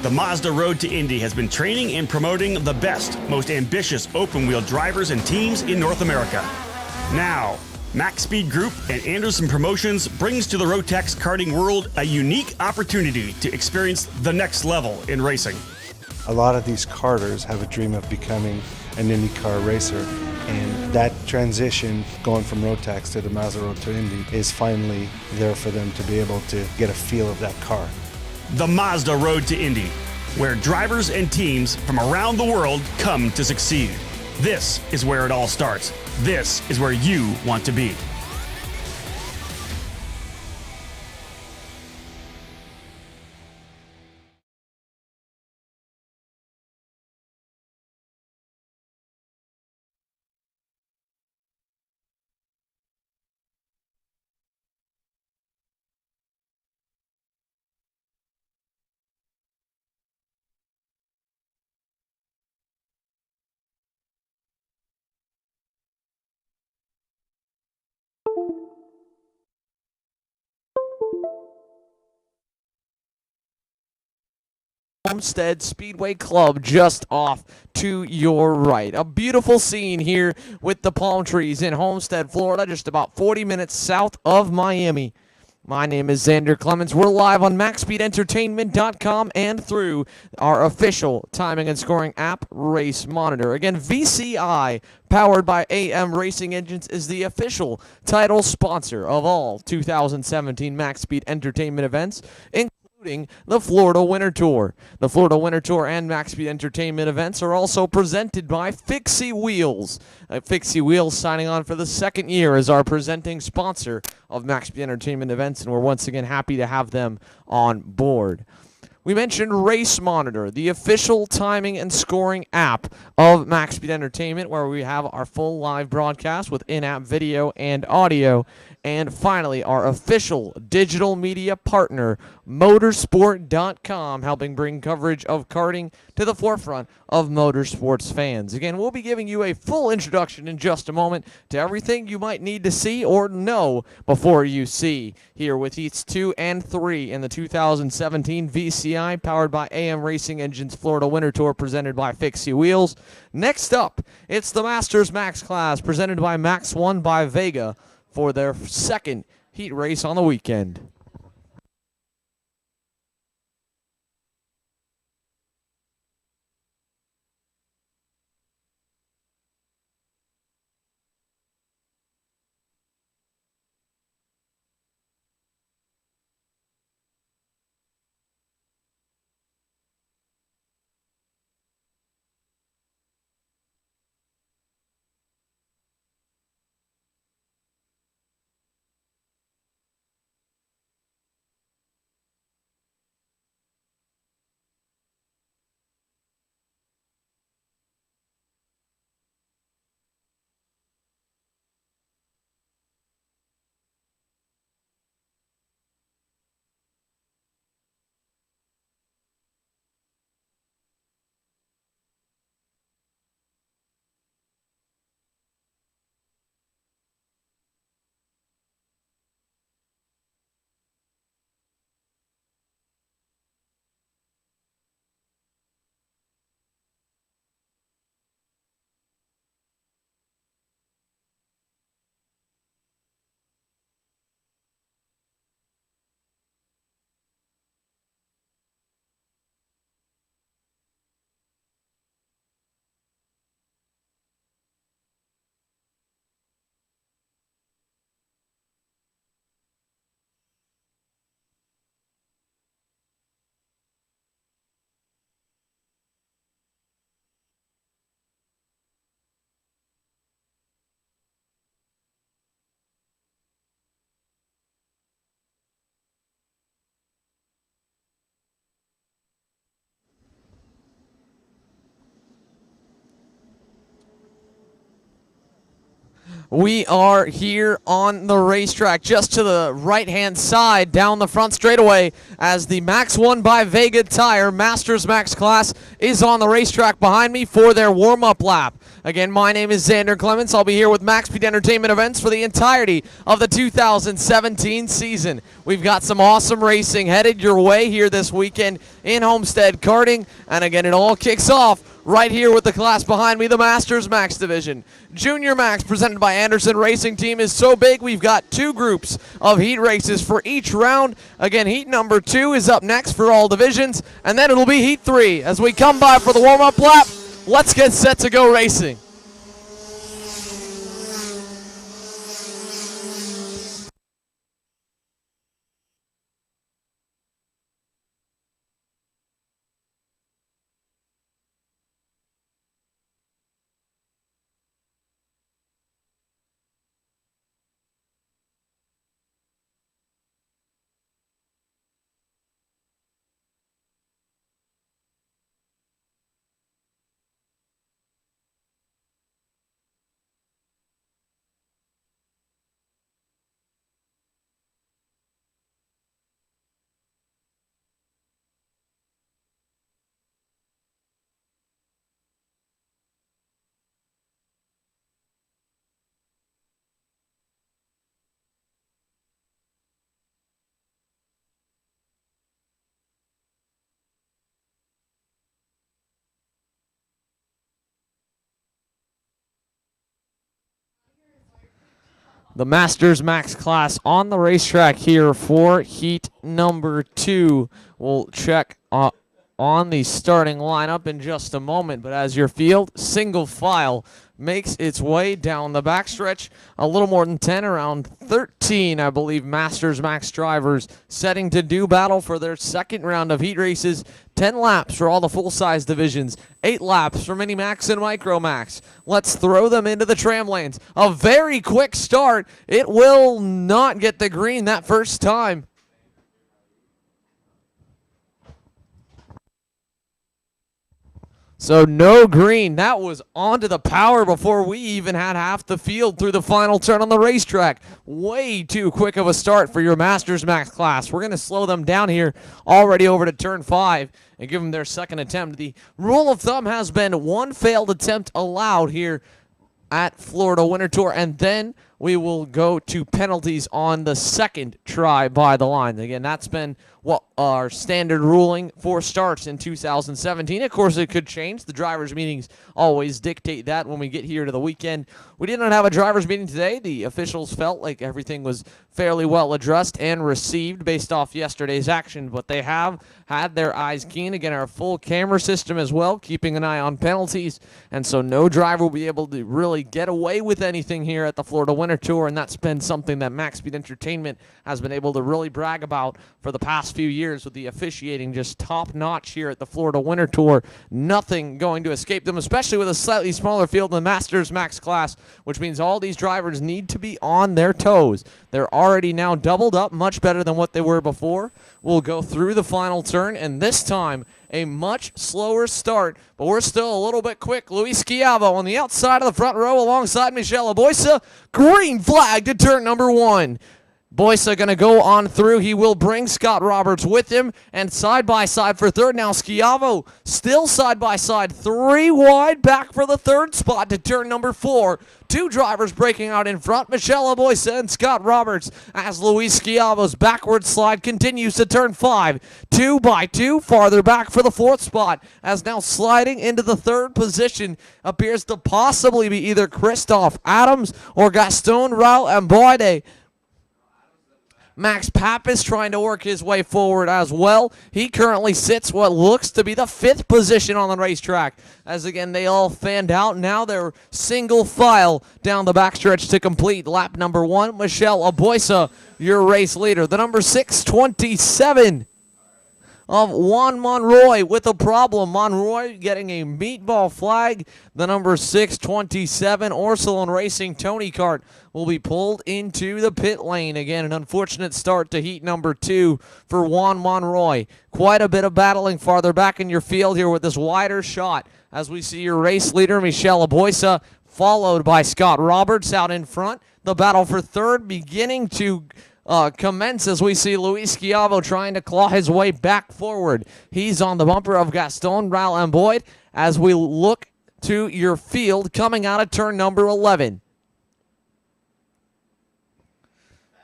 The Mazda Road to Indy has been training and promoting the best, most ambitious open-wheel drivers and teams in North America. Now, Max Speed Group and Anderson Promotions brings to the Rotax karting world a unique opportunity to experience the next level in racing. A lot of these karters have a dream of becoming an IndyCar racer, and that transition going from Rotax to the Mazda Road to Indy is finally there for them to be able to get a feel of that car. The Mazda Road to Indy, where drivers and teams from around the world come to succeed. This is where it all starts. This is where you want to be. Homestead Speedway Club just off to your right. A beautiful scene here with the palm trees in Homestead, Florida, just about 40 minutes south of Miami. My name is Xander Clemens. We're live on MaxSpeedEntertainment.com and through our official timing and scoring app, Race Monitor. Again, VCI, powered by AM Racing Engines, is the official title sponsor of all 2017 Max Speed Entertainment events, including the Florida Winter Tour. The Florida Winter Tour and Max Speed Entertainment events are also presented by Fixie Wheels. Fixie Wheels signing on for the second year as our presenting sponsor of Max Speed Entertainment events, and we're once again happy to have them on board. We mentioned Race Monitor, the official timing and scoring app of Max Speed Entertainment, where we have our full live broadcast with in-app video and audio. And finally, our official digital media partner, Motorsport.com, helping bring coverage of karting to the forefront of motorsports fans. Again, we'll be giving you a full introduction in just a moment to everything you might need to see or know before you see here with heats 2 and 3 in the 2017 VCI, powered by AM Racing Engines Florida Winter Tour, presented by Fixie Wheels. Next up, it's the Masters Max Class, presented by Max 1 by Vega, for their second heat race on the weekend. We are here on the racetrack, just to the right-hand side, down the front straightaway, as the Max 1 by Vega Tire Masters Max class is on the racetrack behind me for their warm-up lap. Again, my name is Xander Clements. I'll be here with Max Speed Entertainment Events for the entirety of the 2017 season. We've got some awesome racing headed your way here this weekend in Homestead karting, and again, it all kicks off right here with the class behind me, the Masters Max division. Junior Max, presented by Anderson Racing Team, is so big we've got two groups of heat races for each round. Again, heat number 2 is up next for all divisions, and then it'll be heat 3. As we come by for the warm-up lap, let's get set to go racing. The Masters Max class on the racetrack here for heat number 2. We'll check on the starting lineup in just a moment, but as your field, single file, makes its way down the backstretch, a little more than 10, around 13, I believe, Masters Max drivers setting to do battle for their second round of heat races. 10 laps for all the full-size divisions, 8 laps for Mini Max and Micro Max. Let's throw them into the tram lanes. A very quick start. It will not get the green that first time. So no green. That was onto the power before we even had half the field through the final turn on the racetrack. Way too quick of a start for your Masters Max class. We're going to slow them down here already over to turn 5 and give them their second attempt. The rule of thumb has been one failed attempt allowed here at Florida Winter Tour, and then we will go to penalties on the second try by the line. Again, that's been what our standard ruling for starts in 2017. Of course, it could change. The drivers' meetings always dictate that when we get here to the weekend. We did not have a drivers' meeting today. The officials felt like everything was fairly well addressed and received based off yesterday's action, but they have had their eyes keen. Again, our full camera system as well, keeping an eye on penalties, and so no driver will be able to really get away with anything here at the Florida Winter Tour, and that's been something that Max Speed Entertainment has been able to really brag about for the past few years, with the officiating just top-notch here at the Florida Winter Tour. Nothing going to escape them, especially with a slightly smaller field than the Masters Max class, which means all these drivers need to be on their toes. They're already now doubled up, much better than what they were before. We'll go through the final turn, and this time a much slower start, but we're still a little bit quick. Luis Schiavo on the outside of the front row alongside Michelle Aboisa. Green flag to turn number 1. Boysa going to go on through. He will bring Scott Roberts with him. And side-by-side for third. Now Schiavo still side-by-side. 3 wide back for the third spot to turn number 4. 2 drivers breaking out in front. Michelle Boysa and Scott Roberts as Luis Schiavo's backward slide continues to turn 5. 2 by 2 farther back for the 4th spot. As now sliding into the 3rd position appears to possibly be either Christoph Adams or Gaston Raul Amboide. Max Pappas trying to work his way forward as well. He currently sits what looks to be the 5th position on the racetrack. As again, they all fanned out. Now they're single file down the backstretch to complete lap number 1. Michelle Aboisa, your race leader. The number 627 of Juan Monroy with a problem. Monroy getting a meatball flag. The number 627 Orsilon Racing Tony Kart will be pulled into the pit lane. Again, an unfortunate start to heat number 2 for Juan Monroy. Quite a bit of battling farther back in your field here with this wider shot as we see your race leader, Michelle Aboisa, followed by Scott Roberts out in front. The battle for third beginning to commence as we see Luis Schiavo trying to claw his way back forward. He's on the bumper of Gaston Rallamboid as we look to your field coming out of turn number 11.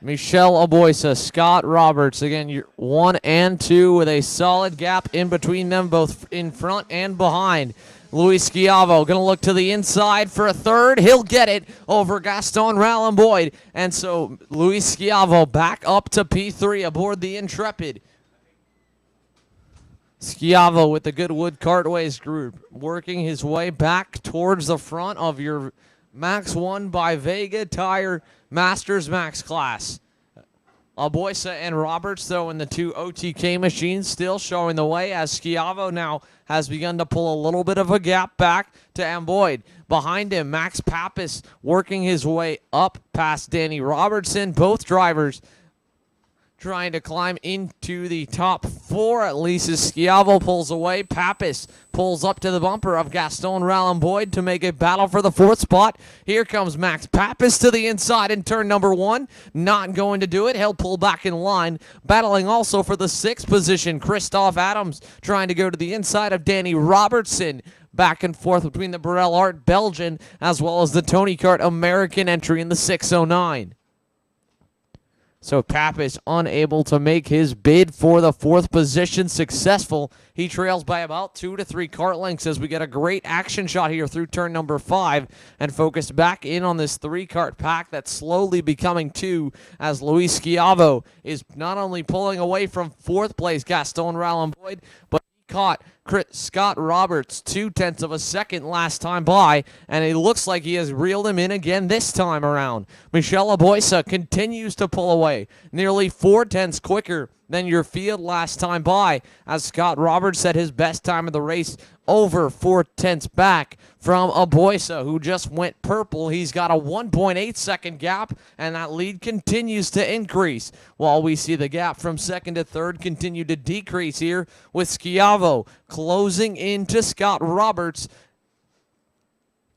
Michelle Aboisa, Scott Roberts, again, you're 1 and 2 with a solid gap in between them, both in front and behind. Luis Schiavo going to look to the inside for a third. He'll get it over Gaston Rallamboid. And so Luis Schiavo back up to P3 aboard the Intrepid. Schiavo with the Goodwood Cartways group working his way back towards the front of your Max 1 by Vega Tire Masters Max class. Aboisa and Roberts, though, in the two OTK machines still showing the way as Schiavo now has begun to pull a little bit of a gap back to Amboid. Behind him, Max Pappas working his way up past Danny Robertson. Both drivers trying to climb into the top four at least as Schiavo pulls away. Pappas pulls up to the bumper of Gaston Rallamboid to make a battle for the fourth spot. Here comes Max Pappas to the inside in turn number 1. Not going to do it. He'll pull back in line. Battling also for the 6th position. Christoph Adams trying to go to the inside of Danny Robertson. Back and forth between the Burrell Art Belgian as well as the Tony Kart American entry in the 609. So Pappas unable to make his bid for the 4th position successful. He trails by about 2 to 3 kart lengths as we get a great action shot here through turn number 5 and focus back in on this 3-kart pack that's slowly becoming 2 as Luis Schiavo is not only pulling away from 4th place Gaston Rallamboid, but he caught Scott Roberts 0.2 of a second last time by, and it looks like he has reeled him in again this time around. Michelle Aboisa continues to pull away, nearly 0.4 quicker than your field last time by, as Scott Roberts set his best time of the race over 0.4 back from Aboisa, who just went purple. He's got a 1.8 second gap, and that lead continues to increase, while we see the gap from second to third continue to decrease here with Schiavo closing into Scott Roberts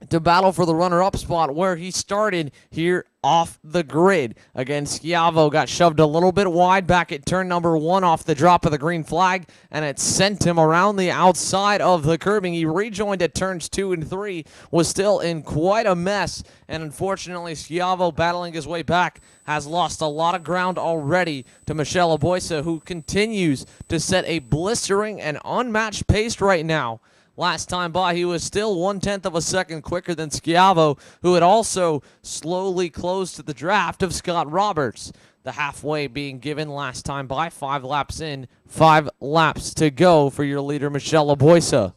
to battle for the runner-up spot where he started here off the grid. Again, Schiavo got shoved a little bit wide back at turn number 1 off the drop of the green flag, and it sent him around the outside of the curbing. He rejoined at turns 2 and 3, was still in quite a mess, and unfortunately Schiavo, battling his way back, has lost a lot of ground already to Michelle Aboisa, who continues to set a blistering and unmatched pace right now. Last time by, he was still 0.1 of a second quicker than Schiavo, who had also slowly closed to the draft of Scott Roberts. The halfway being given last time by, 5 laps in, 5 laps to go for your leader, Michelle Aboisa.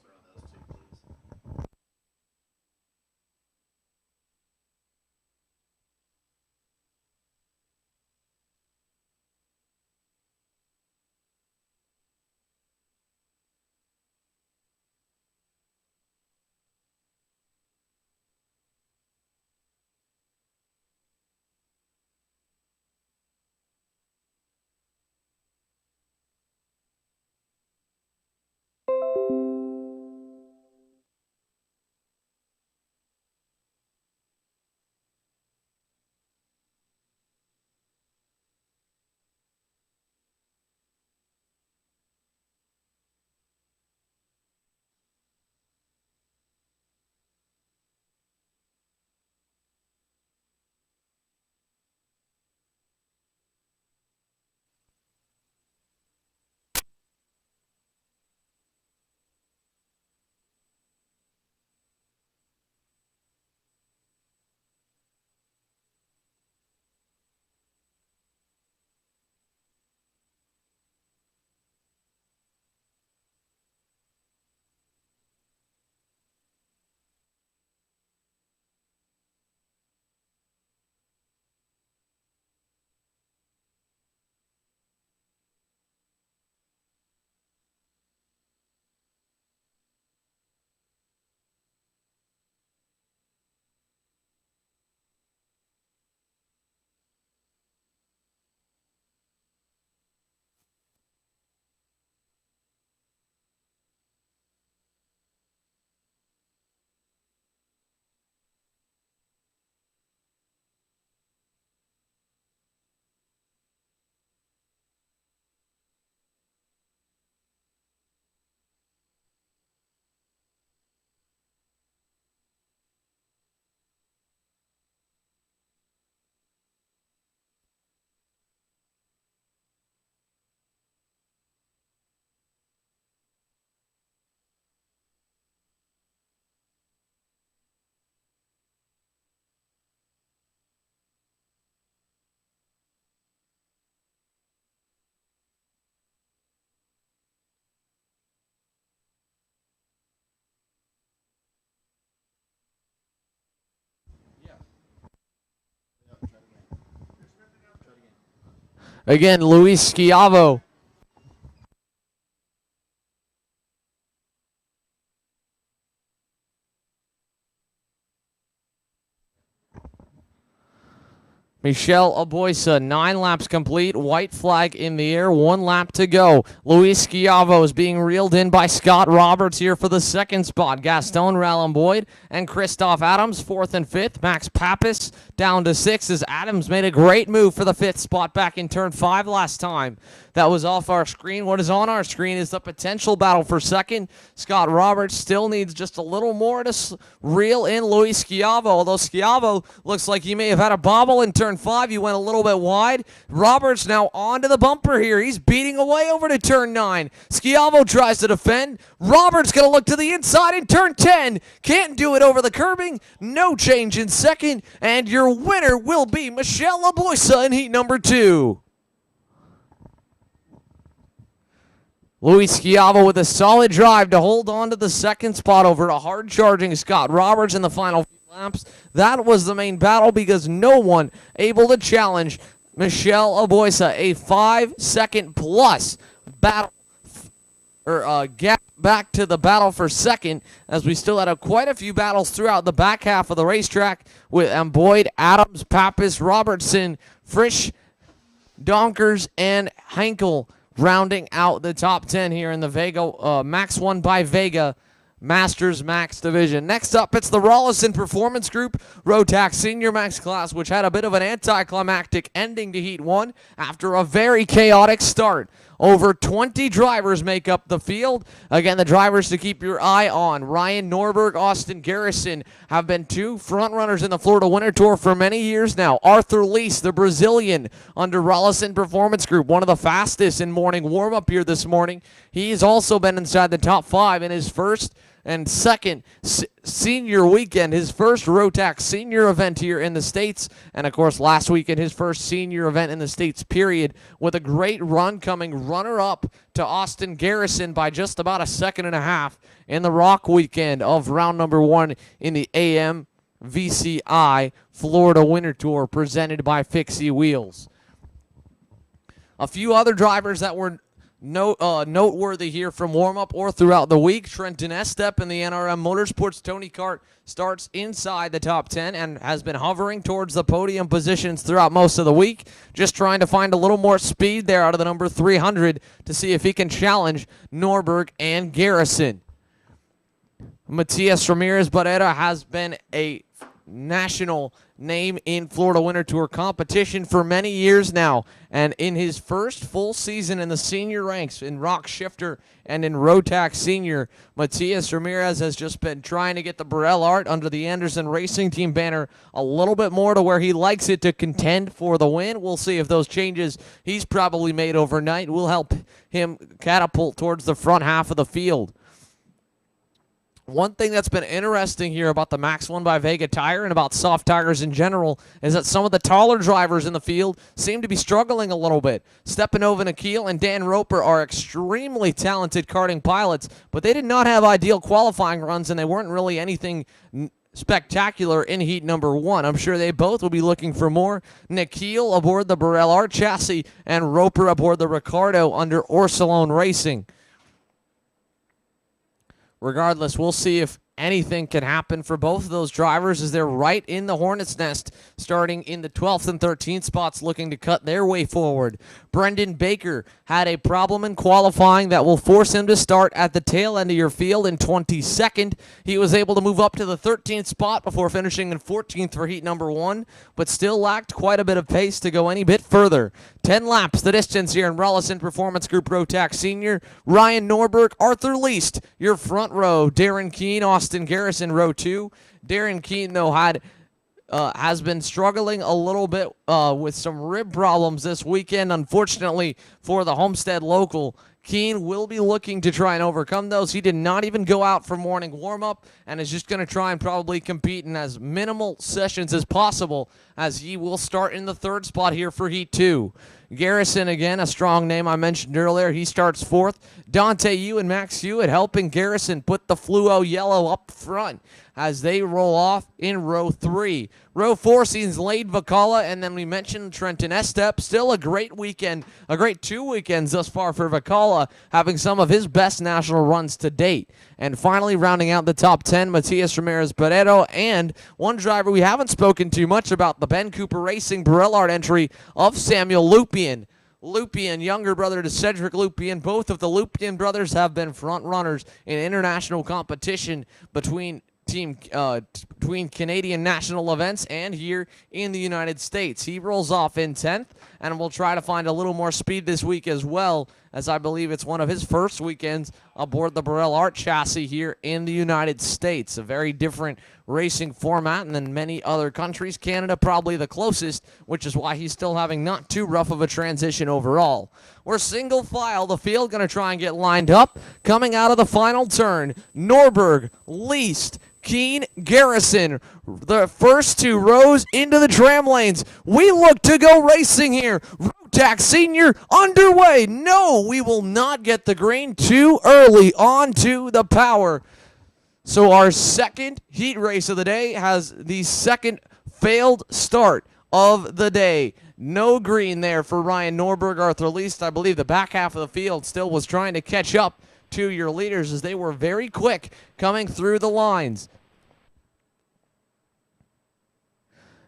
Again, Luis Schiavo. Michelle Aboisa, 9 laps complete, white flag in the air, 1 lap to go. Luis Schiavo is being reeled in by Scott Roberts here for the second spot. Gaston Rallen-Boyd and Christoph Adams, 4th and 5th. Max Pappas down to 6th as Adams made a great move for the 5th spot back in turn 5 last time. That was off our screen. What is on our screen is the potential battle for second. Scott Roberts still needs just a little more to reel in Luis Schiavo, although Schiavo looks like he may have had a bobble in turn 5. He went a little bit wide. Roberts now onto the bumper here. He's beating away over to turn 9. Schiavo tries to defend. Roberts going to look to the inside in turn 10. Can't do it over the curbing. No change in second. And your winner will be Michelle Aboisa in heat number 2. Luis Schiavo with a solid drive to hold on to the second spot over a hard-charging Scott Roberts in the final few laps. That was the main battle because no one able to challenge Michelle Aboisa. A 5-second plus battle or gap back to the battle for second, as we still had quite a few battles throughout the back half of the racetrack with Boyd, Adams, Pappas, Robertson, Frisch, Donkers, and Henkel rounding out the top 10 here in the Vega Max 1 by Vega Masters Max division. Next up, it's the Rollison Performance Group Rotax Senior Max class, which had a bit of an anticlimactic ending to Heat 1 after a very chaotic start. Over 20 drivers make up the field. Again, the drivers to keep your eye on: Ryan Norberg, Austin Garrison have been 2 frontrunners in the Florida Winter Tour for many years now. Arthur Leese, the Brazilian, under Rollison Performance Group, one of the fastest in morning warm-up here this morning. He's also been inside the top 5 in his first and second senior weekend, his first Rotax senior event here in the States, and of course last weekend his first senior event in the States period, with a great run coming runner-up to Austin Garrison by just about a second and a half in the Rock weekend of round number 1 in the AMVCI Florida Winter Tour presented by Fixie Wheels. A few other drivers that were noteworthy here from warm-up or throughout the week: Trenton Estep in the NRM Motorsports Tony Kart starts inside the top 10 and has been hovering towards the podium positions throughout most of the week, just trying to find a little more speed there out of the number 300 to see if he can challenge Norberg and Garrison. Matias Ramirez Barrera has been a national name in Florida Winter Tour competition for many years now, and in his first full season in the senior ranks in Rock Shifter and in Rotax Senior, Matias Ramirez has just been trying to get the Burrell Art under the Anderson Racing Team banner a little bit more to where he likes it to contend for the win. We'll see if those changes he's probably made overnight will help him catapult towards the front half of the field. One thing that's been interesting here about the Max 1 by Vega tire and about soft tires in general is that some of the taller drivers in the field seem to be struggling a little bit. Stepanova Nikhil and Dan Roper are extremely talented karting pilots, but they did not have ideal qualifying runs, and they weren't really anything spectacular in heat number 1. I'm sure they both will be looking for more. Nikhil aboard the Burrell Art chassis and Roper aboard the Ricardo under Orsolone Racing. Regardless, we'll see if anything can happen for both of those drivers as they're right in the hornet's nest, starting in the 12th and 13th spots, looking to cut their way forward. Brendan Baker had a problem in qualifying that will force him to start at the tail end of your field in 22nd. He was able to move up to the 13th spot before finishing in 14th for heat number 1, but still lacked quite a bit of pace to go any bit further. 10 laps the distance here in Rollison Performance Group Rotax Senior. Ryan Norberg, Arthur Least, your front row. Darren Keene, Austin Garrison, row 2. Darren Keene, though, has been struggling a little bit with some rib problems this weekend. Unfortunately for the Homestead local, Keene will be looking to try and overcome those. He did not even go out for morning warm-up and is just going to try and probably compete in as minimal sessions as possible, as he will start in the 3rd spot here for Heat 2. Garrison, again, a strong name I mentioned earlier. He starts fourth. Dante Yu and Max Hewitt helping Garrison put the fluo yellow up front as they roll off in row 3. Row 4 sees Lade Vicala, and then we mentioned Trenton Estep. Still a great weekend, a great 2 weekends thus far for Vicala, having some of his best national runs to date. And finally, rounding out the top 10, Matias Ramirez Barreto, and one driver we haven't spoken too much about, the Ben Cooper Racing Barrellard entry of Samuel Lupien. Lupien, younger brother to Cedric Lupien. Both of the Lupien brothers have been front runners in international competition between Canadian national events and here in the United States. He rolls off in 10th, and we'll try to find a little more speed this week as well, as I believe it's one of his first weekends aboard the Burrell Art chassis here in the United States. A very different racing format than many other countries. Canada probably the closest, which is why he's still having not too rough of a transition overall. We're single file, the field going to try and get lined up. Coming out of the final turn, Norberg, Least, Keene, Garrison, the first 2 rows into the tram lanes. We look to go racing here. Rotax Senior underway. No, we will not get the green too early onto the power. So our second heat race of the day has the second failed start of the day. No green there for Ryan Norberg, Arthur Least. I believe the back half of the field still was trying to catch up to your leaders as they were very quick coming through the lines.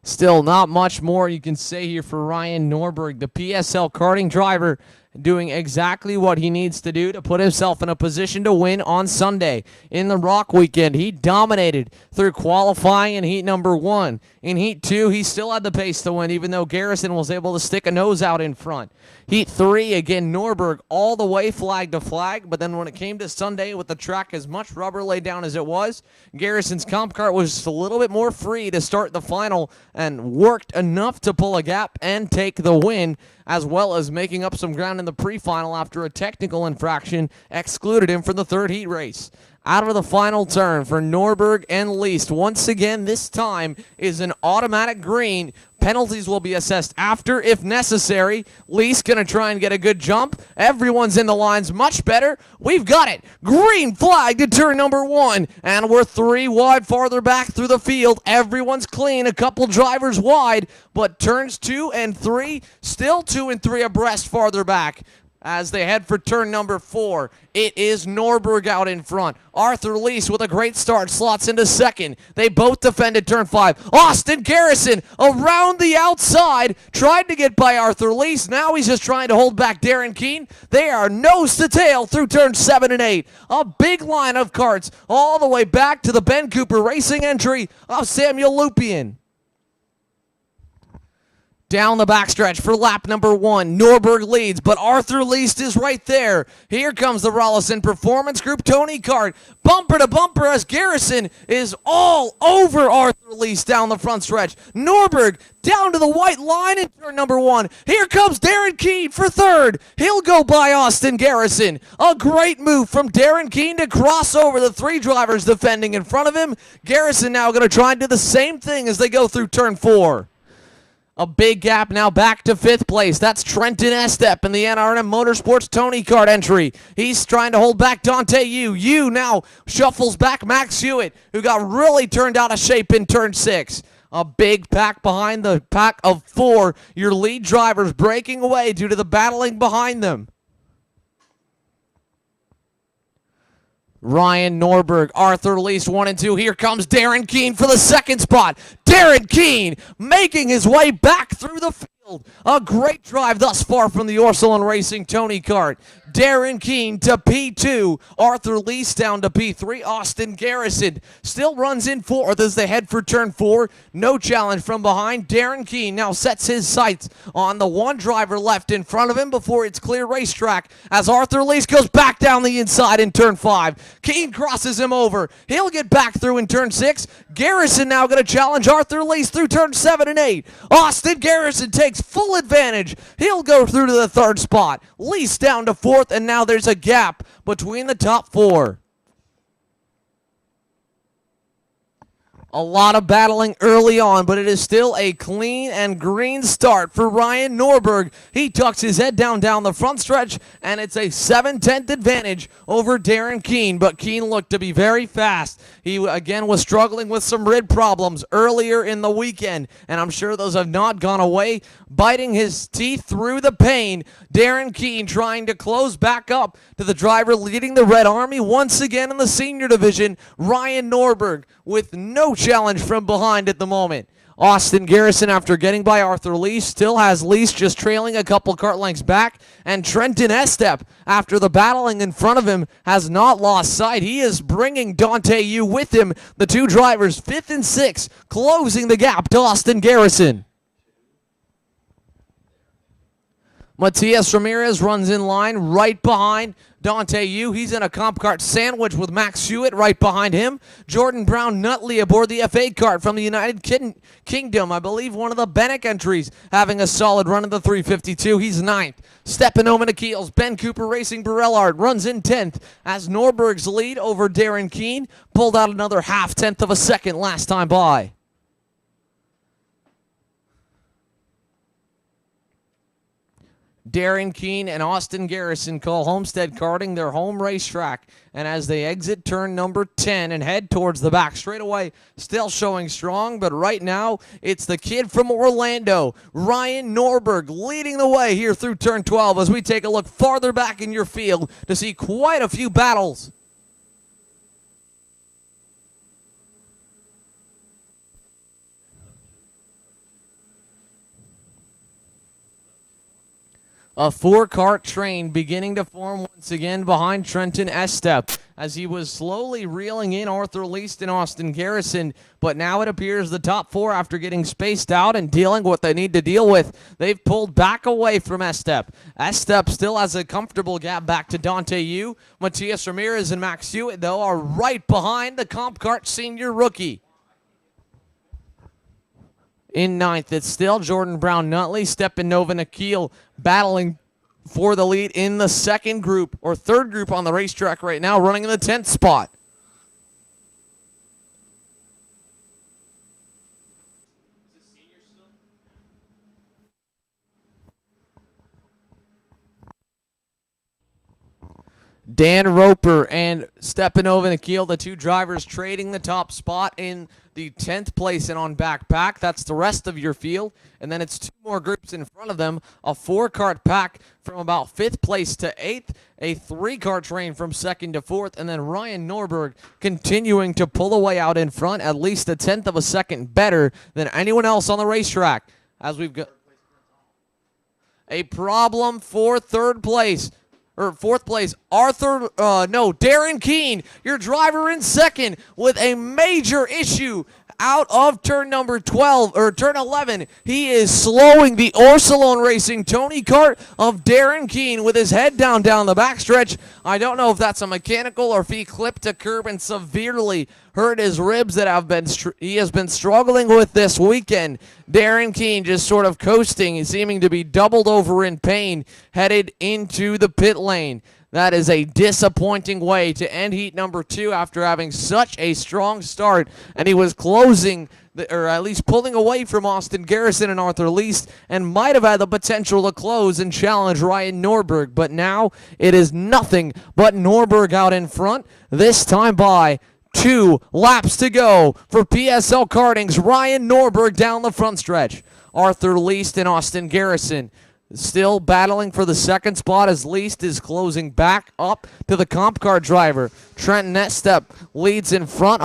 Still not much more you can say here for Ryan Norberg, the PSL karting driver, doing exactly what he needs to do to put himself in a position to win on Sunday. In the Rock weekend, he dominated through qualifying in heat number 1. In heat 2, he still had the pace to win, even though Garrison was able to stick a nose out in front. Heat 3, again, Norberg all the way flag to flag, but then when it came to Sunday with the track as much rubber laid down as it was, Garrison's comp car was just a little bit more free to start the final and worked enough to pull a gap and take the win, as well as making up some ground in the pre-final after a technical infraction excluded him from the third heat race. Out of the final turn for Norberg and Least. Once again, this time is an automatic green. Penalties will be assessed after if necessary. Least going to try and get a good jump. Everyone's in the lines much better. We've got it. Green flag to turn number 1. And we're 3 wide farther back through the field. Everyone's clean. A couple drivers wide. But turns 2 and 3, still 2 and 3 abreast farther back. As they head for turn number 4, it is Norberg out in front. Arthur Lease with a great start slots into second. They both defended turn 5. Austin Garrison around the outside, tried to get by Arthur Lease. Now he's just trying to hold back Darren Keene. They are nose to tail through turn 7 and 8. A big line of carts all the way back to the Ben Cooper Racing entry of Samuel Lupien. Down the backstretch for lap number 1. Norberg leads, but Arthur Least is right there. Here comes the Rollison Performance Group Tony Kart. Bumper to bumper as Garrison is all over Arthur Least down the front stretch. Norberg down to the white line in turn number 1. Here comes Darren Keene for third. He'll go by Austin Garrison. A great move from Darren Keene to cross over the 3 drivers defending in front of him. Garrison now going to try and do the same thing as they go through turn 4. A big gap now back to 5th place. That's Trenton Estep in the NRM Motorsports Tony Kart entry. He's trying to hold back Dante Yu. Yu now shuffles back Max Hewitt, who got really turned out of shape in turn 6. A big pack behind the pack of 4. Your lead drivers breaking away due to the battling behind them. Ryan Norberg, Arthur Least 1 and 2. Here comes Darren Keene for the second spot. Darren Keene making his way back through the field. A great drive thus far from the Orsolon Racing Tony Kart. Darren Keene to P2. Arthur Least down to P3. Austin Garrison still runs in 4th as they head for turn 4. No challenge from behind. Darren Keene now sets his sights on the one driver left in front of him before it's clear racetrack as Arthur Least goes back down the inside in turn 5. Keene crosses him over. He'll get back through in turn 6. Garrison now going to challenge Arthur Least through turn 7 and 8. Austin Garrison takes full advantage. He'll go through to the 3rd spot. Least down to 4th, and now there's a gap between the top 4. A lot of battling early on, but it is still a clean and green start for Ryan Norberg. He tucks his head down the front stretch, and it's a 7/10 advantage over Darren Keene. But Keene looked to be very fast. He, again, was struggling with some rib problems earlier in the weekend, and I'm sure those have not gone away. Biting his teeth through the pain, Darren Keene trying to close back up to the driver leading the Red Army once again in the senior division, Ryan Norberg, with no challenge from behind at the moment. Austin Garrison, after getting by Arthur Lease, still has Lease just trailing a couple kart lengths back. And Trenton Estep, after the battling in front of him, has not lost sight. He is bringing Dante Yu with him. The two drivers, 5th and 6th, closing the gap to Austin Garrison. Matias Ramirez runs in line right behind Dante Yu. He's in a comp kart sandwich with Max Hewitt right behind him. Jordan Brown Nutley aboard the FA kart from the United Kingdom. I believe one of the Bennett entries having a solid run of the 352. He's 9th. Stepping over to Keels. Ben Cooper Racing Burellard runs in 10th as Norberg's lead over Darren Keene pulled out another 0.5 of a second last time by. Darren Keene and Austin Garrison call Homestead Karting their home racetrack. And as they exit turn number 10 and head towards the back straightaway, still showing strong, but right now it's the kid from Orlando, Ryan Norberg, leading the way here through turn 12 as we take a look farther back in your field to see quite a few battles. A 4-kart train beginning to form once again behind Trenton Estep as he was slowly reeling in Arthur Least and Austin Garrison, but now it appears the top 4, after getting spaced out and dealing what they need to deal with, they've pulled back away from Estep. Estep still has a comfortable gap back to Dante Yu. Matias Ramirez and Max Hewitt, though, are right behind the comp kart senior rookie. In 9th, it's still Jordan Brown Nutley, Stepanova Nikhil battling for the lead in the second group, or third group on the racetrack right now, running in the 10th spot. Dan Roper and Stepanova Nikhil, the two drivers trading the top spot in the 10th place and on back pack. That's the rest of your field. And then it's 2 more groups in front of them. A 4-kart pack from about 5th place to 8th. A 3-kart train from 2nd to 4th. And then Ryan Norberg continuing to pull away out in front, at least a 1/10 of a second better than anyone else on the racetrack. As we've got a problem for 3rd place. Or 4th place, Darren Keene, your driver in 2nd with a major issue out of turn number 12, or turn 11. He is slowing the Orsolone Racing Tony Kart of Darren Keene with his head down the backstretch. I don't know if that's a mechanical or if he clipped a curb and severely hurt his ribs that he has been struggling with this weekend. Darren Keene just sort of coasting, seeming to be doubled over in pain, headed into the pit lane. That is a disappointing way to end heat number 2 after having such a strong start, and he was closing, or at least pulling away from Austin Garrison and Arthur Least, and might have had the potential to close and challenge Ryan Norberg, but now it is nothing but Norberg out in front, this time by 2 laps to go for PSL Karting's Ryan Norberg down the front stretch. Arthur Least and Austin Garrison still battling for the 2nd spot as Least is closing back up to the comp car driver. Trenton Estep leads in front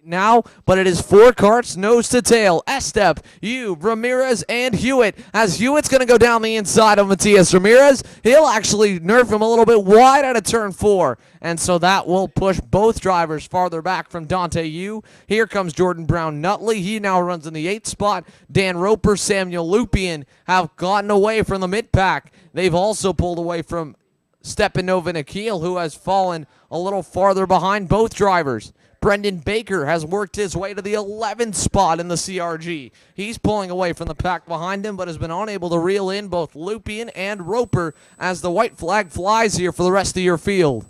now, but it is 4 karts nose to tail. Estep, Yu, Ramirez, and Hewitt, as Hewitt's going to go down the inside of Matias Ramirez. He'll actually nerf him a little bit wide out of turn 4, and so that will push both drivers farther back from Dante Yu. Here comes Jordan Brown Nutley. He now runs in the 8th spot. Dan Roper, Samuel Lupien have gotten away from the mid-pack. They've also pulled away from Stepanova Nikhil, who has fallen a little farther behind both drivers. Brendan Baker has worked his way to the 11th spot in the CRG. He's pulling away from the pack behind him, but has been unable to reel in both Lupien and Roper as the white flag flies here for the rest of your field.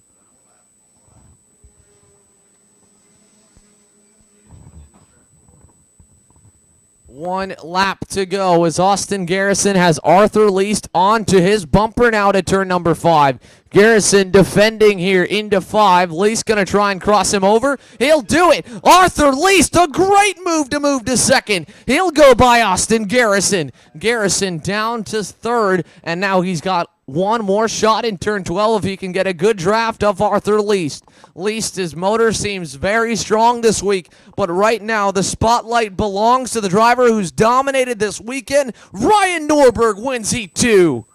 1 lap to go as Austin Garrison has Arthur Least onto his bumper now to turn number 5. Garrison defending here into 5. Least going to try and cross him over. He'll do it. Arthur Least, a great move to second. He'll go by Austin Garrison. Garrison down to 3rd, and now he's got one more shot in turn 12 if he can get a good draft of Arthur Least. Least, his motor seems very strong this week, but right now the spotlight belongs to the driver who's dominated this weekend. Ryan Norberg wins Heat 2.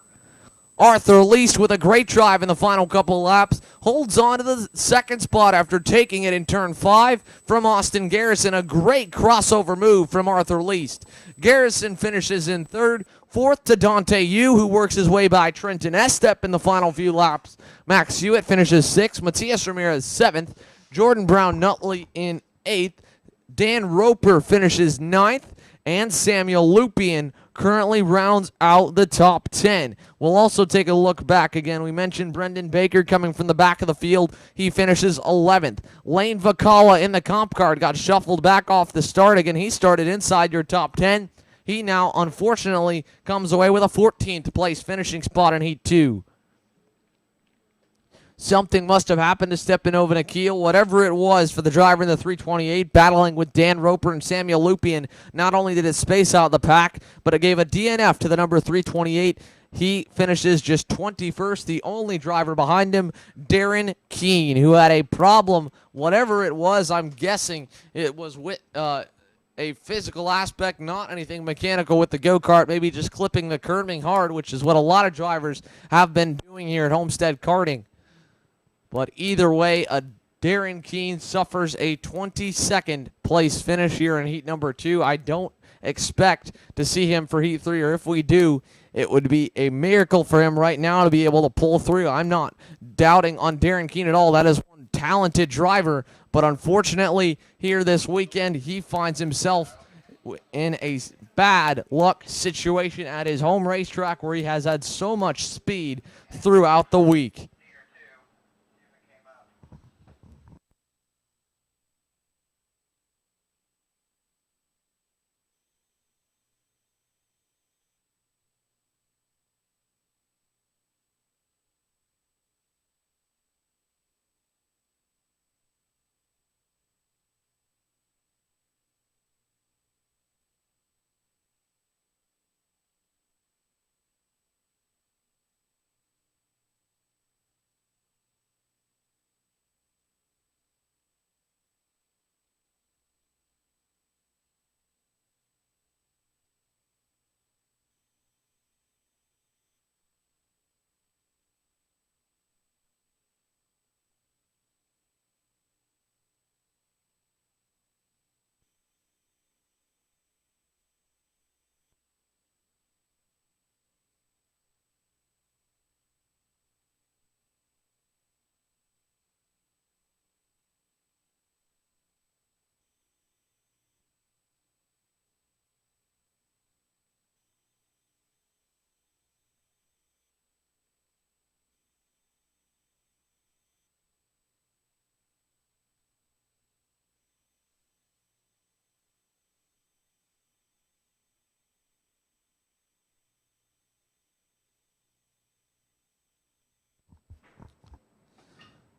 Arthur Least, with a great drive in the final couple laps, holds on to the second spot after taking it in turn 5 from Austin Garrison. A great crossover move from Arthur Least. Garrison finishes in 3rd. 4th to Dante Yu, who works his way by Trenton Estep in the final few laps. Max Hewitt finishes 6th. Matias Ramirez 7th. Jordan Brown Nutley in 8th. Dan Roper finishes 9th. And Samuel Lupien currently rounds out the top 10. We'll also take a look back again. We mentioned Brendan Baker coming from the back of the field. He finishes 11th. Lane Vakala in the comp card got shuffled back off the start. Again, he started inside your top 10. He now, unfortunately, comes away with a 14th place finishing spot in Heat 2. Something must have happened to Stepanovan Akil, whatever it was, for the driver in the 328, battling with Dan Roper and Samuel Lupien. Not only did it space out the pack, but it gave a DNF to the number 328. He finishes just 21st, the only driver behind him, Darren Keene, who had a problem, whatever it was. I'm guessing it was with a physical aspect, not anything mechanical with the go-kart, maybe just clipping the curving hard, which is what a lot of drivers have been doing here at Homestead Karting. But either way, Darren Keene suffers a 22nd place finish here in Heat number 2. I don't expect to see him for Heat 3, or if we do, it would be a miracle for him right now to be able to pull through. I'm not doubting on Darren Keene at all. That is one talented driver, but unfortunately here this weekend, he finds himself in a bad luck situation at his home racetrack where he has had so much speed throughout the week.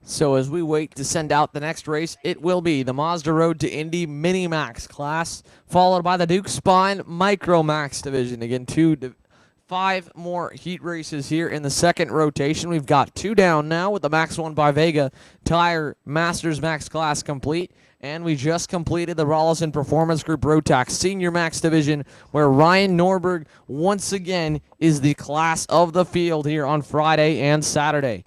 So as we wait to send out the next race, it will be the Mazda Road to Indy Mini Max class, followed by the Duke Spine Micro Max division. Again, 5 more heat races here in the second rotation. We've got 2 down now with the Max 1 by Vega Tire Masters Max class complete. And we just completed the Rollison Performance Group Rotax Senior Max Division, where Ryan Norberg once again is the class of the field here on Friday and Saturday.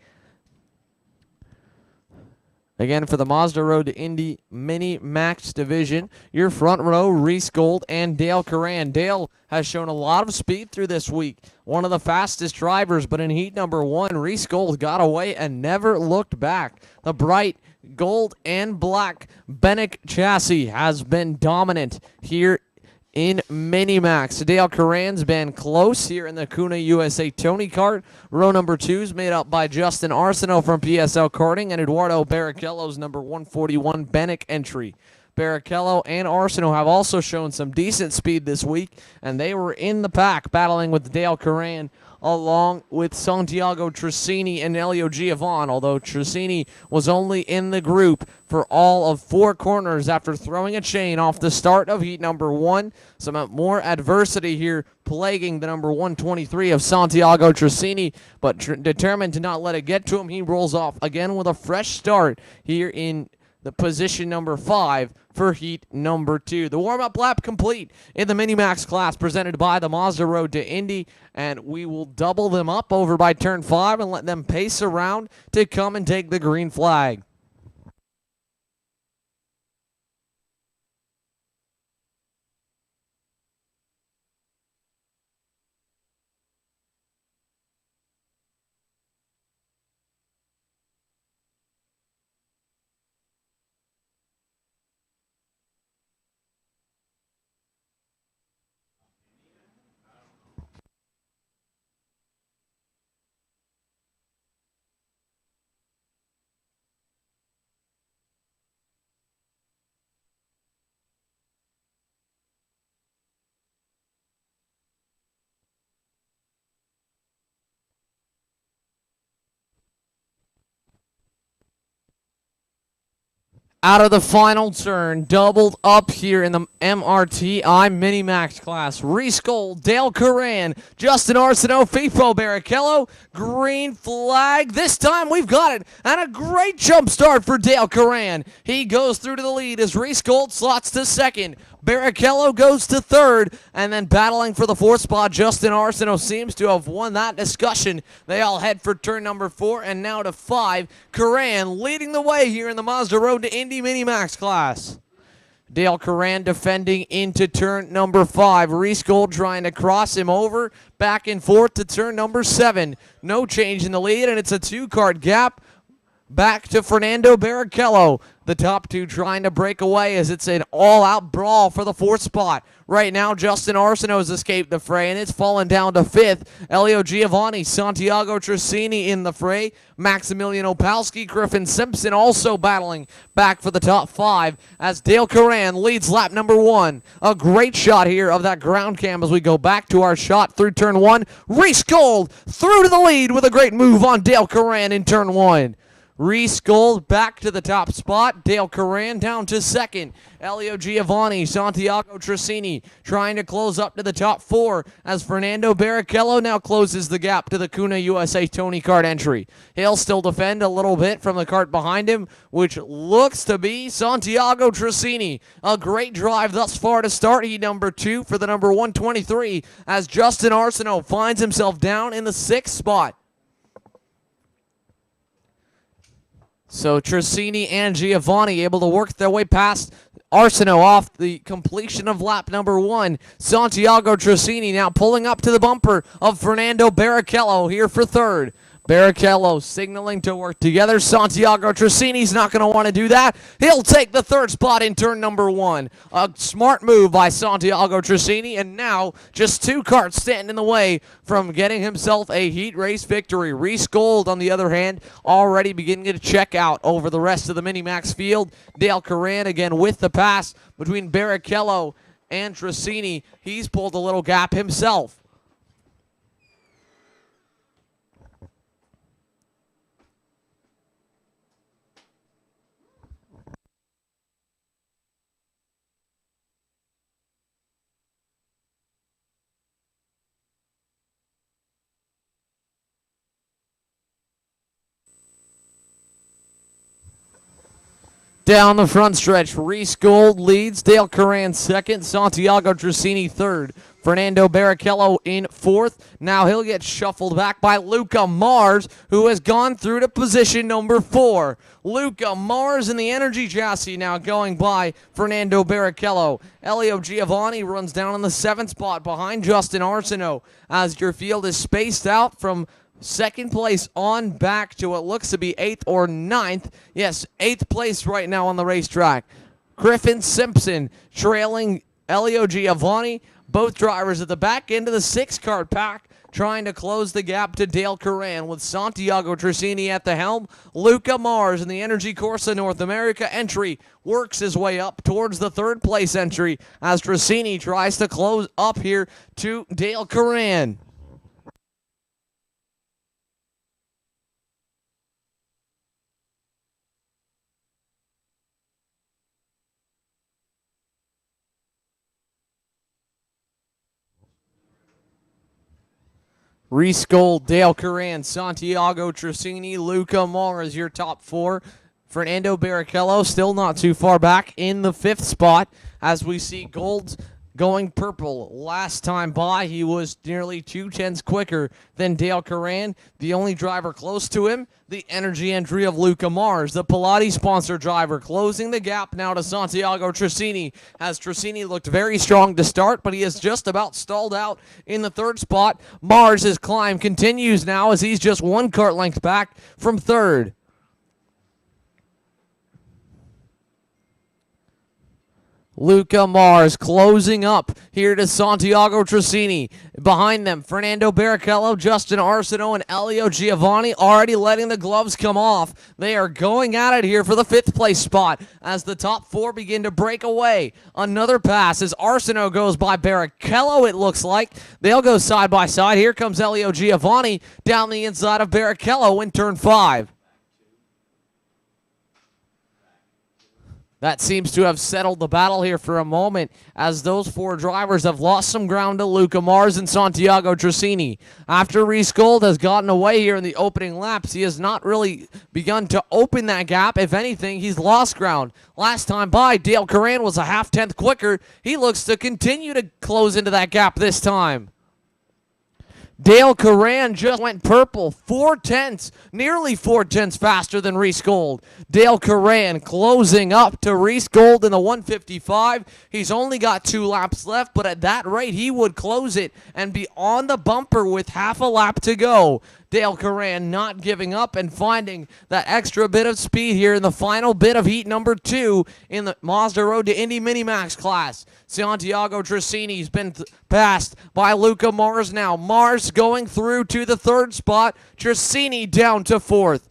Again, for the Mazda Road to Indy Mini Max Division, your front row, Reese Gold and Dale Curran. Dale has shown a lot of speed through this week. One of the fastest drivers, but in heat number 1, Reese Gold got away and never looked back. The bright gold and black Bennick chassis has been dominant here in Minimax. Dale Curran's been close here in the Kuna USA Tony Kart. Row number 2 is made up by Justin Arsenault from PSL Karting and Eduardo Barrichello's number 141 Bennick entry. Barrichello and Arsenault have also shown some decent speed this week, and they were in the pack battling with Dale Curran along with Santiago Trissini and Elio Giovanni, although Trissini was only in the group for all of 4 corners after throwing a chain off the start of heat number 1. Some more adversity here plaguing the number 123 of Santiago Trissini, but determined to not let it get to him, he rolls off again with a fresh start here in the position number 5 for heat number 2. The warm-up lap complete in the Minimax class presented by the Mazda Road to Indy, and we will double them up over by turn 5 and let them pace around to come and take the green flag. Out of the final turn, doubled up here in the MRTI Minimax class. Reese Gold, Dale Curran, Justin Arsenault, FIFO Barrichello, green flag. This time we've got it, and a great jump start for Dale Curran. He goes through to the lead as Reese Gold slots to second. Barrichello goes to third, and then battling for the 4th spot, Justin Arsenault seems to have won that discussion. They all head for turn number 4 and now to 5. Curran leading the way here in the Mazda Road to Indy Minimax class. Dale Curran defending into turn number 5. Reese Gold trying to cross him over, back and forth to turn number 7. No change in the lead, and it's a 2-card gap. Back to Fernando Barrichello. The top 2 trying to break away as it's an all-out brawl for the 4th spot. Right now, Justin Arsenault has escaped the fray, and it's fallen down to 5th. Elio Giovanni, Santiago Trissini in the fray. Maximilian Opalski, Griffin Simpson also battling back for the top 5 as Dale Curran leads lap number 1. A great shot here of that ground cam as we go back to our shot through turn 1. Reese Gold through to the lead with a great move on Dale Curran in turn 1. Reese Gold back to the top spot. Dale Curran down to second. Elio Giovanni, Santiago Trissini trying to close up to the top 4 as Fernando Barrichello now closes the gap to the Kuna USA Tony Kart entry. He'll still defend a little bit from the kart behind him, which looks to be Santiago Trissini. A great drive thus far to start heat number 2 for the number 123 as Justin Arsenault finds himself down in the 6th spot. So Trissini and Giovanni able to work their way past Arsenault off the completion of lap number 1. Santiago Trissini now pulling up to the bumper of Fernando Barrichello here for 3rd. Barrichello signaling to work together. Santiago Trissini's not going to want to do that. He'll take the 3rd spot in turn number 1. A smart move by Santiago Trissini, and now just 2 karts stand in the way from getting himself a heat race victory. Reese Gold, on the other hand, already beginning to check out over the rest of the Minimax field. Dale Curran again with the pass between Barrichello and Trissini. He's pulled a little gap himself. Down the front stretch, Reese Gold leads, Dale Curran 2nd, Santiago Trissini 3rd, Fernando Barrichello in 4th. Now he'll get shuffled back by Luca Mars, who has gone through to position number 4. Luca Mars in the energy chassis now going by Fernando Barrichello. Elio Giovanni runs down in the 7th spot behind Justin Arsenault as your field is spaced out from 2nd place on back to what looks to be 8th or 9th. Yes, 8th place right now on the racetrack. Griffin Simpson trailing Elio Giovanni. Both drivers at the back end of the 6 kart pack. trying to close the gap to Dale Curran with Santiago Trissini at the helm. Luca Mars in the Energy Corsa North America entry works his way up towards the third place entry as Trissini tries to close up here to Dale Curran. Reese Gold, Dale Curran, Santiago Trissini, Luca Mars, your top four. Fernando Barrichello still not too far back in the fifth spot as we see Gold going purple. Last time by, he was nearly 2/10 quicker than Dale Curran. The only driver close to him, the energy entry of Luca Mars, the Pilates sponsor driver, closing the gap now to Santiago Trissini, as Trissini looked very strong to start, but he has just about stalled out in the third spot. Mars' climb continues now as he's just one kart length back from third. Luca Mars closing up here to Santiago Trissini. Behind them, Fernando Barrichello, Justin Arsenault, and Elio Giovanni already letting the gloves come off. They are going at it here for the fifth place spot as the top four begin to break away. Another pass as Arsenault goes by Barrichello, it looks like. They'll go side by side. Here comes Elio Giovanni down the inside of Barrichello in turn 5. That seems to have settled the battle here for a moment as those four drivers have lost some ground to Luca Mars and Santiago Trissini. After Reese Gold has gotten away here in the opening laps, he has not really begun to open that gap. If anything, he's lost ground. Last time by, Dale Curran was a half-tenth quicker. He looks to continue to close into that gap this time. Dale Curran just went purple, 4/10, nearly 4/10 faster than Reese Gold. Dale Curran closing up to Reese Gold in the 155. He's only got 2 laps left, but at that rate, he would close it and be on the bumper with half a lap to go. Dale Curran not giving up and finding that extra bit of speed here in the final bit of heat number 2 in the Mazda Road to Indy Minimax class. Santiago Trissini's been passed by Luca Mars now. Mars going through to the third spot. Trissini down to fourth.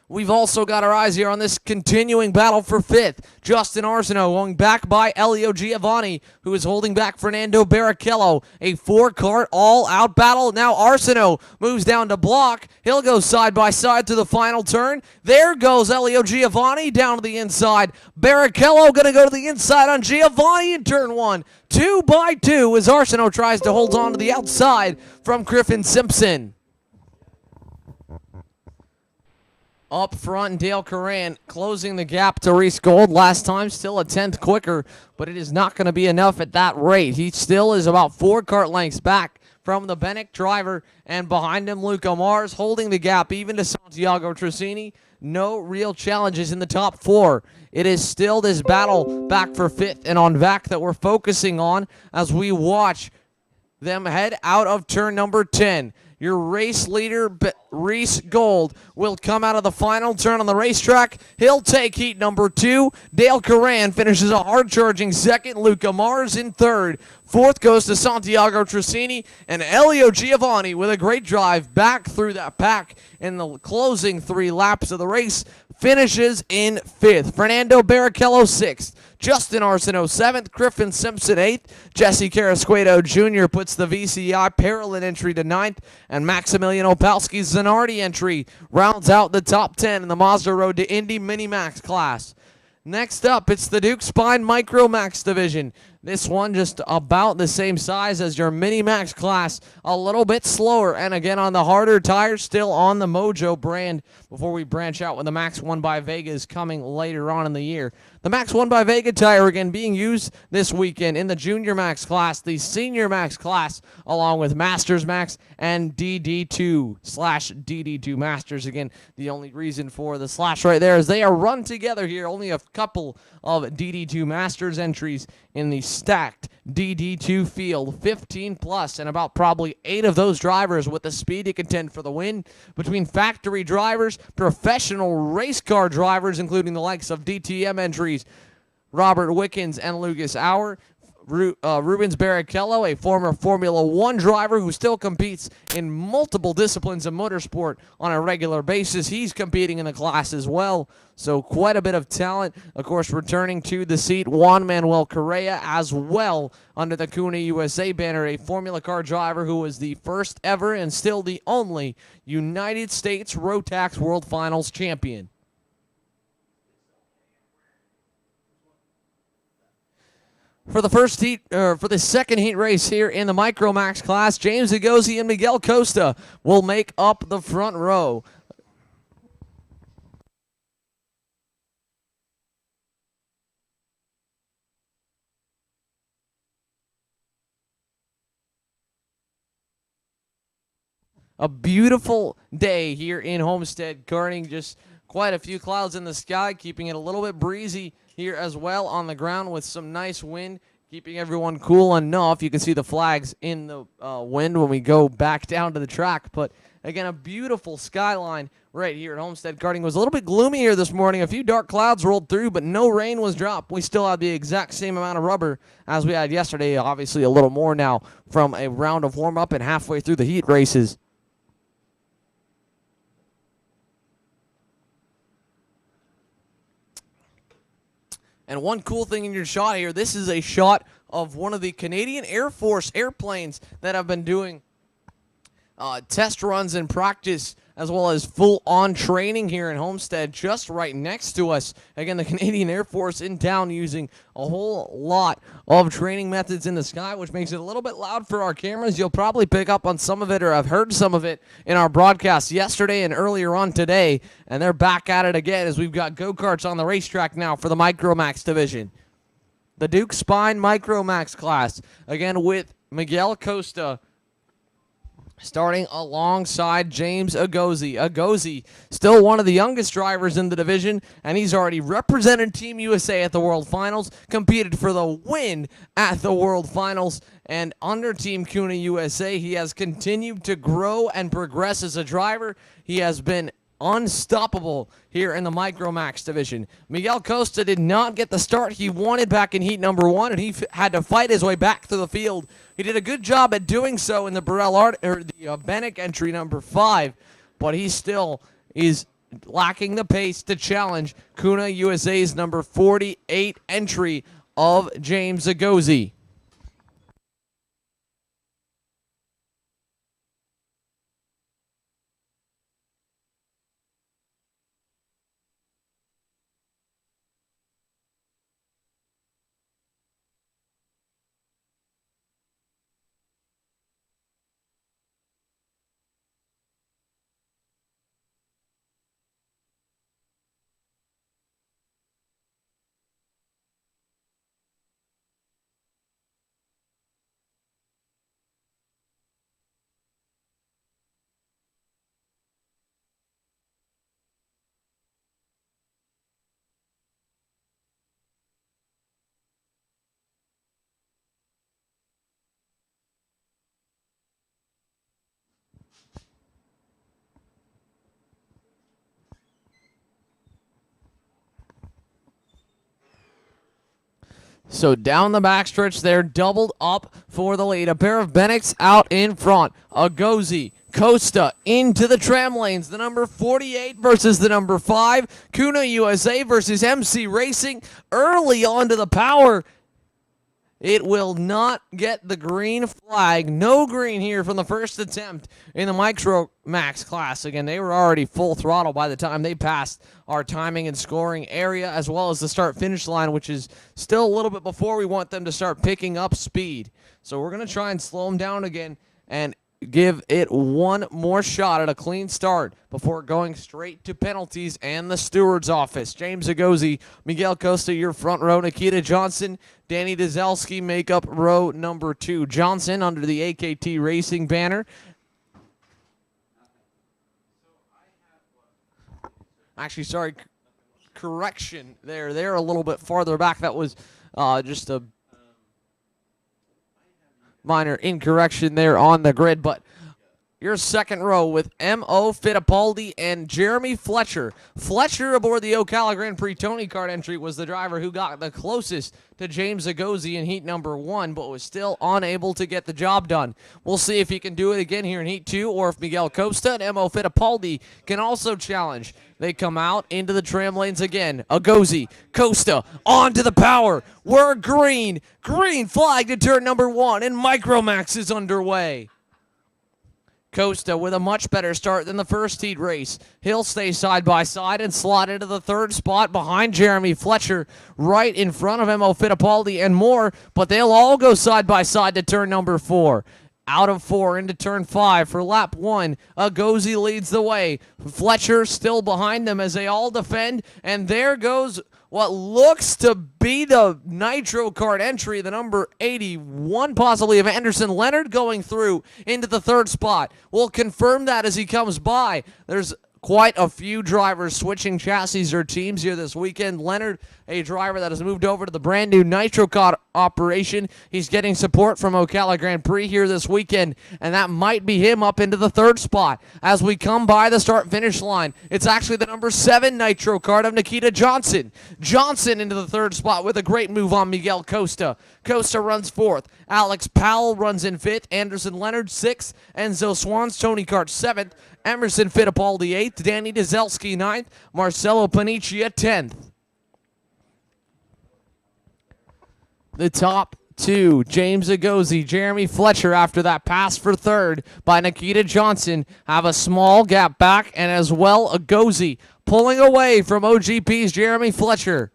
We've also got our eyes here on this continuing battle for fifth. Justin Arsenault going back by Elio Giovanni, who is holding back Fernando Barrichello. A 4-kart all-out battle. Now Arsenault moves down to block. He'll go side by side to the final turn. There goes Elio Giovanni down to the inside. Barrichello going to go to the inside on Giovanni in turn 1. 2 by 2 as Arsenault tries to hold on to the outside from Griffin Simpson. Up front, Dale Curran closing the gap to Reese Gold. Last time, still a 10th quicker, but it is not going to be enough at that rate. He still is about 4 kart lengths back from the Bennett driver, and behind him, Luca Mars holding the gap even to Santiago Trissini. No real challenges in the top 4. It is still this battle back for 5th and on back that we're focusing on as we watch them head out of turn number 10. Your race leader, Reese Gold, will come out of the final turn on the racetrack. He'll take heat number 2. Dale Curran finishes a hard-charging second. Luca Mars in third. Fourth goes to Santiago Trissini, and Elio Giovanni with a great drive back through that pack in the closing 3 laps of the race finishes in 5th. Fernando Barrichello 6th. Justin Arsenault 7th, Griffin Simpson 8th, Jesse Carrasquedo Jr. puts the VCI Parolin entry to 9th, and Maximilian Opalski's Zanardi entry rounds out the top 10 in the Mazda Road to Indy Minimax class. Next up, it's the Duke Spine Micro Max division. This one just about the same size as your Mini-Max class, a little bit slower, and again on the harder tires, still on the Mojo brand before we branch out with the Max 1 by Vegas coming later on in the year. The Max 1 by Vega tire again being used this weekend in the Junior Max class, the Senior Max class, along with Masters Max and DD2/DD2 Masters. Again, the only reason for the slash right there is they are run together here. Only a couple of DD2 Masters entries in the stacked DD2 field, 15 plus, and about probably 8 of those drivers with the speed to contend for the win. Between factory drivers, professional race car drivers, including the likes of DTM entries, Robert Wickens and Lucas Auer, Rubens Barrichello, a former Formula One driver who still competes in multiple disciplines of motorsport on a regular basis. He's competing in the class as well, so quite a bit of talent. Of course, returning to the seat, Juan Manuel Correa as well under the Kuna USA banner, a Formula Car driver who was the first ever and still the only United States Rotax World Finals champion. For the first heat, or for the second heat race here in the Micromax class, James Agozi and Miguel Costa will make up the front row. A beautiful day here in Homestead karting, just quite a few clouds in the sky, keeping it a little bit breezy here as well on the ground with some nice wind, keeping everyone cool enough. You can see the flags in the wind when we go back down to the track. But again, a beautiful skyline right here at Homestead Karting. It was a little bit gloomy here this morning. A few dark clouds rolled through, but no rain was dropped. We still had the exact same amount of rubber as we had yesterday, obviously a little more now from a round of warm-up and halfway through the heat races. And one cool thing in your shot here, this is a shot of one of the Canadian Air Force airplanes that have been doing test runs and practice as well as full-on training here in Homestead just right next to us. Again, the Canadian Air Force in town using a whole lot of training methods in the sky, which makes it a little bit loud for our cameras. You'll probably pick up on some of it, or I've heard some of it in our broadcast yesterday and earlier on today, and they're back at it again as we've got go-karts on the racetrack now for the Micromax division. The Duke Spine Micromax class, again with Miguel Costa starting alongside James Agozi. Agozi, still one of the youngest drivers in the division, and he's already represented Team USA at the World Finals, competed for the win at the World Finals, and under Team Kuna USA, he has continued to grow and progress as a driver. He has been unstoppable here in the Micromax division. Miguel Costa did not get the start he wanted back in heat number 1, and he had to fight his way back through the field. He did a good job at doing so in the Bennick entry number 5, but he still is lacking the pace to challenge Kuna USA's number 48 entry of James Agozi. So down the backstretch there, doubled up for the lead. A pair of Bennecks out in front. Agozi, Costa into the tram lanes. The number 48 versus the number 5. Kuna USA versus MC Racing. Early onto the power. It will not get the green flag. No green here from the first attempt in the Micromax class. Again, they were already full throttle by the time they passed our timing and scoring area, as well as the start-finish line, which is still a little bit before we want them to start picking up speed. So we're going to try and slow them down again and give it one more shot at a clean start before going straight to penalties and the steward's office. James Agozi, Miguel Costa, your front row. Nikita Johnson, Danny Dzelski make up row number 2. Johnson under the AKT Racing banner. Actually, sorry, correction there. They're a little bit farther back. That was just a minor incorrection there on the grid, but your second row with M.O. Fittipaldi and Jeremy Fletcher. Fletcher aboard the Ocala Grand Prix Tony Kart entry was the driver who got the closest to James Agozi in heat number 1, but was still unable to get the job done. We'll see if he can do it again here in heat 2, or if Miguel Costa and M.O. Fittipaldi can also challenge. They come out into the tram lanes again. Agozi, Costa, onto the power. We're green. Green flag to turn number 1, and Micromax is underway. Costa with a much better start than the first heat race. He'll stay side by side and slot into the third spot behind Jeremy Fletcher, right in front of M.O. Fittipaldi and more, but they'll all go side by side to turn number 4. Out of 4 into turn 5 for lap 1. Agozi leads the way. Fletcher still behind them as they all defend, and there goes what looks to be the Nitro Kart entry, the number 81 possibly of Anderson Leonard, going through into the third spot. We'll confirm that as he comes by. There's quite a few drivers switching chassis or teams here this weekend. Leonard, a driver that has moved over to the brand new Nitro Kart operation. He's getting support from Ocala Grand Prix here this weekend, and that might be him up into the third spot. As we come by the start-finish line, it's actually the number 7 Nitro Kart of Nikita Johnson. Johnson into the third spot with a great move on Miguel Costa. Costa runs 4th. Alex Powell runs in 5th. Anderson Leonard 6th. Enzo Swans, Tony Kart 7th. Emerson Fittipaldi 8th. Danny Dzelski 9th. Marcelo Paniccia 10th. The top 2, James Agozi, Jeremy Fletcher, after that pass for 3rd by Nikita Johnson, have a small gap back, and as well Agozi pulling away from OGP's Jeremy Fletcher.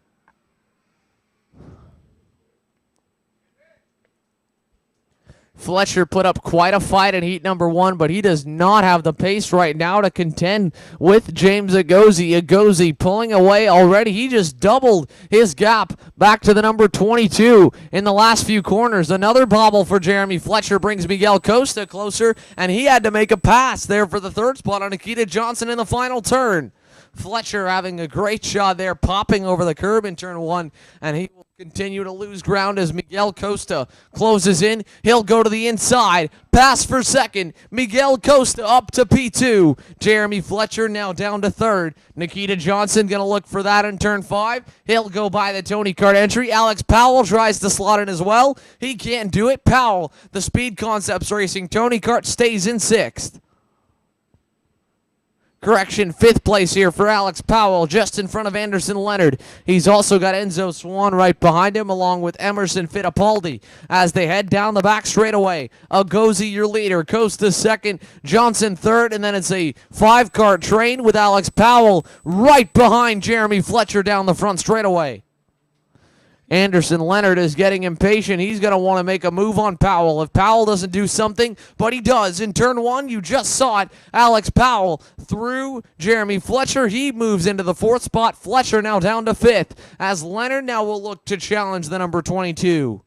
Fletcher put up quite a fight in heat number 1, but he does not have the pace right now to contend with James Agozi. Agozi pulling away already. He just doubled his gap back to the number 22 in the last few corners. Another bobble for Jeremy Fletcher brings Miguel Costa closer, and he had to make a pass there for the third spot on Nikita Johnson in the final turn. Fletcher having a great shot there, popping over the curb in turn 1, and he will continue to lose ground as Miguel Costa closes in. He'll go to the inside. Pass for 2nd. Miguel Costa up to P2. Jeremy Fletcher now down to 3rd. Nikita Johnson going to look for that in turn 5. He'll go by the Tony Kart entry. Alex Powell tries to slot in as well. He can't do it. Powell, the Speed Concepts Racing Tony Kart, stays in 6th. Correction, 5th place here for Alex Powell, just in front of Anderson Leonard. He's also got Enzo Swan right behind him, along with Emerson Fittipaldi, as they head down the back straightaway. Agozi, your leader. Costa 2nd, Johnson 3rd, and then it's a 5-car train with Alex Powell right behind Jeremy Fletcher down the front straightaway. Anderson Leonard is getting impatient. He's going to want to make a move on Powell. If Powell doesn't do something, but he does. In turn 1, you just saw it. Alex Powell through Jeremy Fletcher. He moves into the 4th spot. Fletcher now down to 5th, as Leonard now will look to challenge the number 22.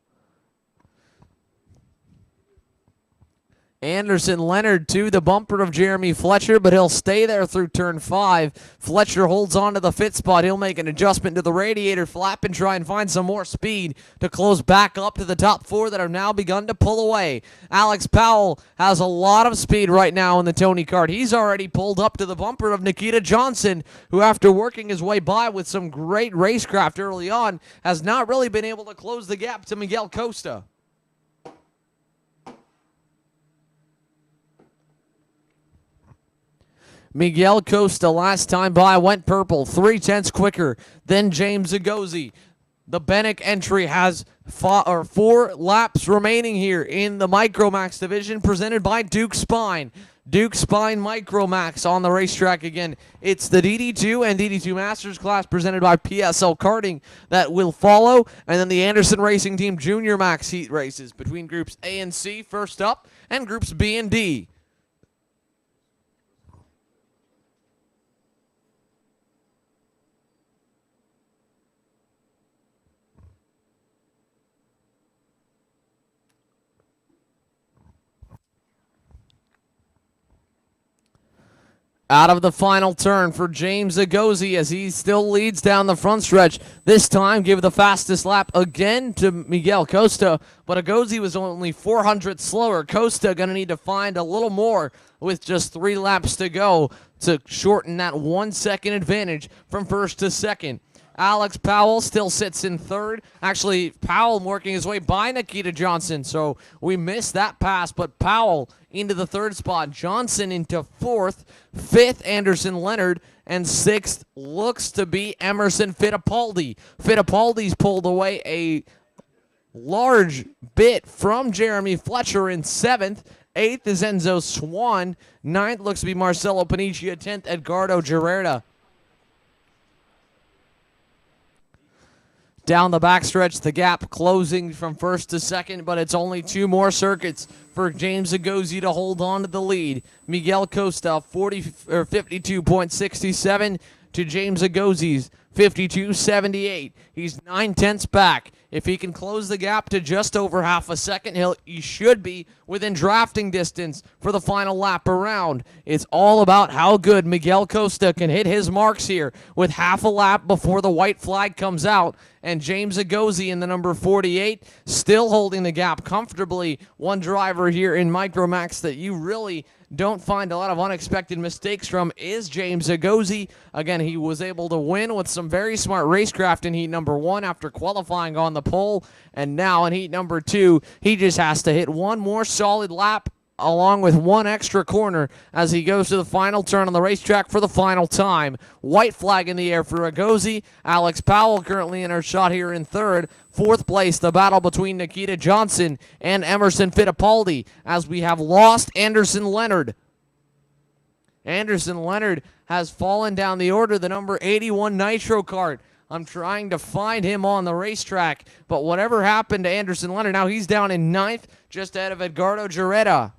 Anderson Leonard to the bumper of Jeremy Fletcher, but he'll stay there through turn 5. Fletcher holds on to the 5th spot. He'll make an adjustment to the radiator flap and try and find some more speed to close back up to the top 4 that have now begun to pull away. Alex Powell has a lot of speed right now in the Tony Kart. He's already pulled up to the bumper of Nikita Johnson, who after working his way by with some great racecraft early on, has not really been able to close the gap to Miguel Costa. Miguel Costa last time by went purple, 3/10 quicker than James Agozi. The Bennick entry has 4 laps remaining here in the Micromax division, presented by Duke Spine. Duke Spine Micromax on the racetrack again. It's the DD2 and DD2 Masters class presented by PSL Karting that will follow, and then the Anderson Racing Team Junior Max heat races between groups A and C first up, and groups B and D. out of the final turn for James Agozi as he still leads down the front stretch. This time, give the fastest lap again to Miguel Costa, but Agozi was only 400 slower. Costa going to need to find a little more with just 3 laps to go to shorten that 1 second advantage from first to second. Alex Powell still sits in third. Actually, Powell working his way by Nikita Johnson, so we missed that pass, but Powell into the third spot. Johnson into fourth. Fifth, Anderson Leonard. And sixth looks to be Emerson Fittipaldi. Fittipaldi's pulled away a large bit from Jeremy Fletcher in seventh. Eighth is Enzo Swan. Ninth looks to be Marcelo Panicia. 10th, Edgardo Gerarda. Down the backstretch, the gap closing from first to second, but it's only 2 more circuits for James Agozi to hold on to the lead. Miguel Costa, 52.67 to James Agozi's 52.78. He's 9/10 back. If he can close the gap to just over half a second, he should be within drafting distance for the final lap around. It's all about how good Miguel Costa can hit his marks here with half a lap before the white flag comes out. And James Agozi in the number 48 still holding the gap comfortably. One driver here in Micromax that you really don't find a lot of unexpected mistakes from is James Agozi. Again, he was able to win with some very smart racecraft in heat number 1 after qualifying on the pole. And now in heat number 2, he just has to hit one more solid lap along with one extra corner as he goes to the final turn on the racetrack for the final time. White flag in the air for Agozi. Alex Powell currently in her shot here in third. Fourth place, the battle between Nikita Johnson and Emerson Fittipaldi as we have lost Anderson Leonard. Anderson Leonard has fallen down the order, the number 81 Nitro kart. I'm trying to find him on the racetrack, but whatever happened to Anderson Leonard, now he's down in ninth, just ahead of Edgardo Gerarda.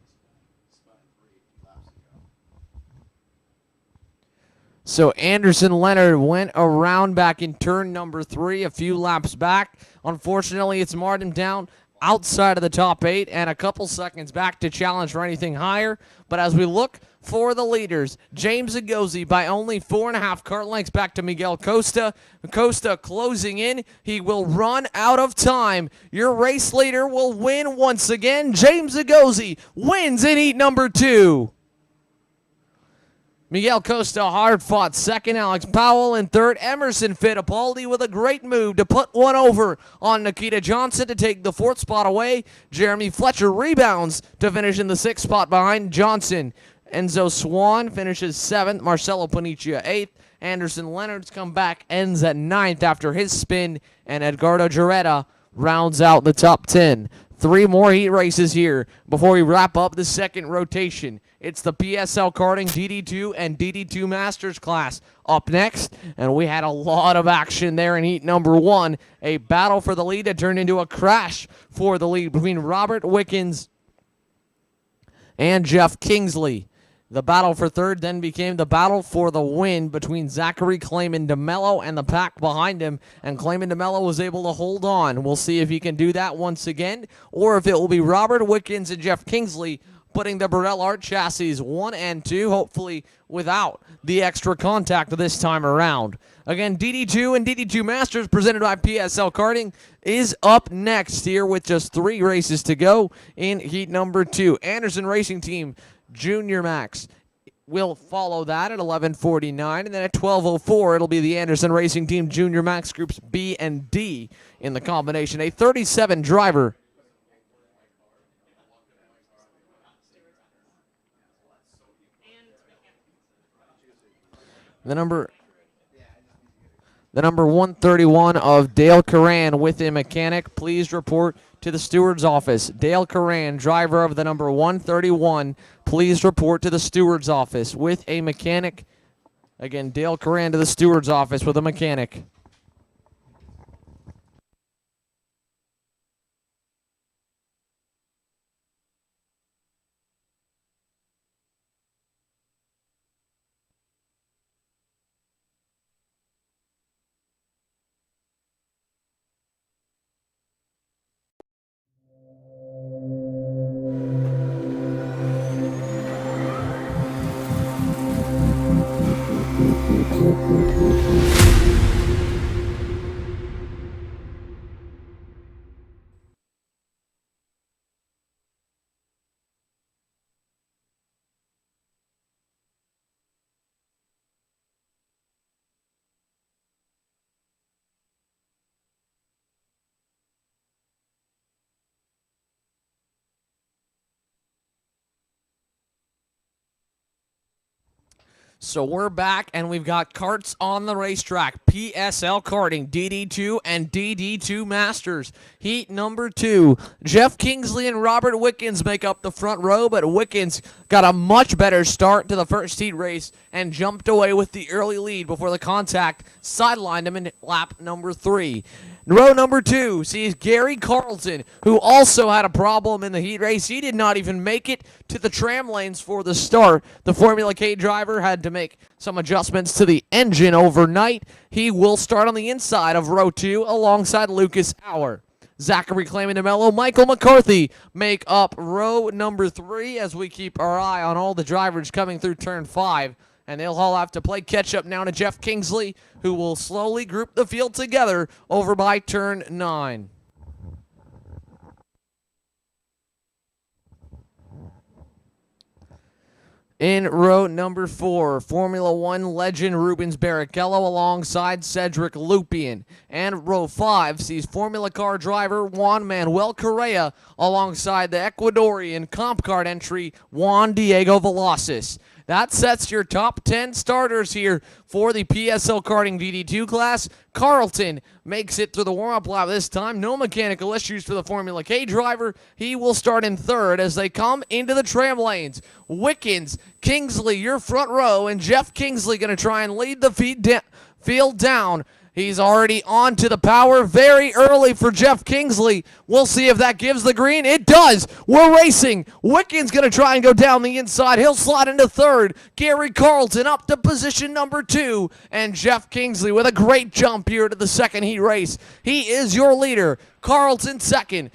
So Anderson Leonard went around back in turn number 3, a few laps back. Unfortunately, it's marred him down outside of the top 8 and a couple seconds back to challenge for anything higher. But as we look for the leaders, James Agozi by only 4.5 kart lengths back to Miguel Costa. Costa closing in. He will run out of time. Your race leader will win once again. James Agozi wins in heat number 2. Miguel Costa hard-fought second. Alex Powell in third. Emerson Fittipaldi with a great move to put one over on Nikita Johnson to take the 4th spot away. Jeremy Fletcher rebounds to finish in the 6th spot behind Johnson. Enzo Swan finishes 7th. Marcelo Panicia 8th. Anderson Leonard's come back, ends at 9th after his spin. And Edgardo Gerarda rounds out the top 10. 3 more heat races here before we wrap up the second rotation. It's the PSL Karting DD2 and DD2 Masters class up next, and we had a lot of action there in heat number 1. A battle for the lead that turned into a crash for the lead between Robert Wickens and Jeff Kingsley. The battle for third then became the battle for the win between Zachary Clayman DeMello and the pack behind him, and Clayman DeMello was able to hold on. We'll see if he can do that once again, or if it will be Robert Wickens and Jeff Kingsley putting the Burrell Art chassis 1 and 2, hopefully without the extra contact this time around. Again, DD2 and DD2 Masters presented by PSL Karting is up next here with just 3 races to go in heat number 2. Anderson Racing Team Junior Max will follow that at 11:49, and then at 12:04 it'll be the Anderson Racing Team Junior Max Groups B and D in the combination. A 37 driver. The number 131 of Dale Curran with a mechanic. Please report to the steward's office. Dale Curran, driver of the number 131, please report to the steward's office with a mechanic. Again, Dale Curran to the steward's office with a mechanic. So we're back, and we've got karts on the racetrack. PSL Karting, DD2 and DD2 Masters. Heat number 2. Jeff Kingsley and Robert Wickens make up the front row, but Wickens got a much better start to the first heat race and jumped away with the early lead before the contact sidelined him in lap number 3. Row number 2 sees Gary Carlton, who also had a problem in the heat race. He did not even make it to the tram lanes for the start. The Formula K driver had to make some adjustments to the engine overnight. He will start on the inside of row 2 alongside Lucas Auer. Zachary Clayman DeMello, Michael McCarthy make up row number 3 as we keep our eye on all the drivers coming through turn 5. And they'll all have to play catch-up now to Jeff Kingsley, who will slowly group the field together over by turn 9. In row number 4, Formula One legend Rubens Barrichello alongside Cedric Lupian. And row 5 sees Formula Car driver Juan Manuel Correa alongside the Ecuadorian comp card entry Juan Diego Velasquez. That sets your top 10 starters here for the PSL Karting DD2 class. Carlton makes it through the warm-up lap this time. No mechanical issues for the Formula K driver. He will start in third as they come into the tram lanes. Wickens, Kingsley, your front row, and Jeff Kingsley going to try and lead the field down. He's already on to the power very early for Jeff Kingsley. We'll see if that gives the green. It does. We're racing. Wickens going to try and go down the inside. He'll slide into third. Gary Carlton up to position number 2. And Jeff Kingsley with a great jump here to the second heat race. He is your leader. Carlton second.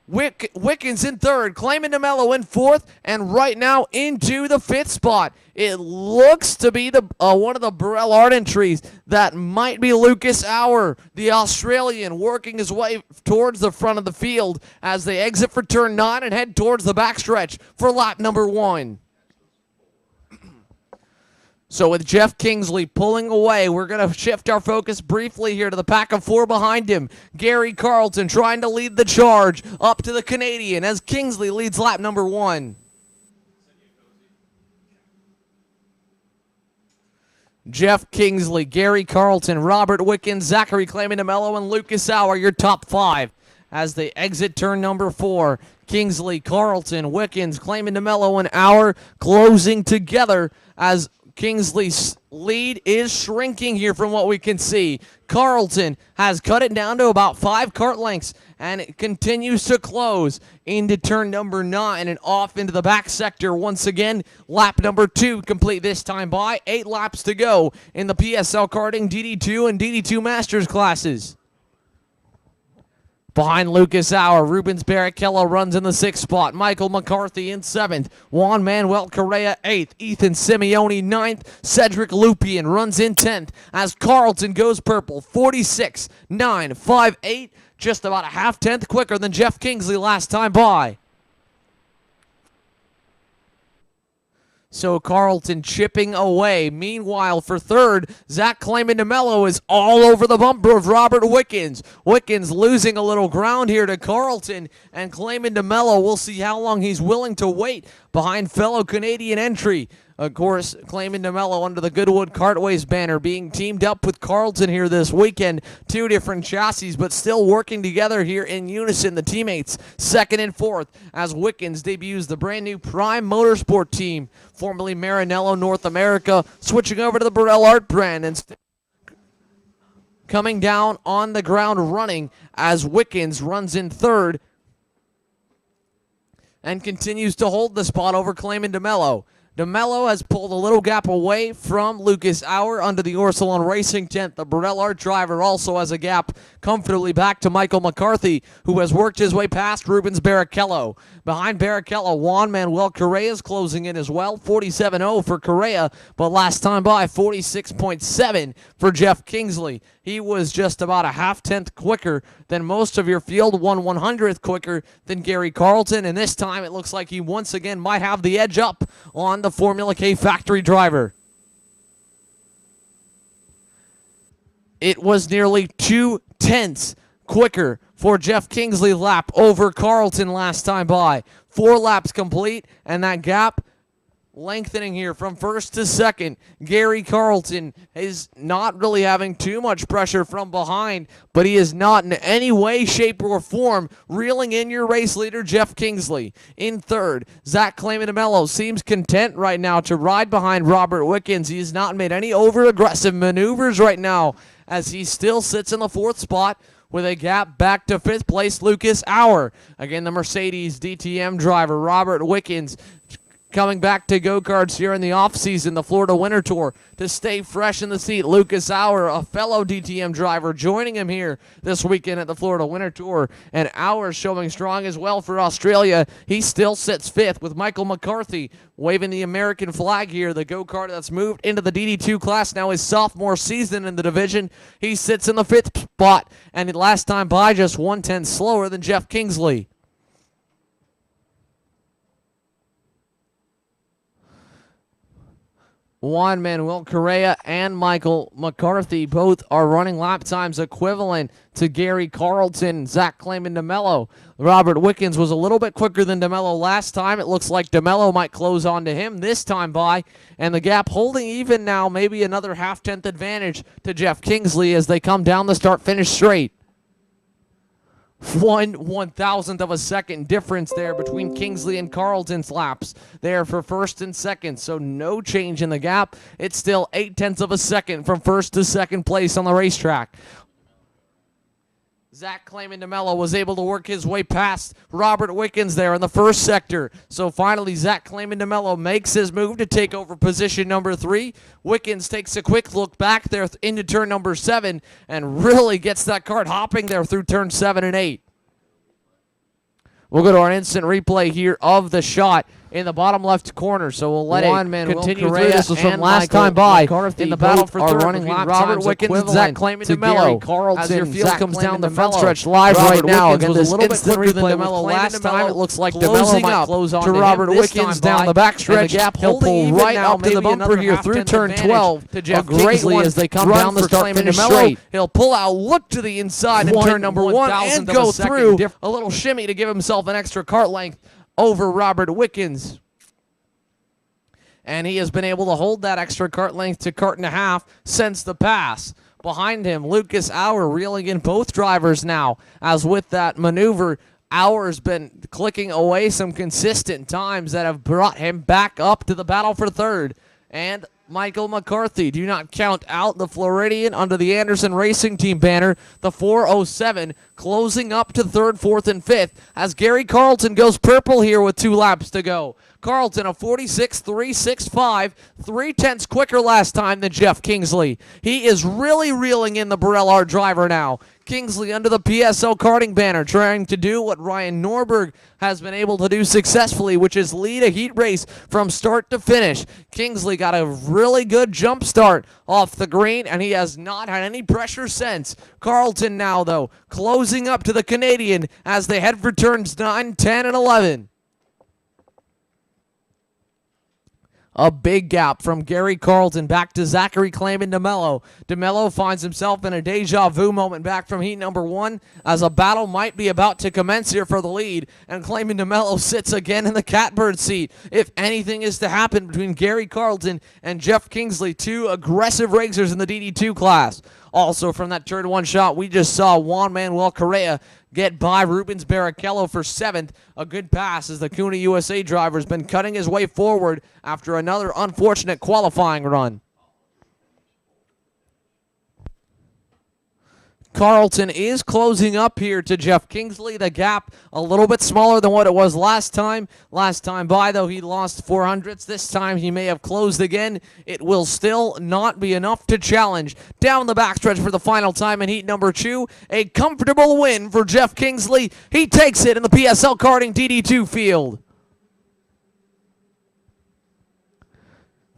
Wickens in third, Clayman DeMello in fourth, and right now into the 5th spot. It looks to be the one of the Burrell Art entries. That might be Lucas Auer, the Australian, working his way towards the front of the field as they exit for turn 9 and head towards the backstretch for lap number 1. So with Jeff Kingsley pulling away, we're going to shift our focus briefly here to the pack of 4 behind him. Gary Carlton trying to lead the charge up to the Canadian as Kingsley leads lap number 1. Jeff Kingsley, Gary Carlton, Robert Wickens, Zachary Clayman DeMello, and Lucas Auer, your top 5 as they exit turn number 4. Kingsley, Carlton, Wickens, Clayman DeMello, and Auer closing together as Kingsley's lead is shrinking here from what we can see. Carlton has cut it down to about 5 kart lengths, and it continues to close into turn number 9 and off into the back sector once again. Lap number 2 complete this time by 8 laps to go in the PSL Karting DD2 and DD2 Masters classes. Behind Lucas Auer, Rubens Barrichello runs in the 6th spot. Michael McCarthy in 7th. Juan Manuel Correa 8th. Ethan Simeone 9th. Cedric Lupian runs in 10th as Carlton goes purple. 46, 9, 5, 8. Just about a half-tenth quicker than Jeff Kingsley last time by. So Carlton chipping away. Meanwhile, for third, Zach Clayman DeMello is all over the bumper of Robert Wickens. Wickens losing a little ground here to Carlton, and Clayman DeMello, we'll see how long he's willing to wait behind fellow Canadian entry. Of course, Clayman DeMello under the Goodwood Kartways banner being teamed up with Carlton here this weekend. 2 different chassis, but still working together here in unison. The teammates second and fourth as Wickens debuts the brand new Prime Motorsport team, formerly Maranello North America, switching over to the Burrell Art brand and coming down on the ground running as Wickens runs in third and continues to hold the spot over Clayman DeMello. DeMello has pulled a little gap away from Lucas Auer under the Orsilon Racing tent. The Burrell Art driver also has a gap comfortably back to Michael McCarthy, who has worked his way past Rubens Barrichello. Behind Barrichello, Juan Manuel Correa is closing in as well. 47.0 for Correa, but last time by 46.7 for Jeff Kingsley. He was just about a half-tenth quicker than most of your field, 1/100th quicker than Gary Carlton, and this time it looks like he once again might have the edge up on the Formula K factory driver. It was nearly 2/10 quicker for Jeff Kingsley's lap over Carlton last time by. 4 laps complete, and that gap lengthening here from first to second. Gary Carlton is not really having too much pressure from behind, but he is not in any way, shape, or form reeling in your race leader, Jeff Kingsley. In third, Zach Clamandello seems content right now to ride behind Robert Wickens. He has not made any over-aggressive maneuvers right now as he still sits in the fourth spot with a gap back to fifth place, Lucas Auer. Again, the Mercedes DTM driver, Robert Wickens, coming back to go-karts here in the offseason, the Florida Winter Tour, to stay fresh in the seat. Lucas Auer, a fellow DTM driver, joining him here this weekend at the Florida Winter Tour. And Auer showing strong as well for Australia. He still sits fifth with Michael McCarthy waving the American flag here. The go-kart that's moved into the DD2 class now his sophomore season in the division. He sits in the fifth spot, and last time by just 1/10 slower than Jeff Kingsley. Juan Manuel Correa and Michael McCarthy both are running lap times equivalent to Gary Carlton, Zach Clayman DeMello. Robert Wickens was a little bit quicker than DeMello last time. It looks like DeMello might close on to him this time by, and the gap holding even now, maybe another half-tenth advantage to Jeff Kingsley as they come down the start-finish straight. 1/1000th of a second difference there between Kingsley and Carlton's laps there for first and second, so no change in the gap. It's still 0.8 of a second from first to second place on the racetrack. Zach Clamandello was able to work his way past Robert Wickens there in the first sector. So finally, Zach Clamandello makes his move to take over position number 3. Wickens takes a quick look back there into turn number 7 and really gets that kart hopping there through turn 7 and 8. We'll go to our instant replay here of the shot in the bottom left corner, so we'll let it continue through. This was from last time by in the battle for third running lap Robert Wickens and Zach Clamandello. As your field comes down the front stretch live right now, again this instant replay DeMello last time. It looks like DeMello might close on to Robert Wickens down the backstretch. He'll pull right out to the bumper here through turn 12 to Jeff Kingsley as they come down the start finish straight. He'll pull out, look to the inside in turn number 1 and go through a little shimmy to give himself an extra kart length over Robert Wickens. And he has been able to hold that extra kart length to kart and a half since the pass. Behind him, Lucas Auer reeling in both drivers now, as with that maneuver, Auer's been clicking away some consistent times that have brought him back up to the battle for third. And Michael McCarthy, do not count out the Floridian under the Anderson Racing Team banner, the 407, closing up to third, fourth, and fifth as Gary Carlton goes purple here with 2 laps to go. Carlton, a 46.365, 0.3 quicker last time than Jeff Kingsley. He is really reeling in the Burrell Art driver now. Kingsley under the PSL karting banner, trying to do what Ryan Norberg has been able to do successfully, which is lead a heat race from start to finish. Kingsley got a really good jump start off the green, and he has not had any pressure since. Carlton now, though, closing up to the Canadian as they head for turns 9, 10, and 11. A big gap from Gary Carlton back to Zachary Clamandello. DeMello finds himself in a deja vu moment back from heat number 1 as a battle might be about to commence here for the lead. And Clamandello sits again in the catbird seat. If anything is to happen between Gary Carlton and Jeff Kingsley, 2 aggressive racers in the DD2 class. Also from that turn 1 shot, we just saw Juan Manuel Correa get by Rubens Barrichello for 7th. A good pass as the Kuna USA driver has been cutting his way forward after another unfortunate qualifying run. Carlton is closing up here to Jeff Kingsley. The gap a little bit smaller than what it was last time. Last time by, though, he lost 400ths. This time he may have closed again. It will still not be enough to challenge. Down the backstretch for the final time in heat number 2. A comfortable win for Jeff Kingsley. He takes it in the PSL Karting DD2 field.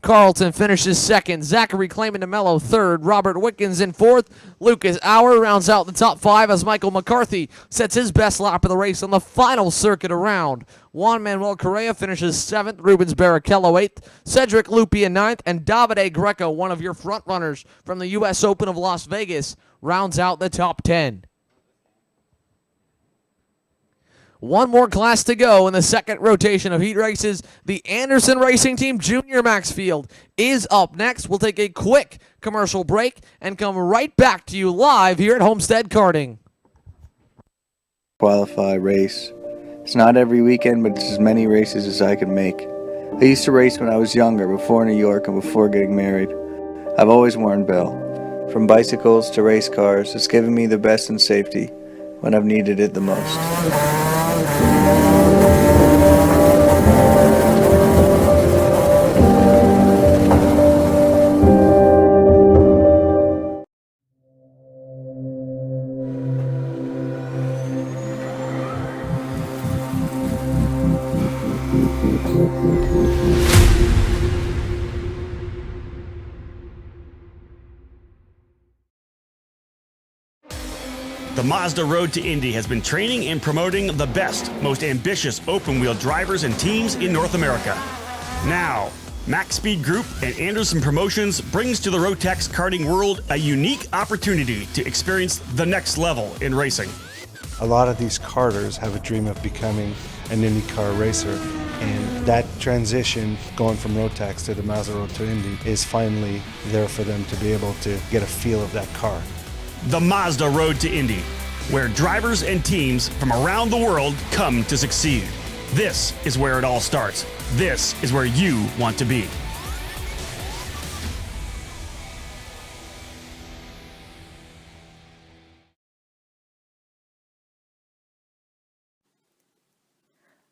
Carlton finishes second. Zachary Clamandello third. Robert Wickens in fourth. Lucas Auer rounds out the top 5 as Michael McCarthy sets his best lap of the race on the final circuit around. Juan Manuel Correa finishes 7th. Rubens Barrichello 8th. Cedric Lupia 9th. And Davide Greco, one of your front runners from the U.S. Open of Las Vegas, rounds out the top 10. One more class to go in the second rotation of heat races. The Anderson Racing Team Junior Max Field is up next. We'll take a quick commercial break and come right back to you live here at Homestead Karting. Qualify, race. It's not every weekend, but it's as many races as I can make. I used to race when I was younger, before New York and before getting married. I've always worn Bell. From bicycles to race cars, it's given me the best in safety when I've needed it the most. The Mazda Road to Indy has been training and promoting the best, most ambitious open-wheel drivers and teams in North America. Now, Max Speed Group and Anderson Promotions brings to the Rotax karting world a unique opportunity to experience the next level in racing. A lot of these karters have a dream of becoming an IndyCar racer, and that transition going from Rotax to the Mazda Road to Indy is finally there for them to be able to get a feel of that car. The Mazda Road to Indy, where drivers and teams from around the world come to succeed. This is where it all starts. This is where you want to be.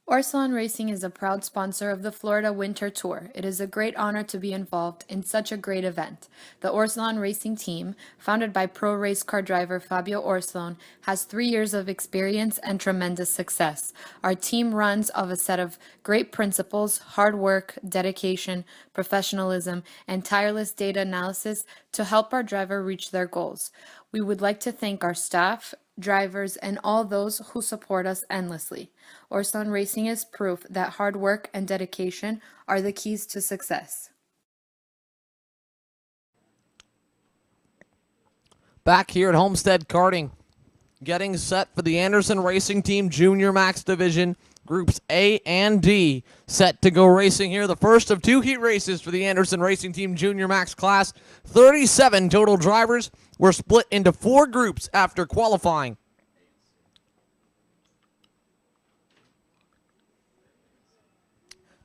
Orsalon Racing is a proud sponsor of the Florida Winter Tour. It is a great honor to be involved in such a great event. The Orsalon Racing team, founded by pro race car driver Fabio Orsalon, has 3 years of experience and tremendous success. Our team runs of a set of great principles, hard work, dedication, professionalism, and tireless data analysis to help our driver reach their goals. We would like to thank our staff, drivers, and all those who support us endlessly. Orsalon Racing is proof that hard work and dedication are the keys to success. Back here at Homestead Karting, getting set for the Anderson Racing Team Junior Max Division, Groups A and D, set to go racing here. The first of 2 heat races for the Anderson Racing Team Junior Max class. 37 total drivers were split into 4 groups after qualifying.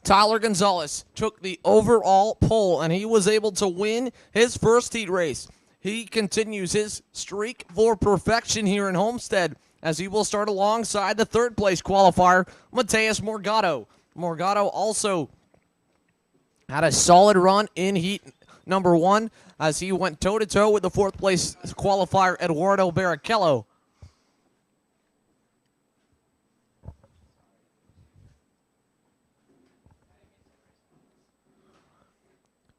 Tyler Gonzalez took the overall pole, and he was able to win his first heat race. He continues his streak for perfection here in Homestead, as he will start alongside the third-place qualifier, Mateus Morgado. Morgado also had a solid run in heat number 1, as he went toe-to-toe with the fourth-place qualifier, Eduardo Barrichello.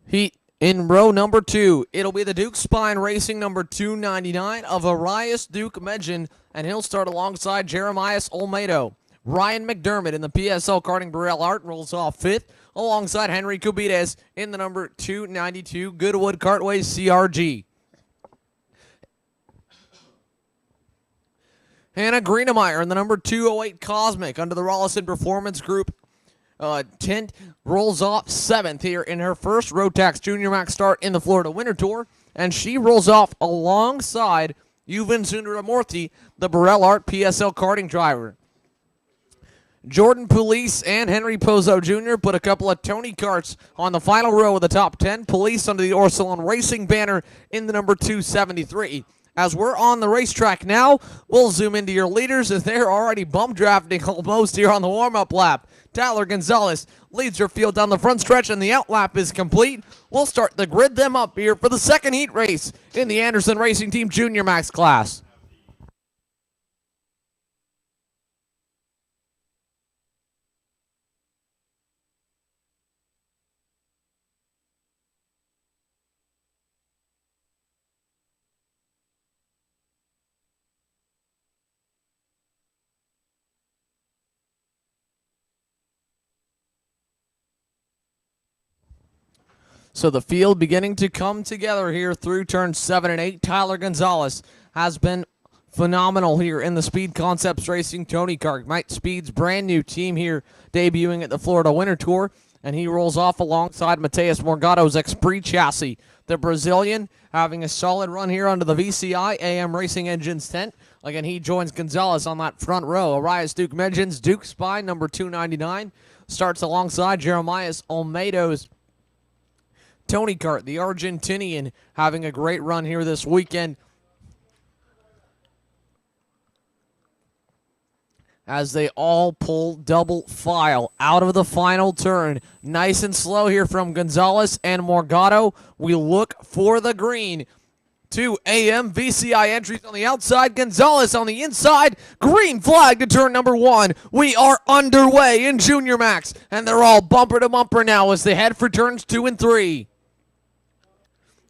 Heat in row number 2, it'll be the Duke Spine Racing number 299 of Arias Duke Medjin, and he'll start alongside Jeremias Olmedo. Ryan McDermott in the PSL Karting Burrell Art rolls off 5th, alongside Henry Cubides in the number 292 Goodwood Cartway CRG. Hannah Greenemeyer in the number 208 Cosmic under the Rollison Performance Group tint rolls off 7th here in her first Rotax Junior Max start in the Florida Winter Tour, and she rolls off alongside Yuvan Sundaramurthy, the Burrell Art PSL karting driver. Jordan Police and Henry Pozo Jr. put a couple of Tony karts on the final row of the top 10. Police under the Orsalon Racing banner in the number 273. As we're on the racetrack now, we'll zoom into your leaders as they're already bump drafting almost here on the warm-up lap. Tyler Gonzalez leads your field down the front stretch, and the out lap is complete. We'll start to grid them up here for the second heat race in the Anderson Racing Team Junior Max class. So the field beginning to come together here through turns 7 and 8. Tyler Gonzalez has been phenomenal here in the Speed Concepts Racing Tony Kart. Mike Speed's brand new team here debuting at the Florida Winter Tour, and he rolls off alongside Mateus Morgado's Esprit chassis. The Brazilian having a solid run here under the VCI AM Racing Engines tent. Again, he joins Gonzalez on that front row. Arias Duke Mengens, Duke Spy, number 299, starts alongside Jeremias Olmedo's Tony Kart, the Argentinian, having a great run here this weekend. As they all pull double file out of the final turn. Nice and slow here from Gonzalez and Morgado. We look for the green. 2 AM VCI entries on the outside. Gonzalez on the inside. Green flag to turn number 1. We are underway in Junior Max. And they're all bumper to bumper now as they head for turns 2 and 3.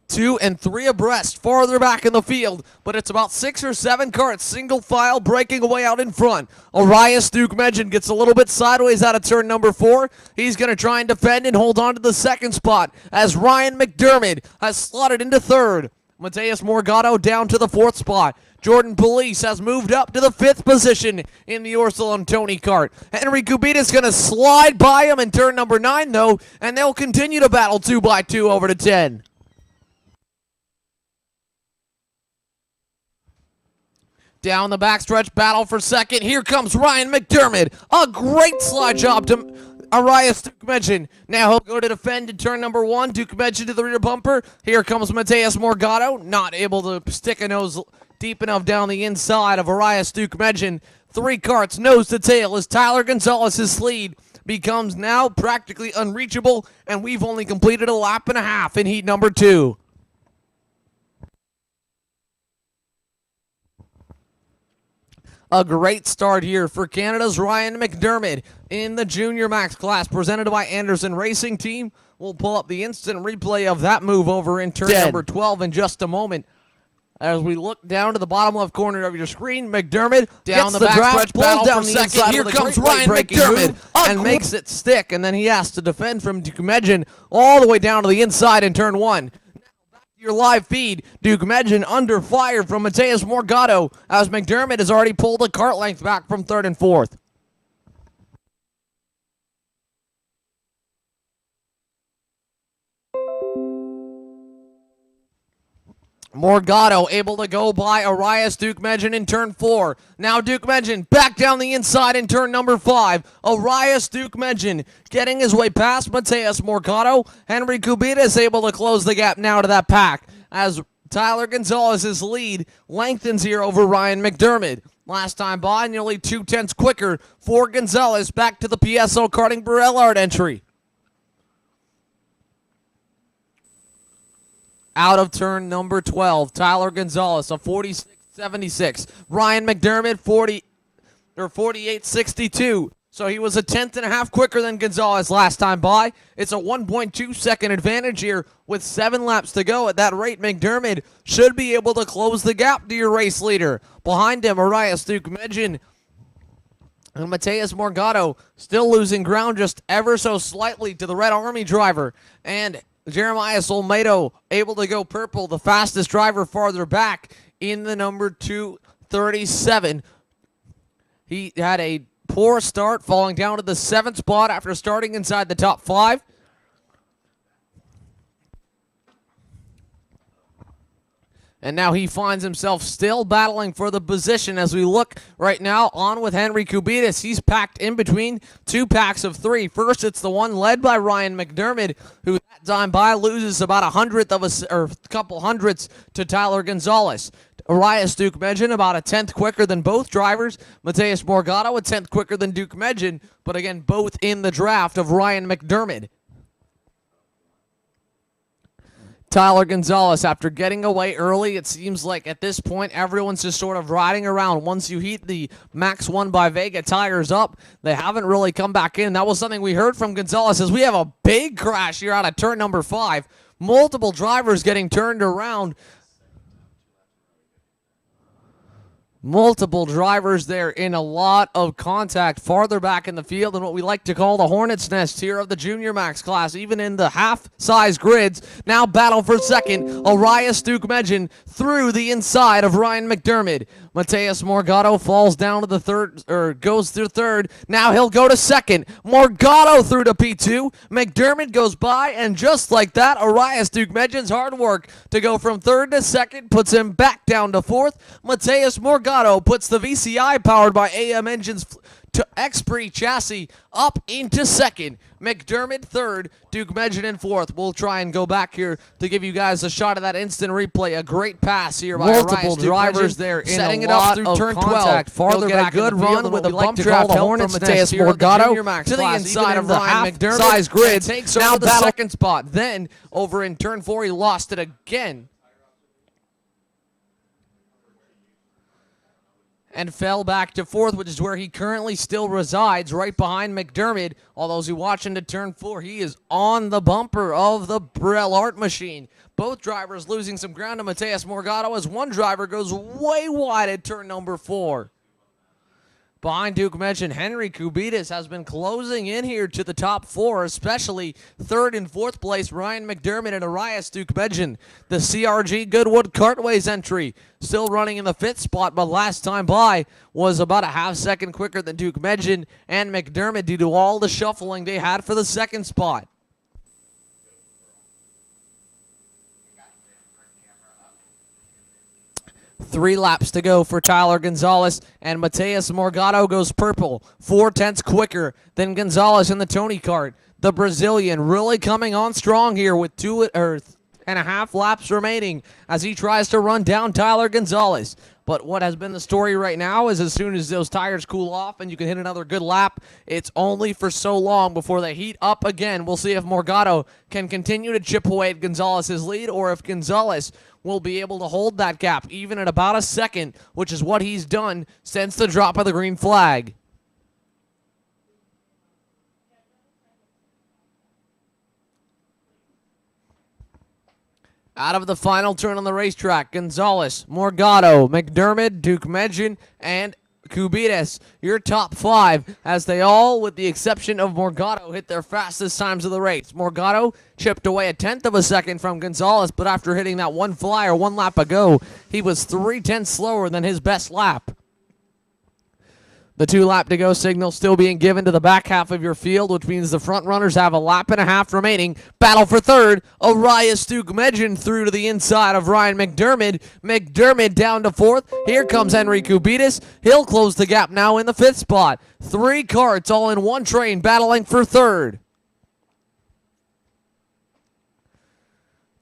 2 and 3 abreast, farther back in the field, but it's about 6 or 7 carts, single file, breaking away out in front. Arias Duke Mengen gets a little bit sideways out of turn number 4. He's going to try and defend and hold on to the second spot as Ryan McDermott has slotted into third. Mateus Morgado down to the 4th spot. Jordan Police has moved up to the 5th position in the Orsilon Tony Kart. Henry Kubitas going to slide by him in turn number 9, though, and they'll continue to battle 2x2 over to 10. Down the backstretch, battle for second. Here comes Ryan McDermott. A great slide job to Arias Duke Mengen. Now he'll go to defend in turn number 1. Duke Mengen to the rear bumper. Here comes Mateus Morgado. Not able to stick a nose deep enough down the inside of Arias Duke Mengen. 3 carts, nose to tail, as Tyler Gonzalez's lead becomes now practically unreachable, and we've only completed a lap and a half in heat number 2. A great start here for Canada's Ryan McDermott in the Junior Max class, presented by Anderson Racing Team. We'll pull up the instant replay of that move over in turn number 12 in just a moment. As we look down to the bottom left corner of your screen, McDermott down the backstretch, battle down the second. Here comes Ryan McDermott and makes it stick, and then he has to defend from Duke Mengen all the way down to the inside in turn 1. Your live feed, Duke Mengen under fire from Mateus Morgado as McDermott has already pulled a cart length back from 3rd and 4th. Morgado able to go by Arias Duke Mengen in turn 4. Now Duke Mengen back down the inside in turn number 5. Arias Duke Mengen getting his way past Mateus Morgado. Henry Kubitas able to close the gap now to that pack as Tyler Gonzalez's lead lengthens here over Ryan McDermott. Last time by, nearly 2/10 quicker for Gonzalez. Back to the PSO Karting Barellard entry. Out of turn number 12, Tyler Gonzalez, a 46.76. Ryan McDermott, 48.62. So he was a 10th and a half quicker than Gonzalez last time by. It's a 1.2 second advantage here with 7 laps to go. At that rate, McDermott should be able to close the gap to your race leader. Behind him, Arias Duke Mengen and Mateus Morgado still losing ground just ever so slightly to the Red Army driver. And Jeremias Olmedo able to go purple, the fastest driver farther back in the number 237. He had a poor start, falling down to the 7th spot after starting inside the top 5. And now he finds himself still battling for the position as we look right now on with Henry Kubitas. He's packed in between 2 packs of 3. First, it's the one led by Ryan McDermott, who that time by loses about a couple hundredths to Tyler Gonzalez. Arias Duke Mengen about a 10th quicker than both drivers. Mateus Morgado a 10th quicker than Duke Mengen, but again, both in the draft of Ryan McDermott. Tyler Gonzalez, after getting away early, it seems like at this point everyone's just sort of riding around. Once you heat the Max 1 by Vega tires up, they haven't really come back in. That was something we heard from Gonzalez as we have a big crash here out of turn number 5. Multiple drivers getting turned around. Multiple drivers there in a lot of contact farther back in the field in what we like to call the hornet's nest here of the Junior Max class, even in the half-size grids. Now battle for second. Arias Duke Mengen through the inside of Ryan McDermott. Mateus Morgado falls down to the third, or goes through third. Now he'll go to second. Morgado through to P2. McDermott goes by, and just like that, Arias Dukmedjan's hard work to go from third to second puts him back down to fourth. Mateus Morgado puts the VCI powered by AM engines to X-Pre chassis up into second. McDermott third, Dukmedjan in fourth. We'll try and go back here to give you guys a shot of that instant replay. A great pass here by multiple Arias drivers Dukmedjan, there, setting it up through turn 12. Farther He'll get back a good in the field run with a what we like bump to trap call the help Hornet's from nest Mateus here at the Morgado Junior Max to the class, inside even of in the Ryan McDermott. half-size grid. And takes Now over the battle- second spot. Then over in turn 4, he lost it again and fell back to fourth, which is where he currently still resides, right behind McDermott. All those who watch into turn 4, he is on the bumper of the Brell Art machine. Both drivers losing some ground to Mateus Morgado as one driver goes way wide at turn number 4. Behind Dukmedjan, Henry Kubitis has been closing in here to the top 4, especially third and fourth place, Ryan McDermott and Arias Dukmedjan. The CRG Goodwood Cartways entry still running in the 5th spot, but last time by was about a half second quicker than Dukmedjan and McDermott due to all the shuffling they had for the 2nd spot. Three laps to go for Tyler Gonzalez, and Mateus Morgado goes purple, 4/10 quicker than Gonzalez in the Tony Kart. The Brazilian really coming on strong here with 2.5 laps remaining as he tries to run down Tyler Gonzalez. But what has been the story right now is as soon as those tires cool off and you can hit another good lap, it's only for so long before they heat up again. We'll see if Morgado can continue to chip away at Gonzalez's lead or if Gonzalez will be able to hold that gap even at about a second, which is what he's done since the drop of the green flag. Out of the final turn on the racetrack, Gonzalez, Morgado, McDermott, Dukmedjan, and Kubitis, your top 5, as they all, with the exception of Morgado, hit their fastest times of the race. Morgado chipped away 1/10 of a second from Gonzalez, but after hitting that one flyer 1 lap ago, he was 3/10 slower than his best lap. The 2-lap to go signal still being given to the back half of your field, which means the front runners have a lap and a half remaining. Battle for third. Arias Dukmedjan through to the inside of Ryan McDermott. McDermott down to fourth. Here comes Henry Kubitis. He'll close the gap now in the 5th spot. 3 carts all in one train battling for third.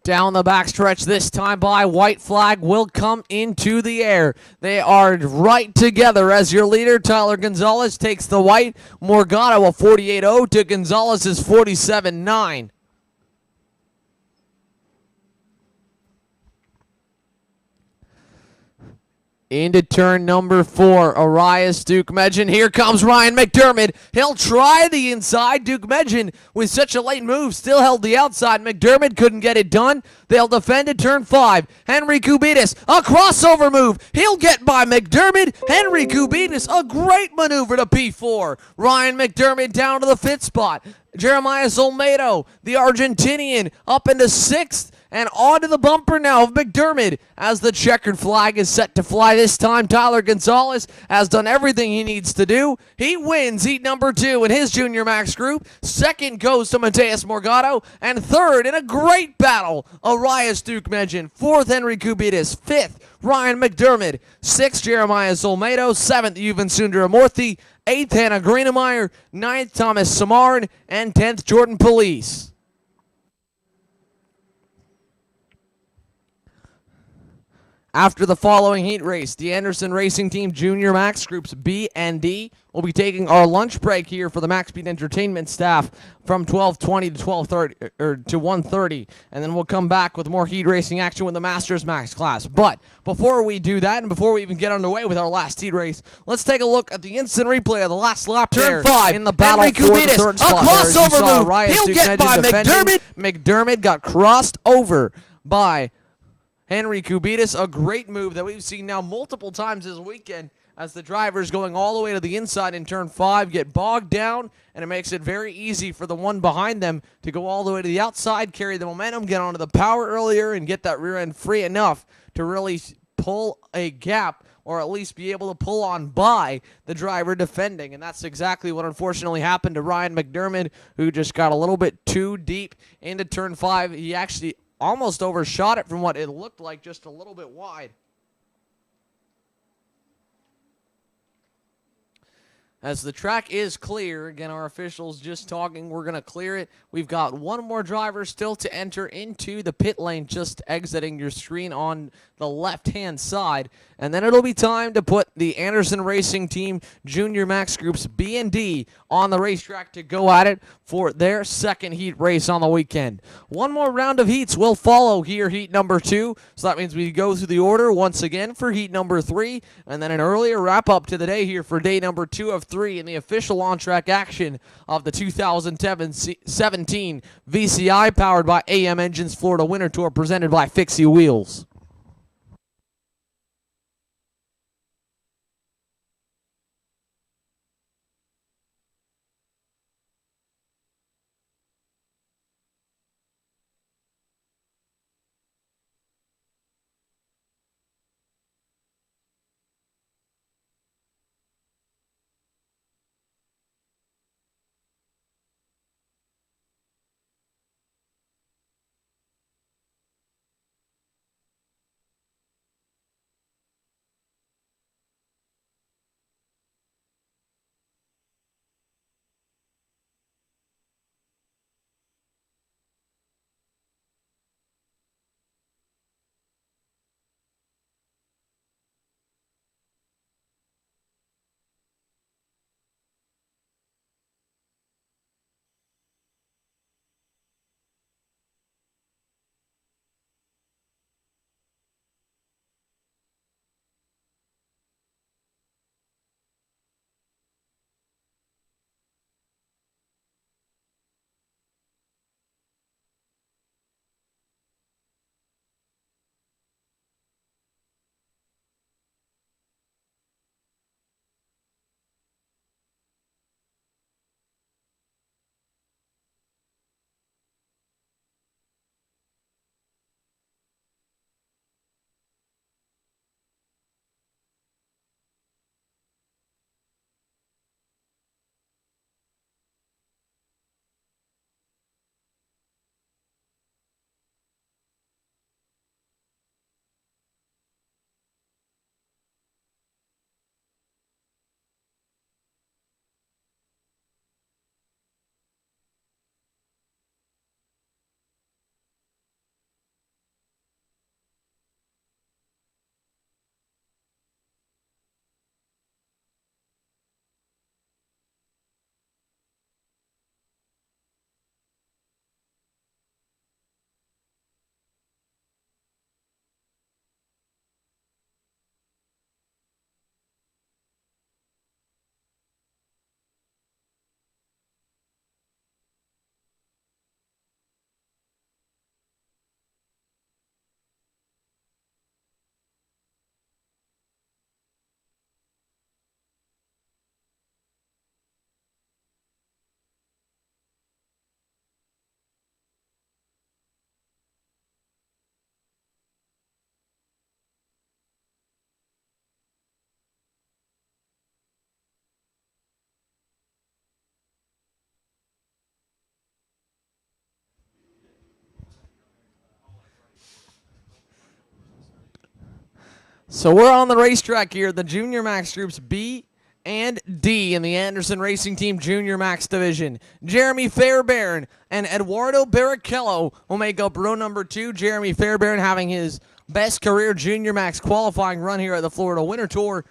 Down the backstretch this time by, white flag will come into the air. They are right together as your leader, Tyler Gonzalez, takes the white. Morgado a 48.0 to Gonzalez's 47.9. Into turn number 4, Arias Dukmedjan. Here comes Ryan McDermott. He'll try the inside. Dukmedjan, with such a late move, still held the outside. McDermott couldn't get it done. They'll defend at turn 5. Henry Kubitis, a crossover move. He'll get by McDermott. Henry Kubitis, a great maneuver to P4. Ryan McDermott down to the 5th spot. Jeremiah Olmedo, the Argentinian, up into 6th. And onto the bumper now of McDermott as the checkered flag is set to fly this time. Tyler Gonzalez has done everything he needs to do. He wins heat number 2 in his Junior Max group. Second goes to Mateus Morgado. And third, in a great battle, Arias Dukmedjan. 4th, Henry Kubitis. 5th, Ryan McDermott. 6th, Jeremiah Olmedo. 7th, Yuvan Sundaramurthy. 8th, Hannah Greenemeyer. 9th, Thomas Samarn. And 10th, Jordan Police. After the following heat race, the Anderson Racing Team Junior Max Groups B and D will be taking our lunch break here for the Max Speed Entertainment staff from 12:20 to 12:30 or to 1:30, and then we'll come back with more heat racing action with the Masters Max class. But before we do that, and before we even get underway with our last heat race, let's take a look at the instant replay of the last lap. Turn 5 in the battle Henry for the Kubitis, 3rd a spot. crossover move. Arias He'll get by defending. McDermott. McDermott got crossed over by Henry Kubitis, a great move that we've seen now multiple times this weekend as the drivers going all the way to the inside in turn 5 get bogged down, and it makes it very easy for the one behind them to go all the way to the outside, carry the momentum, get onto the power earlier, and get that rear end free enough to really pull a gap or at least be able to pull on by the driver defending. And that's exactly what unfortunately happened to Ryan McDermott, who just got a little bit too deep into turn 5. He actually almost overshot it from what it looked like, just a little bit wide. As the track is clear, again, our officials just talking, we're going to clear it. We've got one more driver still to enter into the pit lane, just exiting your screen on the left-hand side. And then it'll be time to put the Anderson Racing Team Junior Max Groups B and D on the racetrack to go at it for their second heat race on the weekend. One more round of heats will follow here, heat number 2. So that means we go through the order once again for heat number 3, and then an earlier wrap-up to the day here for day number 2 of 3 in the official on-track action of the 2017 VCI powered by AM Engines Florida Winter Tour presented by Fixie Wheels. So we're on the racetrack here, the Junior Max Groups B and D in the Anderson Racing Team Junior Max Division. Jeremy Fairbairn and Eduardo Barrichello will make up row number 2. Jeremy Fairbairn having his best career Junior Max qualifying run here at the Florida Winter Tour,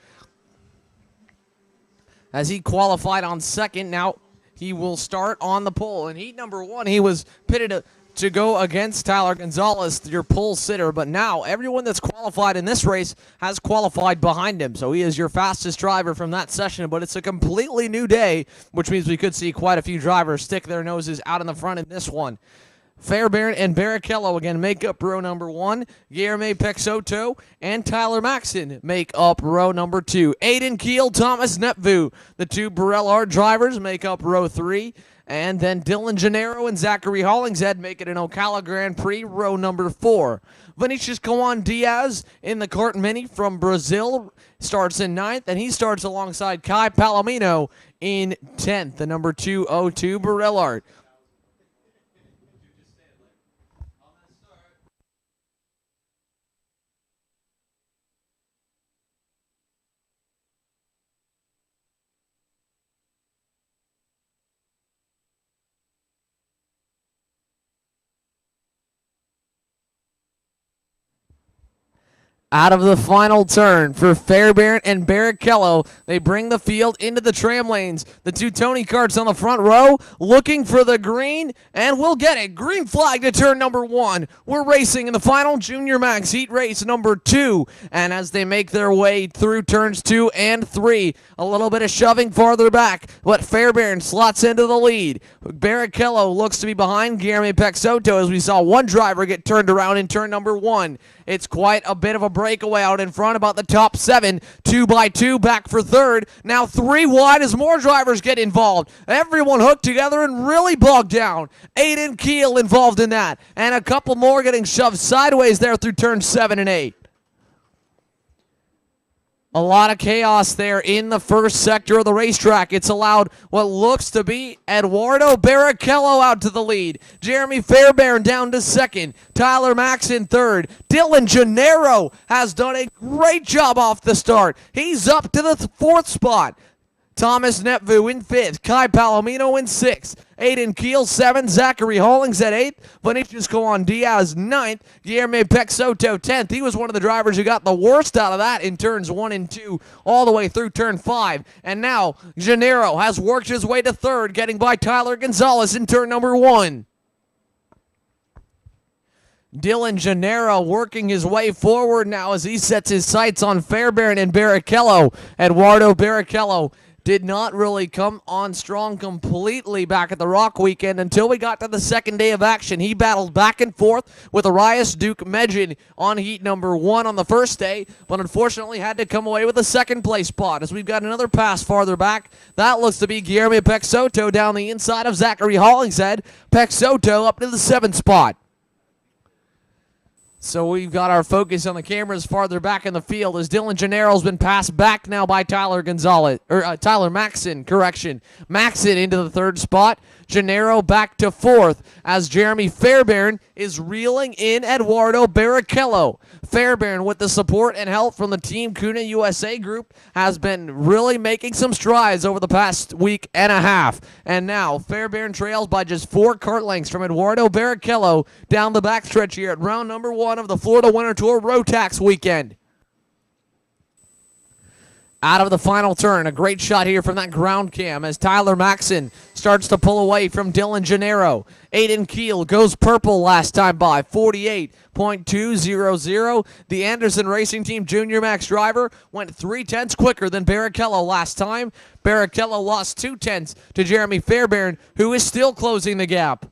as he qualified on second. Now he will start on the pole. In heat number 1, he was pitted to go against Tyler Gonzalez, your pole sitter, but now everyone that's qualified in this race has qualified behind him, so he is your fastest driver from that session. But it's a completely new day, which means we could see quite a few drivers stick their noses out in the front in this one. Fairbairn and Barrichello again make up row number 1. Guillermo Pexoto and Tyler Maxson make up row number 2. Aiden Keel, Thomas Nepvu, the two Burrell Art drivers, make up row 3. And then Dylan Gennaro and Zachary Hollingshead make it an Ocala Grand Prix, row number 4. Vinicius Coan Diaz in the Kart Mini from Brazil starts in 9th, and he starts alongside Kai Palomino in 10th, the number 202 Barillard. Out of the final turn for Fairbairn and Barrichello, they bring the field into the tram lanes. The two Tony karts on the front row looking for the green, and we'll get it. Green flag to turn number 1. We're racing in the final Junior Max Heat Race number 2, and as they make their way through turns 2 and 3, a little bit of shoving farther back, but Fairbairn slots into the lead. Barrichello looks to be behind Guillermo Pexoto as we saw one driver get turned around in turn number 1. It's quite a bit of a breakaway out in front, about the top 7. 2 by 2 back for third. Now 3 wide as more drivers get involved. Everyone hooked together and really bogged down. Aiden Keel involved in that. And a couple more getting shoved sideways there through turns 7 and 8. A lot of chaos there in the first sector of the racetrack. It's allowed what looks to be Eduardo Barrichello out to the lead. Jeremy Fairbairn down to second. Tyler Max in third. Dylan Gennaro has done a great job off the start. He's up to the fourth spot. Thomas Netvu in 5th, Kai Palomino in 6th, Aiden Keel 7th, Zachary Hollings at 8th, Vinicius Coan Diaz 9th, Guillermo Pexoto 10th. He was one of the drivers who got the worst out of that in turns 1 and 2 all the way through turn 5. And now Gennaro has worked his way to 3rd, getting by Tyler Gonzalez in turn number 1. Dylan Gennaro working his way forward now as he sets his sights on Fairbairn and Barrichello. Eduardo Barrichello did not really come on strong completely back at the Rock Weekend until we got to the second day of action. He battled back and forth with Arias Duke Medjin on heat number 1 on the first day, but unfortunately had to come away with a second place spot as we've got another pass farther back. That looks to be Guillermo Pexoto down the inside of Zachary Hollingshead. Pexoto up to the 7th spot. So we've got our focus on the cameras farther back in the field as Dylan Gennaro's been passed back now by Tyler Maxson, Maxson into the 3rd spot. Gennaro back to 4th as Jeremy Fairbairn is reeling in Eduardo Barrichello. Fairbairn, with the support and help from the Team Kuna USA group, has been really making some strides over the past week and a half. And now Fairbairn trails by just 4 kart lengths from Eduardo Barrichello down the backstretch here at round number 1 of the Florida Winter Tour Rotax weekend. Out of the final turn, a great shot here from that ground cam as Tyler Maxson starts to pull away from Dylan Gennaro. Aiden Keel goes purple last time by, 48.200. The Anderson Racing Team Junior Max driver went 3/10 quicker than Barrichello last time. Barrichello lost 2/10 to Jeremy Fairbairn, who is still closing the gap.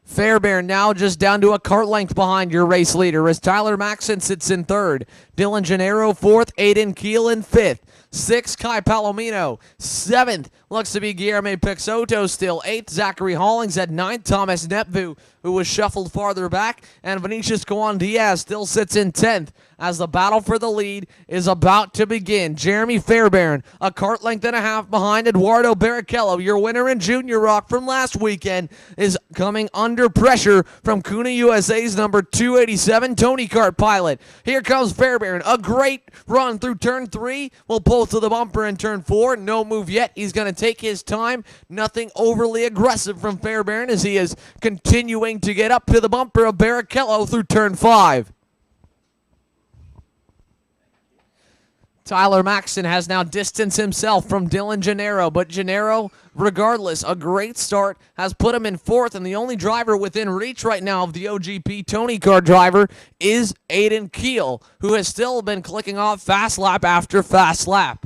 Fairbairn now just down to a kart length behind your race leader as Tyler Maxson sits in 3rd. Dylan Gennaro 4th, Aiden Keel in 5th. 6th, Kai Palomino. 7th, looks to be Guillermo Pexoto still. 8th, Zachary Hollings at 9th. Thomas Netvu, who was shuffled farther back. And Vinicius Coan Diaz still sits in 10th as the battle for the lead is about to begin. Jeremy Fairbairn, a kart length and a half behind Eduardo Barrichello. Your winner in Junior Rock from last weekend is coming under pressure from Kuna USA's number 287 Tony Kart pilot. Here comes Fairbairn. A great run through turn 3. Will pull to the bumper in turn 4. No move yet. He's going to take his time. Nothing overly aggressive from Fairbairn as he is continuing to get up to the bumper of Barrichello through turn 5. Tyler Maxson has now distanced himself from Dylan Gennaro, but Gennaro, regardless, a great start, has put him in 4th, and the only driver within reach right now of the OGP Tony Kart driver is Aiden Keel, who has still been clicking off fast lap after fast lap.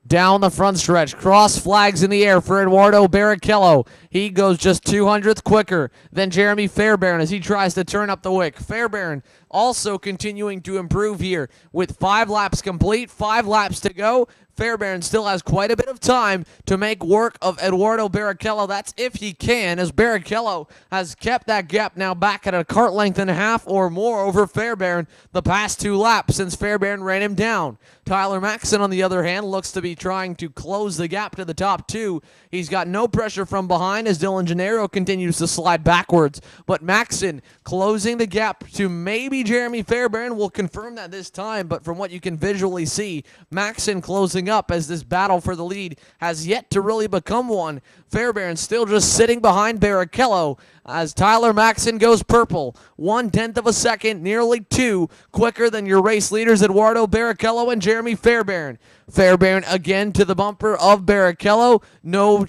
Down the front stretch, cross flags in the air for Eduardo Barrichello. He goes just 200th quicker than Jeremy Fairbairn as he tries to turn up the wick. Fairbairn also continuing to improve here with 5 laps complete, 5 laps to go. Fairbairn still has quite a bit of time to make work of Eduardo Barrichello. That's if he can, as Barrichello has kept that gap now back at a kart length and a half or more over Fairbairn the past 2 laps since Fairbairn ran him down. Tyler Maxson, on the other hand, looks to be trying to close the gap to the top 2. He's got no pressure from behind as Dylan Gennaro continues to slide backwards. But Maxson closing the gap to maybe Jeremy Fairbairn. Will confirm that this time, but from what you can visually see, Maxson closing up as this battle for the lead has yet to really become one. Fairbairn still just sitting behind Barrichello as Tyler Maxson goes purple. 1/10 of a second, nearly 2, quicker than your race leaders Eduardo Barrichello and Jeremy Fairbairn. Fairbairn again to the bumper of Barrichello. No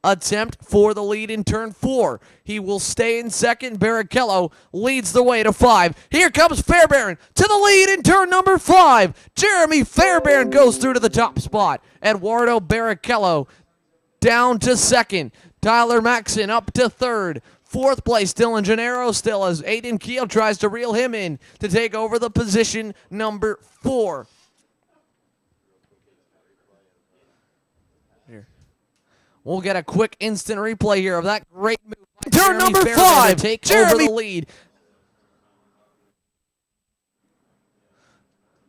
attempt for the lead in turn 4. He will stay in second. Barrichello leads the way to 5. Here comes Fairbairn to the lead in turn number 5. Jeremy Fairbairn goes through to the top spot. Eduardo Barrichello down to second. Tyler Maxson up to third. 4th place, Dylan Gennaro still as Aiden Keel tries to reel him in to take over the position number 4. Here. We'll get a quick instant replay here of that great move. Turn number 5, to take over the lead.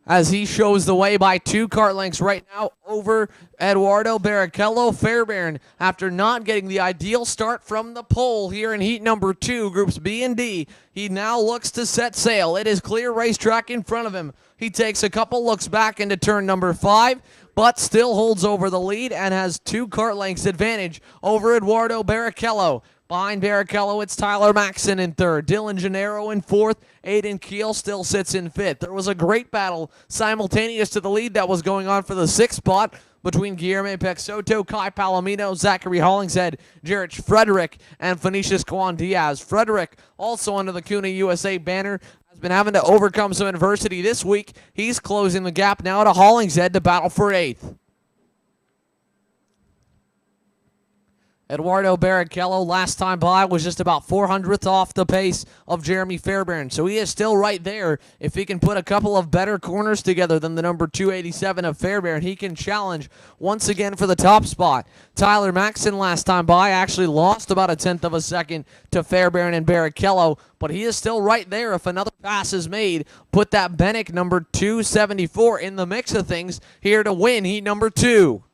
As he shows the way by 2 kart lengths right now over Eduardo Barrichello. Fairbairn, after not getting the ideal start from the pole here in heat number 2, groups B and D, he now looks to set sail. It is clear racetrack in front of him. He takes a couple looks back into turn number 5, but still holds over the lead and has 2 kart lengths advantage over Eduardo Barrichello. Behind Barrichello, it's Tyler Maxson in 3rd. Dylan Gennaro in 4th. Aiden Keel still sits in 5th. There was a great battle simultaneous to the lead that was going on for the 6th spot between Guillermo Peixoto, Kai Palomino, Zachary Hollingshead, Jarrett Frederick, and Phoenicius Kwan Diaz. Frederick, also under the CUNA USA banner, has been having to overcome some adversity this week. He's closing the gap now to Hollingshead to battle for 8th. Eduardo Barrichello, last time by, was just about 400th off the pace of Jeremy Fairbairn. So he is still right there. If he can put a couple of better corners together than the number 287 of Fairbairn, he can challenge once again for the top spot. Tyler Maxson, last time by, actually lost about 1/10 of a second to Fairbairn and Barrichello, but he is still right there. If another pass is made, put that Bennick number 274 in the mix of things here to win heat number 2.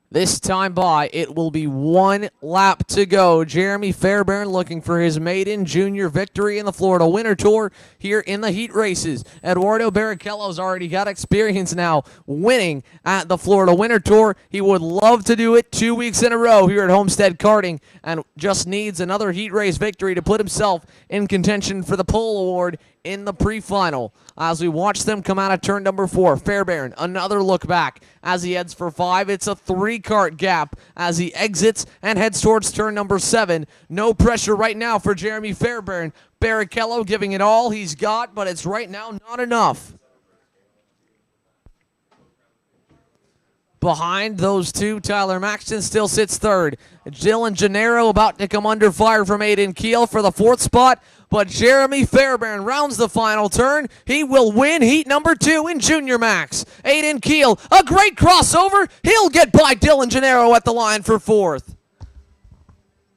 This time by, it will be 1 lap to go. Jeremy Fairbairn looking for his maiden junior victory in the Florida Winter Tour here in the heat races. Eduardo Barrichello's already got experience now winning at the Florida Winter Tour. He would love to do it 2 weeks in a row here at Homestead Karting and just needs another heat race victory to put himself in contention for the pole award in the pre-final. As we watch them come out of turn number 4, Fairbairn, another look back as he heads for 5. It's a 3-kart gap as he exits and heads towards turn number 7. No pressure right now for Jeremy Fairbairn. Barrichello giving it all he's got, but it's right now not enough. Behind those two, Tyler Maxson still sits 3rd. Dylan Gennaro about to come under fire from Aiden Keel for the 4th spot, but Jeremy Fairbairn rounds the final turn. He will win heat number 2 in Junior Max. Aiden Keel, a great crossover. He'll get by Dylan Gennaro at the line for 4th.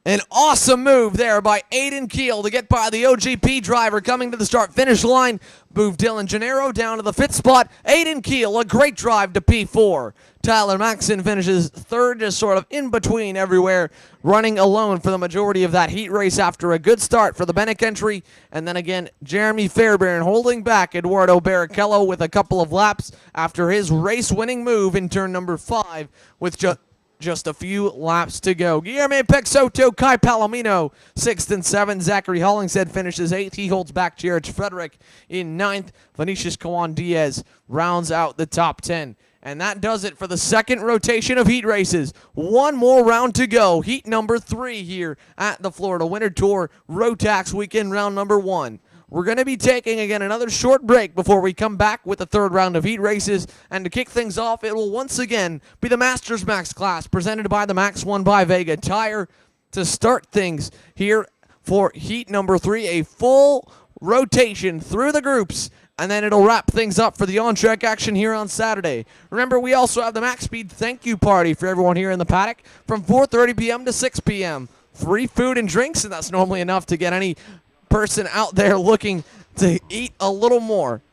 An awesome move there by Aiden Keel to get by the OGP driver coming to the start-finish line. Move Dylan Gennaro down to the 5th spot. Aiden Keel, a great drive to P4. Tyler Maxson finishes 3rd, just sort of in between everywhere, running alone for the majority of that heat race after a good start for the Bennick entry. And then again, Jeremy Fairbairn holding back Eduardo Barrichello with a couple of laps after his race-winning move in turn number 5 with just a few laps to go. Guillermo Peixoto, Kai Palomino, 6th and 7th. Zachary Hollingshead finishes 8th. He holds back Jarrett Frederick in 9th. Phoenicius Kwan Diaz rounds out the top 10. And that does it for the second rotation of heat races. One more round to go. Heat number 3 here at the Florida Winter Tour Rotax weekend round number 1. We're going to be taking, again, another short break before we come back with the 3rd round of heat races. And to kick things off, it will once again be the Masters Max class presented by the Max 1 by Vega Tire to start things here for heat number 3, a full rotation through the groups, and then it'll wrap things up for the on-track action here on Saturday. Remember, we also have the Max Speed thank you party for everyone here in the paddock from 4:30 p.m. to 6 p.m. Free food and drinks, and that's normally enough to get any person out there looking to eat a little more.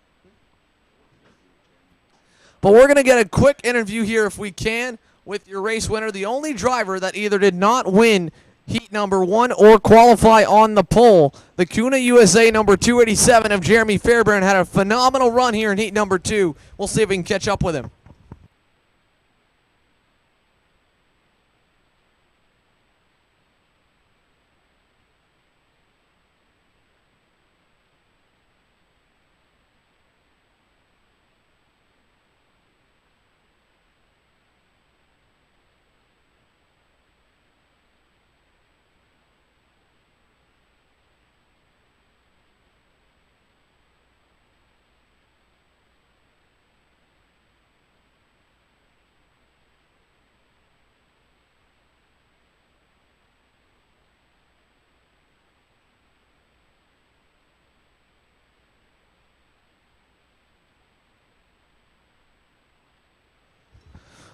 But we're going to get a quick interview here, if we can, with your race winner, the only driver that either did not win heat number 1 or qualify on the pole. The Kuna USA number 287 of Jeremy Fairbairn had a phenomenal run here in heat number 2. We'll see if we can catch up with him.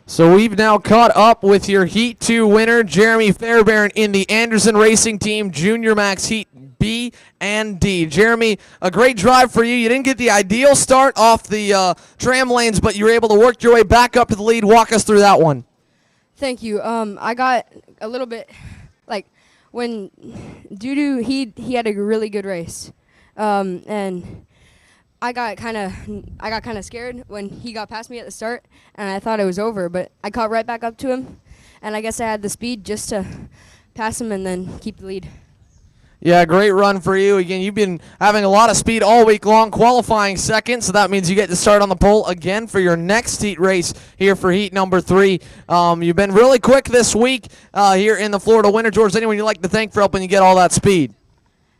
So we've now caught up with your Heat 2 winner, Jeremy Fairbairn, in the Anderson Racing Team Junior Max Heat B and D. Jeremy, a great drive for you. You didn't get the ideal start off the tram lanes, but you were able to work your way back up to the lead. Walk us through that one. Thank you. I got a little bit, like, when Dudu, he had a really good race. And I got kind of scared when he got past me at the start, and I thought it was over, but I caught right back up to him, and I guess I had the speed just to pass him and then keep the lead. Yeah, great run for you. Again, you've been having a lot of speed all week long, qualifying second, so that means you get to start on the pole again for your next heat race here for heat number 3. You've been really quick this week here in the Florida Winter Tour. Is anyone you'd like to thank for helping you get all that speed?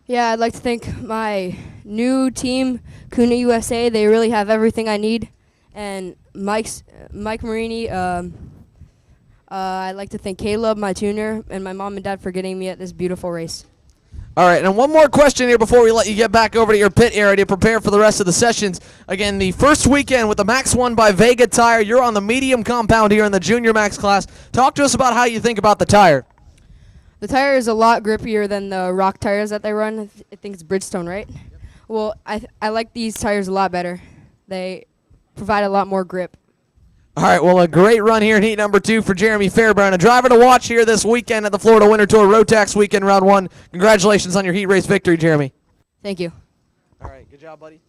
Yeah, I'd like to thank my new team, Kuna USA. They really have everything I need. And Mike Marini, I'd like to thank Caleb, my tuner, and my mom and dad for getting me at this beautiful race. All right, and one more question here before we let you get back over to your pit area to prepare for the rest of the sessions. Again, the first weekend with the Max 1 by Vega tire. You're on the medium compound here in the Junior Max class. Talk to us about how you think about the tire. The tire is a lot grippier than the rock tires that they run. I think it's Bridgestone, right? Yep. Well, I like these tires a lot better. They provide a lot more grip. All right, well, a great run here in heat number 2 for Jeremy Fairbairn. A driver to watch here this weekend at the Florida Winter Tour Rotax Weekend Round 1. Congratulations on your heat race victory, Jeremy. Thank you. All right, good job, buddy.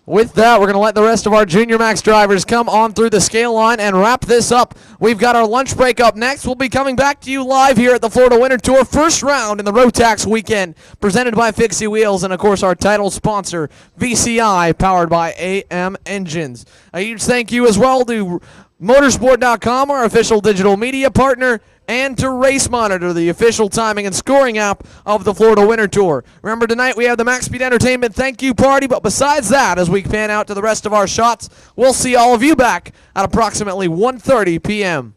With that, we're going to let the rest of our Junior Max drivers come on through the scale line and wrap this up. We've got our lunch break up next. We'll be coming back to you live here at the Florida Winter Tour first round in the Rotax weekend, presented by Fixie Wheels and, of course, our title sponsor, VCI, powered by AM Engines. A huge thank you as well to Motorsport.com, our official digital media partner, and to Race Monitor, the official timing and scoring app of the Florida Winter Tour. Remember, tonight we have the Max Speed Entertainment thank you party, but besides that, as we pan out to the rest of our shots, we'll see all of you back at approximately 1:30 p.m.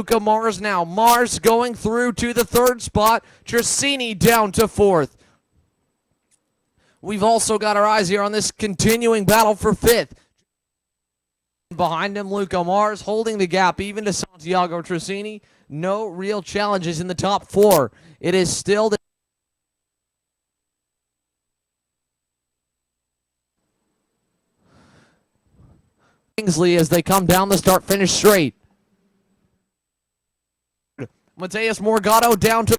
Luca Mars now. Mars going through to the third spot. Tracini down to fourth. We've also got our eyes here on this continuing battle for fifth. Behind him, Luca Mars holding the gap even to Santiago Tracini. No real challenges in the top four. It is still the Kingsley as they come down the start-finish straight. Mateus Morgado down the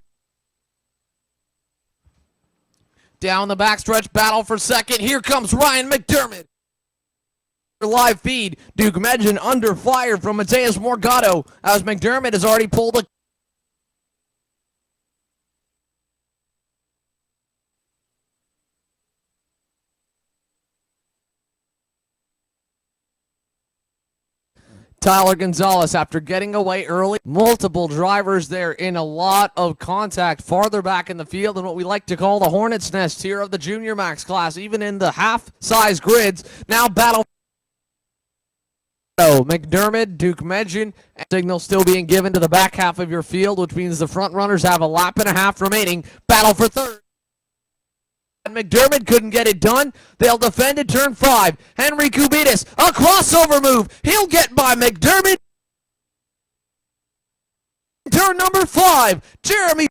backstretch, battle for second. Here comes Ryan McDermott. Live feed, Duke Medjin under fire from Mateus Morgado as McDermott has already pulled a Tyler Gonzalez after getting away early. Multiple drivers there in a lot of contact farther back in the field in what we like to call the hornet's nest here of the Junior Max class, even in the half-size grids. Now battle McDermott, Duke Medjin, signal still being given to the back half of your field, which means the front runners have a lap and a half remaining. Battle for third. McDermott couldn't get it done. They'll defend at turn 5. Henry Kubitis, a crossover move. He'll get by McDermott. Turn number 5. Jeremy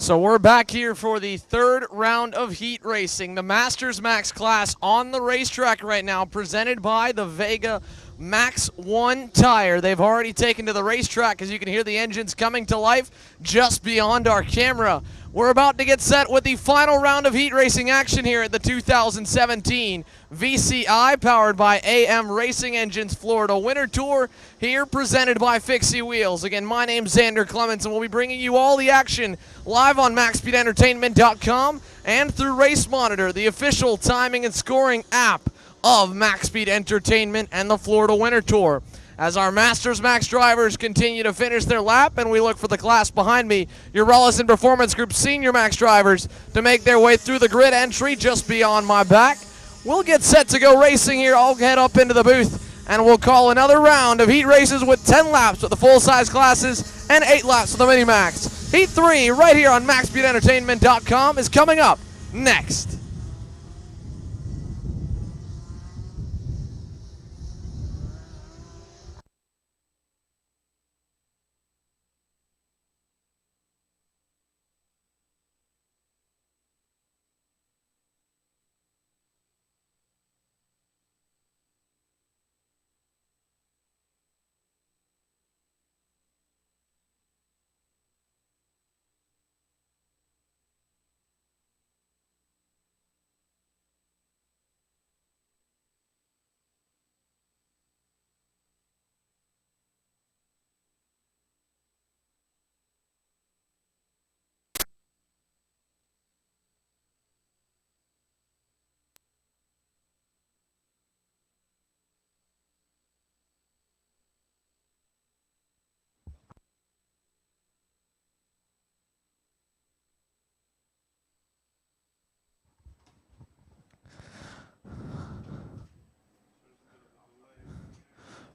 So we're back here for the third round of heat racing. The Masters Max class on the racetrack right now, presented by the Vega Max 1 tire. They've already taken to the racetrack, as you can hear the engines coming to life just beyond our camera. We're about to get set with the final round of heat racing action here at the 2017 VCI, powered by AM Racing Engines Florida Winter Tour, here presented by Fixie Wheels. Again, my name's Xander Clements, and we'll be bringing you all the action live on MaxSpeedEntertainment.com and through Race Monitor, the official timing and scoring app of Max Speed Entertainment and the Florida Winter Tour. As our Masters Max drivers continue to finish their lap, and we look for the class behind me, your Rollison Performance Group Senior Max drivers, to make their way through the grid entry just beyond my back. We'll get set to go racing here. I'll head up into the booth, and we'll call another round of heat races with 10 laps with the full-size classes and 8 laps with the Mini-Max. Heat 3 right here on MaxSpeedEntertainment.com is coming up next.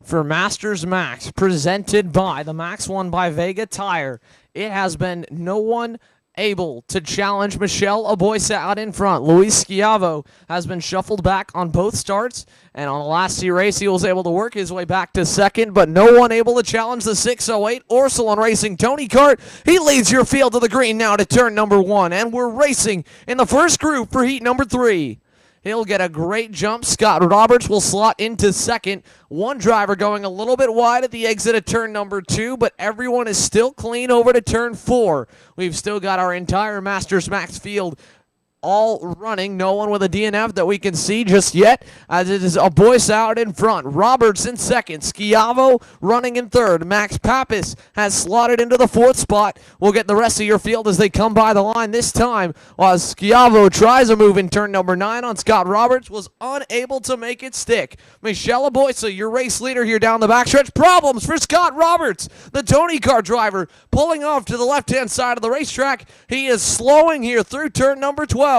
For Masters Max, presented by the Max 1 by Vega tire, it has been no one able to challenge Michelle Aboisa out in front. Luis Schiavo has been shuffled back on both starts, and on the last C race, he was able to work his way back to second, but no one able to challenge the 608 Orsilon Racing Tony Kart. He leads your field to the green now to turn number 1, and we're racing in the first group for heat number 3. He'll get a great jump. Scott Roberts will slot into second. One driver going a little bit wide at the exit of turn number 2, but everyone is still clean over to turn 4. We've still got our entire Masters Max field all running. No one with a DNF that we can see just yet, as it is Aboisa out in front. Roberts in second. Schiavo running in third. Max Pappas has slotted into the 4th spot. We'll get the rest of your field as they come by the line this time, while Schiavo tries a move in turn number 9 on Scott Roberts, was unable to make it stick. Michelle Aboisa, your race leader here down the backstretch. Problems for Scott Roberts, the Tony Kart driver, pulling off to the left-hand side of the racetrack. He is slowing here through turn number 12.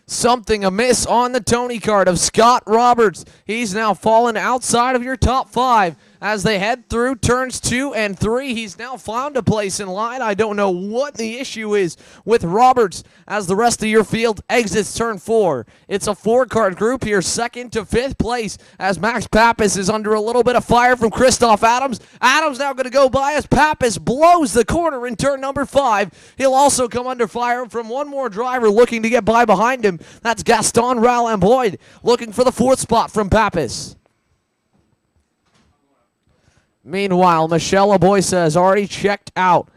Something amiss on the Tony Kart of Scott Roberts. He's now fallen outside of your top 5 as they head through turns 2 and 3. He's now found a place in line. I don't know what the issue is with Roberts as the rest of your field exits turn 4. It's a 4-car group here, 2nd to 5th place, as Max Pappas is under a little bit of fire from Christoph Adams. Adams now going to go by as Pappas blows the corner in turn number 5. He'll also come under fire from one more driver looking to get by behind him. That's Gaston Rallamboid looking for the 4th spot from Pappas. Meanwhile, Michelle Aboisa has already checked out.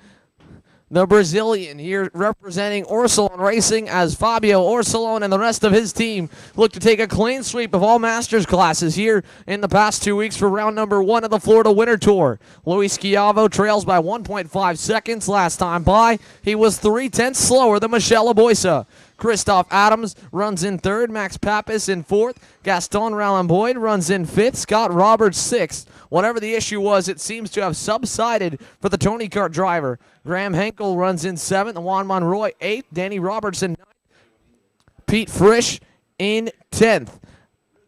The Brazilian here representing Orsilon Racing, as Fabio Orsilon and the rest of his team look to take a clean sweep of all Masters classes here in the past 2 weeks for round number 1 of the Florida Winter Tour. Luis Schiavo trails by 1.5 seconds last time by. He was 0.3 slower than Michelle Aboisa. Christoph Adams runs in 3rd. Max Pappas in 4th. Gaston Rallamboid runs in 5th. Scott Roberts 6th. Whatever the issue was, it seems to have subsided for the Tony Kart driver. Graham Henkel runs in 7th. Juan Monroy 8th. Danny Robertson 9th. Pete Frisch in 10th.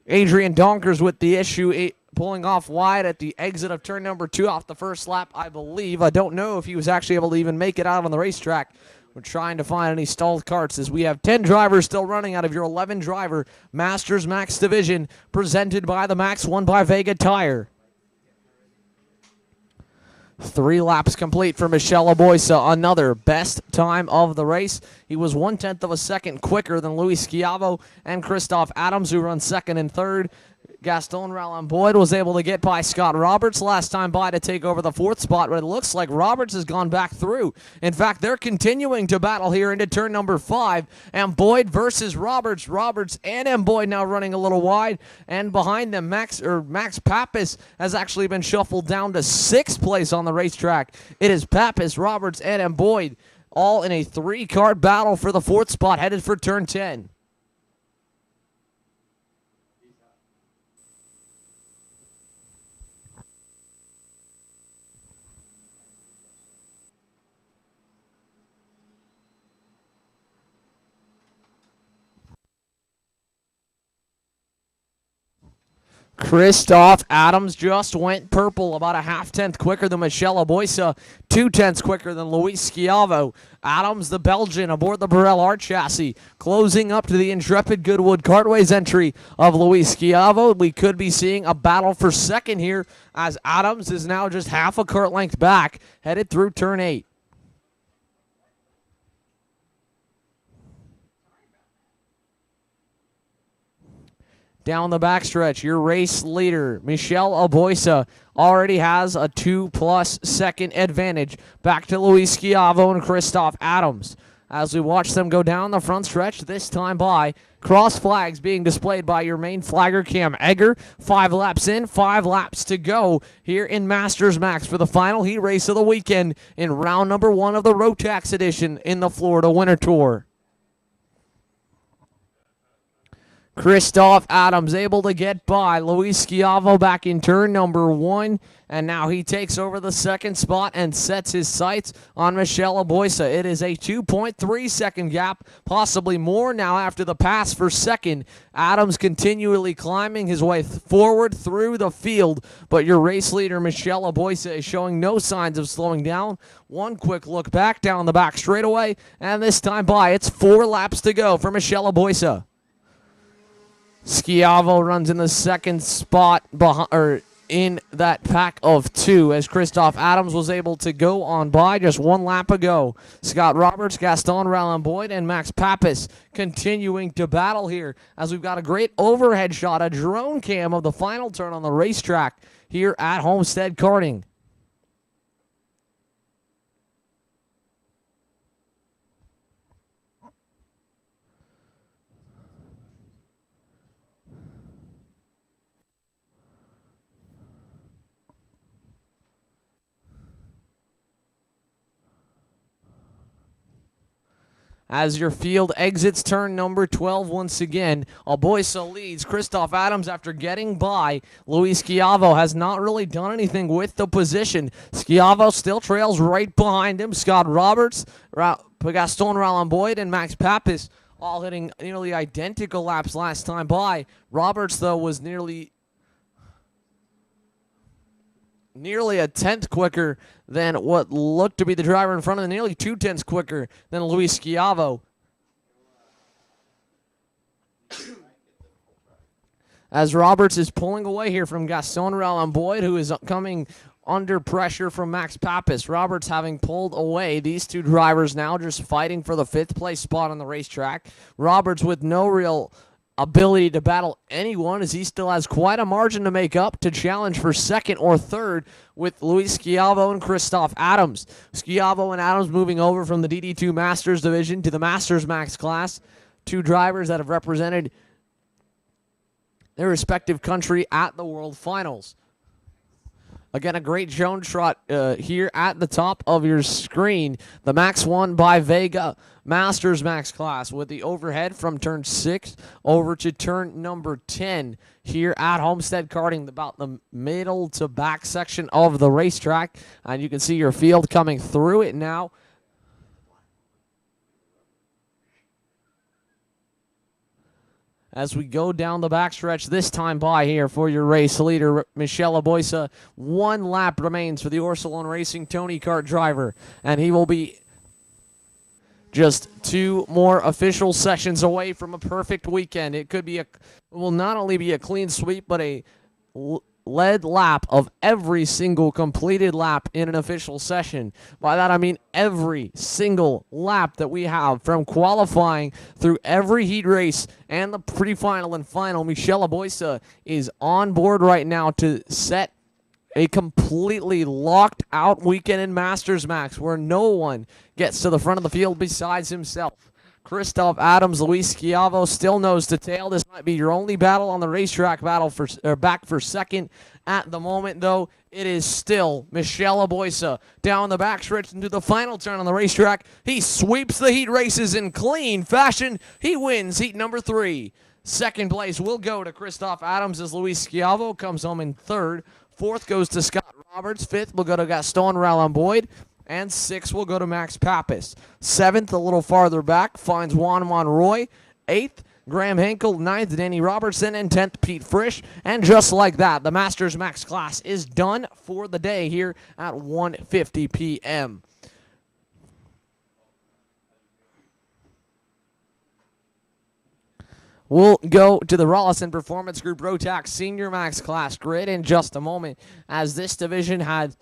Adrian Donkers with the issue, pulling off wide at the exit of turn number 2 off the first lap, I believe. I don't know if he was actually able to even make it out on the racetrack. We're trying to find any stalled carts as we have 10 drivers still running out of your 11-driver Masters Max division, presented by the Max 1 by Vega tire. 3 laps complete for Michel Aboisa. Another best time of the race. He was 1/10 of a second quicker than Luis Schiavo and Christoph Adams, who run second and third. Gaston Rallen-Boyd was able to get by Scott Roberts last time by to take over the 4th spot, but it looks like Roberts has gone back through. In fact, they're continuing to battle here into turn number 5, and Boyd versus Roberts. Roberts and Boyd now running a little wide, and behind them, Max Pappas has actually been shuffled down to 6th place on the racetrack. It is Pappas, Roberts, and Boyd, all in a 3-car battle for the 4th spot, headed for turn 10. Christoph Adams just went purple, about a 0.5 quicker than Michel Aboisa, 0.2 quicker than Luis Schiavo. Adams, the Belgian, aboard the Burrell R chassis, closing up to the Intrepid Goodwood Cartways entry of Luis Schiavo. We could be seeing a battle for second here, as Adams is now just half a cart length back, headed through turn 8. Down the backstretch, your race leader, Michel Aboisa, already has a 2+ second advantage. Back to Luis Schiavo and Christoph Adams. As we watch them go down the front stretch, this time by cross flags being displayed by your main flagger, Cam Egger. 5 laps in, 5 laps to go here in Masters Max for the final heat race of the weekend in round number 1 of the Rotax edition in the Florida Winter Tour. Christoph Adams able to get by Luis Schiavo back in turn number 1, and now he takes over the 2nd spot and sets his sights on Michel Aboisa. It is a 2.3 second gap, possibly more now after the pass for second. Adams continually climbing his way forward through the field, but your race leader Michel Aboisa is showing no signs of slowing down. One quick look back down the back straightaway, and this time by, it's 4 laps to go for Michel Aboisa. Schiavo runs in the 2nd spot in that pack of 2 as Christoph Adams was able to go on by just 1 lap ago. Scott Roberts, Gaston Rallen-Boyd, and Max Pappas continuing to battle here as we've got a great overhead shot, a drone cam of the final turn on the racetrack here at Homestead Karting. As your field exits turn number 12 once again, Aboisa leads. Christoph Adams, after getting by Luis Schiavo, has not really done anything with the position. Schiavo still trails right behind him. Scott Roberts, Gaston Rallen-Boyd, and Max Pappas all hitting nearly identical laps last time by. Roberts, though, was nearly a 10th quicker than what looked to be the driver in front of him, nearly 2/10 quicker than Luis Schiavo. As Roberts is pulling away here from Gaston Rallen-Boyd, who is coming under pressure from Max Pappas. Roberts having pulled away. These two drivers now just fighting for the 5th place spot on the racetrack. Roberts with no real ability to battle anyone, as he still has quite a margin to make up to challenge for 2nd or 3rd with Luis Schiavo and Christoph Adams. Schiavo and Adams moving over from the DD2 Masters division to the Masters Max class. 2 drivers that have represented their respective country at the World Finals. Again, a great drone shot here at the top of your screen. The Max 1 by Vega Masters Max class with the overhead from turn 6 over to turn number 10 here at Homestead Karting, about the middle to back section of the racetrack. And you can see your field coming through it now. As we go down the backstretch this time by here for your race leader, Michel Aboisa. 1 lap remains for the Orsilon Racing Tony Kart driver, and he will be just 2 more official sessions away from a perfect weekend. It will not only be a clean sweep, but a led lap of every single completed lap in an official session. By that I mean every single lap that we have from qualifying through every heat race and the pre-final and final. Michelle Aboisa is on board right now to set a completely locked out weekend in Masters Max where no one gets to the front of the field besides himself. Christoph Adams, Luis Schiavo still nose to tail. This might be your only battle on the racetrack, battle for back for second. At the moment, though, it is still Michelle Aboisa down the backstretch into the final turn on the racetrack. He sweeps the heat races in clean fashion. He wins heat number 3. Second place will go to Christoph Adams as Luis Schiavo comes home in third. Fourth goes to Scott Roberts. Fifth will go to Gaston Rallamboid. And 6th will go to Max Pappas. 7th, a little farther back, finds Juan Monroy. 8th, Graham Henkel. 9th, Danny Robertson. And 10th, Pete Frisch. And just like that, the Masters Max class is done for the day here at 1:50 p.m. We'll go to the Rollison Performance Group Rotax Senior Max Class grid in just a moment, as this division had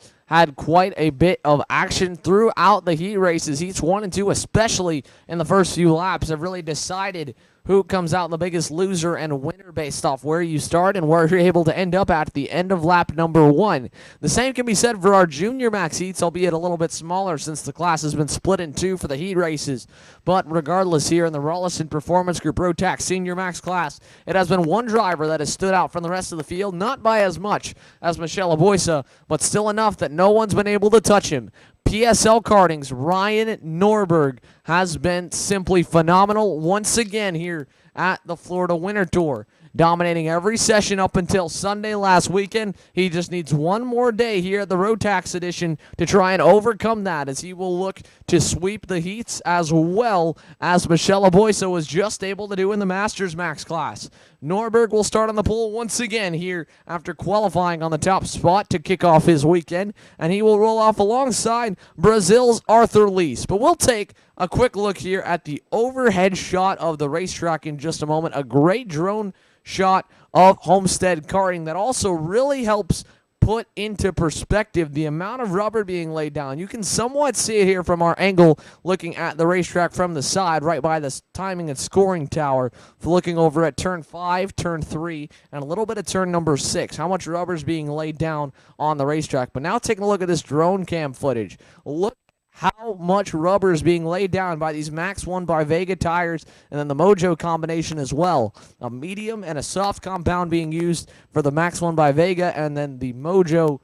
quite a bit of action throughout the heat races. Heats 1 and 2, especially in the first few laps, have really decided who comes out the biggest loser and winner based off where you start and where you're able to end up at the end of lap number 1. The same can be said for our Junior Max heats, albeit a little bit smaller since the class has been split in 2 for the heat races. But regardless, here in the Rollison Performance Group Rotax Senior Max class, it has been one driver that has stood out from the rest of the field, not by as much as Michelle Aboisa, but still enough that no one's been able to touch him. PSL Karting's Ryan Norberg has been simply phenomenal once again here at the Florida Winter Tour, dominating every session up until Sunday last weekend. He just needs one more day here at the Rotax edition to try and overcome that, as he will look to sweep the heats as well as Michelle Aboisa was just able to do in the Masters Max class. Norberg will start on the pole once again here after qualifying on the top spot to kick off his weekend, and he will roll off alongside Brazil's Arthur Lees. But we'll take a quick look here at the overhead shot of the racetrack in just a moment. A great drone shot of Homestead Karting that also really helps put into perspective the amount of rubber being laid down. You can somewhat see it here from our angle looking at the racetrack from the side, right by the timing and scoring tower, looking over at turn 5, turn 3, and a little bit of turn number 6. How much rubber is being laid down on the racetrack. But now taking a look at this drone cam footage. Look how much rubber is being laid down by these Max 1 by Vega tires, and then the Mojo combination as well. A medium and a soft compound being used for the Max 1 by Vega, and then the Mojo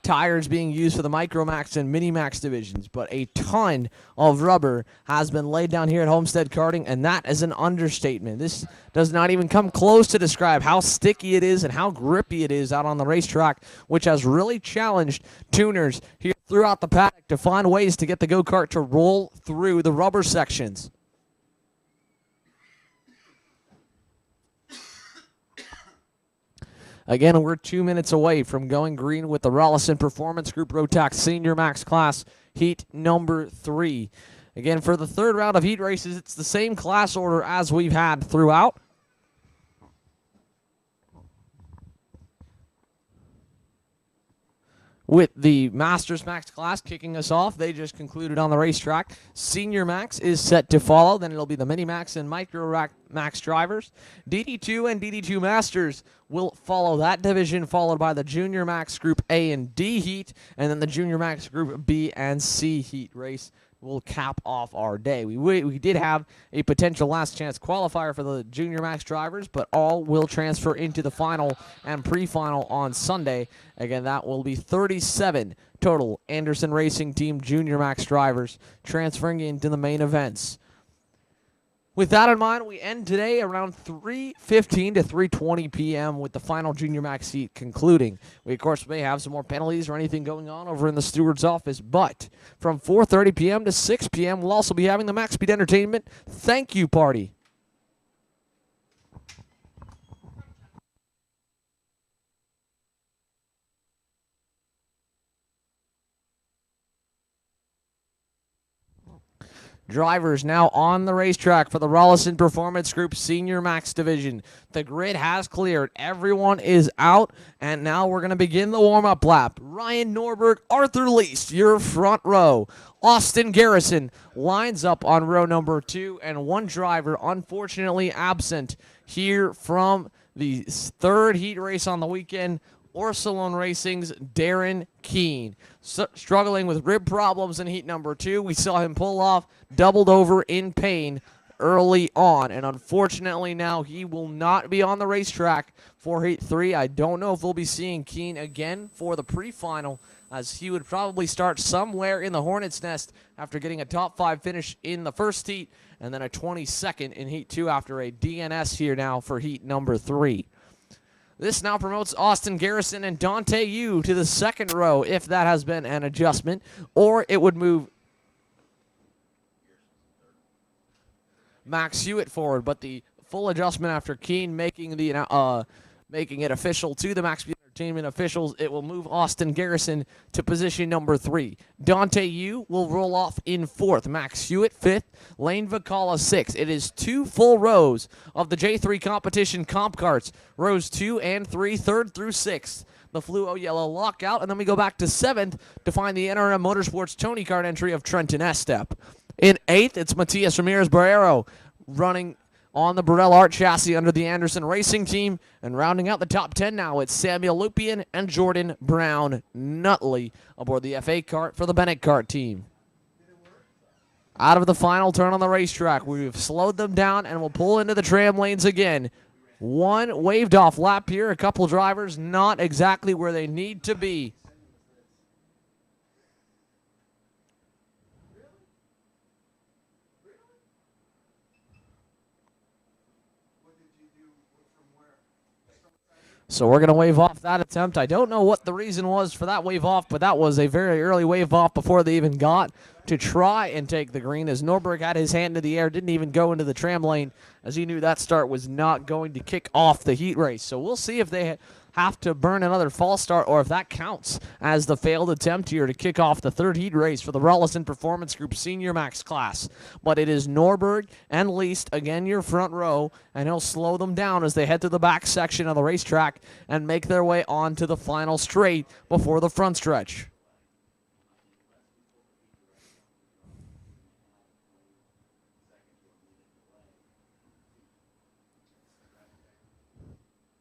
tires being used for the Micromax and Minimax divisions. But a ton of rubber has been laid down here at Homestead Karting, and that is an understatement. This does not even come close to describe how sticky it is and how grippy it is out on the racetrack, which has really challenged tuners here throughout the paddock to find ways to get the go-kart to roll through the rubber sections. Again, we're 2 minutes away from going green with the Rollison Performance Group Rotax Senior Max Class Heat number 3. Again, for the third round of heat races, it's the same class order as we've had throughout. With the Masters Max class kicking us off, they just concluded on the racetrack. Senior Max is set to follow. Then it'll be the Mini Max and Micro Max drivers. DD2 and DD2 Masters will follow that division, followed by the Junior Max Group A and D heat, and then the Junior Max Group B and C heat race will cap off our day. We did have a potential last chance qualifier for the Junior Max drivers, but all will transfer into the final and pre-final on Sunday. Again, that will be 37 total Anderson Racing Team Junior Max drivers transferring into the main events. With that in mind, we end today around 3:15 to 3:20 p.m. with the final Junior Max heat concluding. We, of course, may have some more penalties or anything going on over in the steward's office, but from 4:30 p.m. to 6 p.m., we'll also be having the Max Speed Entertainment thank you party. Drivers now on the racetrack for the Rollison Performance Group Senior Max Division. The grid has cleared. Everyone is out, and now we're going to begin the warm-up lap. Ryan Norberg, Arthur Least, your front row. Austin Garrison lines up on row number 2, and one driver unfortunately absent here from the third heat race on the weekend, Orsalon Racing's Darren Keene. Struggling with rib problems in heat number 2. We saw him pull off, doubled over in pain early on, and unfortunately now he will not be on the racetrack for heat 3. I don't know if we'll be seeing Keene again for the pre-final, as he would probably start somewhere in the Hornet's Nest after getting a top 5 finish in the first heat and then a 22nd in heat 2 after a DNS here now for heat number 3. This now promotes Austin Garrison and Dante Yu to the second row, if that has been an adjustment, or it would move Max Hewitt forward. But the full adjustment after Keene making it official to the Max Entertainment officials, it will move Austin Garrison to position number 3. Dante Yu will roll off in 4th. Max Hewitt 5th. Lane Vicala 6th. It is 2 full rows of the J3 competition comp carts. Rows 2 and 3, 3rd through 6th. The fluo yellow lockout, and then we go back to 7th to find the NRM Motorsports Tony Kart entry of Trenton Estep. In 8th, it's Matias Ramirez Barrero running on the Burrell Art chassis under the Anderson Racing Team. And rounding out the top 10 now, it's Samuel Lupian and Jordan Brown Nutley aboard the FA kart for the Bennett kart team. Out of the final turn on the racetrack, we've slowed them down and we'll pull into the tram lanes again. One waved off lap here, a couple drivers not exactly where they need to be. So we're going to wave off that attempt. I don't know what the reason was for that wave off, but that was a very early wave off before they even got to try and take the green, as Norberg had his hand in the air, didn't even go into the tram lane, as he knew that start was not going to kick off the heat race. So we'll see if they have to burn another false start, or if that counts as the failed attempt here to kick off the third heat race for the Rollison Performance Group Senior Max class. But it is Norberg and Least, again your front row, and he'll slow them down as they head to the back section of the racetrack and make their way on to the final straight before the front stretch.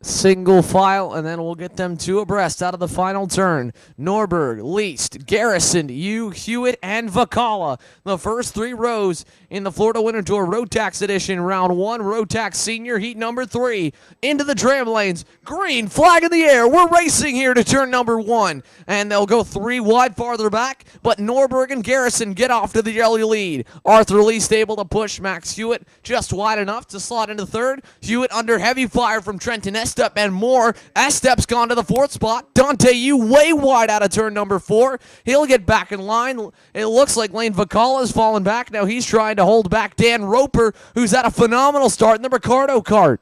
Single file, and then we'll get them two abreast out of the final turn. Norberg, Least, Garrison, Yu, Hewitt, and Vicala. The first 3 rows in the Florida Winter Tour Rotax Edition, Round 1, Rotax Senior Heat number 3. Into the tram lanes. Green flag in the air. We're racing here to turn number 1. And they'll go 3 wide farther back, but Norberg and Garrison get off to the early lead. Arthur Least able to push Max Hewitt just wide enough to slot into 3rd. Hewitt under heavy fire from Trenton Estep and more. Estep's gone to the 4th spot. Dante Yu way wide out of turn number 4. He'll get back in line. It looks like Lane Vicala has fallen back. Now he's trying to hold back Dan Roper, who's had a phenomenal start in the Ricardo kart.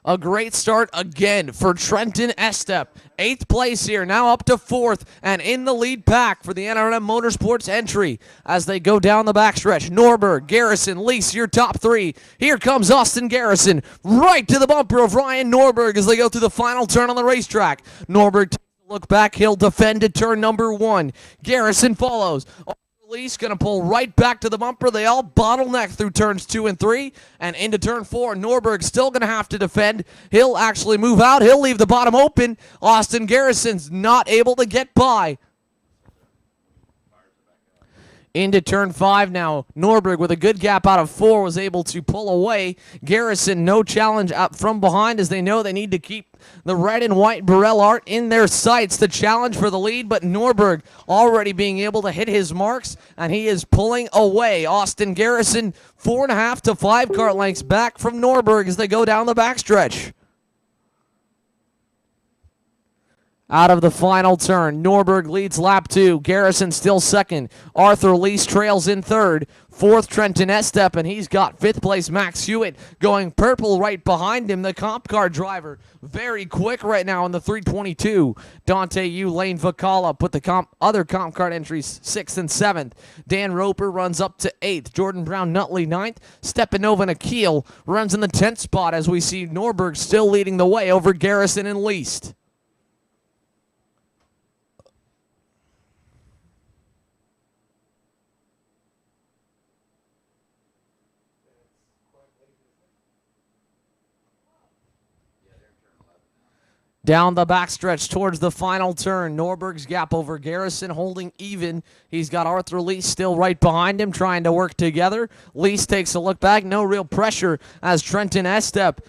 A great start again for Trenton Estep. 8th place here, now up to 4th, and in the lead pack for the NRM Motorsports entry as they go down the backstretch. Norberg, Garrison, Lease, your top 3. Here comes Austin Garrison, right to the bumper of Ryan Norberg as they go through the final turn on the racetrack. Norberg takes a look back, he'll defend to turn number 1. Garrison follows. Least going to pull right back to the bumper. They all bottleneck through turns 2 and 3 and into turn 4. Norberg still going to have to defend. He'll actually move out. He'll leave the bottom open. Austin Garrison's not able to get by. Into turn 5 now. Norberg with a good gap out of 4 was able to pull away. Garrison no challenge up from behind, as they know they need to keep the red and white Burrell Art in their sights to challenge for the lead, but Norberg already being able to hit his marks, and he is pulling away. Austin Garrison 4.5 to 5 kart lengths back from Norberg as they go down the backstretch. out of the final turn. Norberg leads lap 2. Garrison still second. Arthur Lease trails in third. Fourth, Trenton Estep, and he's got fifth place Max Hewitt going purple right behind him. The comp car driver very quick right now in the 322. Dante Yu, Lane Vacala put the other comp car entries 6th and 7th. Dan Roper runs up to 8th. Jordan Brown Nutley 9th. Steppenova and Akil runs in the 10th spot as we see Norberg still leading the way over Garrison and Least. Down the backstretch towards the final turn. Norberg's gap over Garrison holding even. He's got Arthur Lease still right behind him trying to work together. Lease takes a look back. No real pressure as Trenton Estep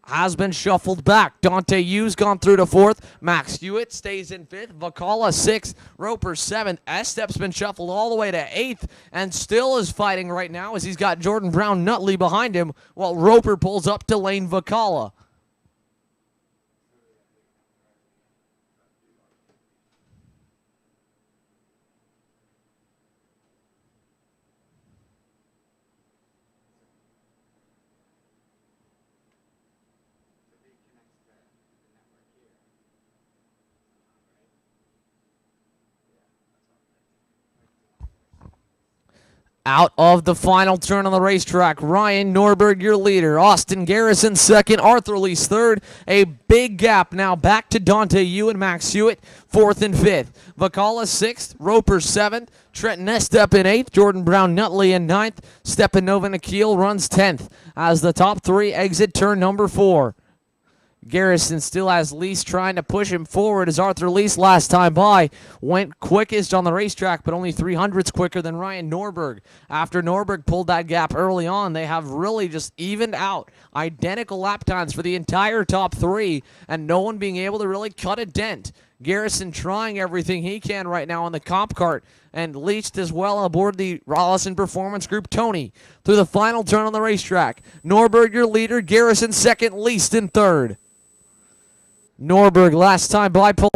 has been shuffled back. Dante Yu's gone through to 4th. Max Hewitt stays in 5th. Vacala 6th. Roper 7th. Estep's been shuffled all the way to 8th and still is fighting right now as he's got Jordan Brown Nutley behind him while Roper pulls up to Lane Vacala. Out of the final turn on the racetrack, Ryan Norberg, your leader. Austin Garrison, second. Arthur Lease, third. A big gap now back to Dante Yu and Max Hewitt, 4th and 5th. Vacala, 6th. Roper, 7th. Trenton Estep in 8th. Jordan Brown Nutley in 9th. Steppenova and Akil runs 10th as the top 3 exit turn number 4. Garrison still has Lease trying to push him forward as Arthur Lease last time by went quickest on the racetrack, but only 300ths quicker than Ryan Norberg. After Norberg pulled that gap early on, they have really just evened out. Identical lap times for the entire top 3, and no one being able to really cut a dent. Garrison trying everything he can right now on the comp cart, and Least as well aboard the Rollison Performance Group Tony. Through the final turn on the racetrack, Norberg your leader, Garrison second, Least in third. Norberg last time by pulled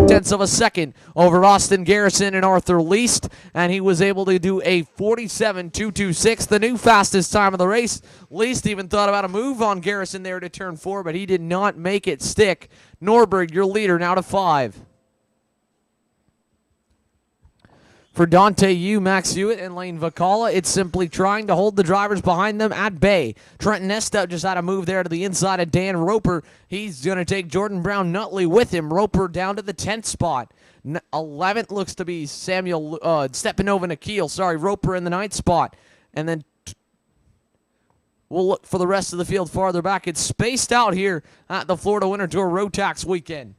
tenths of a second over Austin Garrison and Arthur Least, and he was able to do a 47.226, the new fastest time of the race. Least even thought about a move on Garrison there to turn 4, but he did not make it stick. Norberg, your leader, now to 5. For Dante Yu, Max Hewitt, and Lane Vacala, it's simply trying to hold the drivers behind them at bay. Trenton Estep just had a move there to the inside of Dan Roper. He's going to take Jordan Brown Nutley with him. Roper down to the 10th spot. 11th looks to be Samuel Steppenova and Akil. Sorry, Roper in the 9th spot. And then we'll look for the rest of the field farther back. It's spaced out here at the Florida Winter Tour Rotax weekend.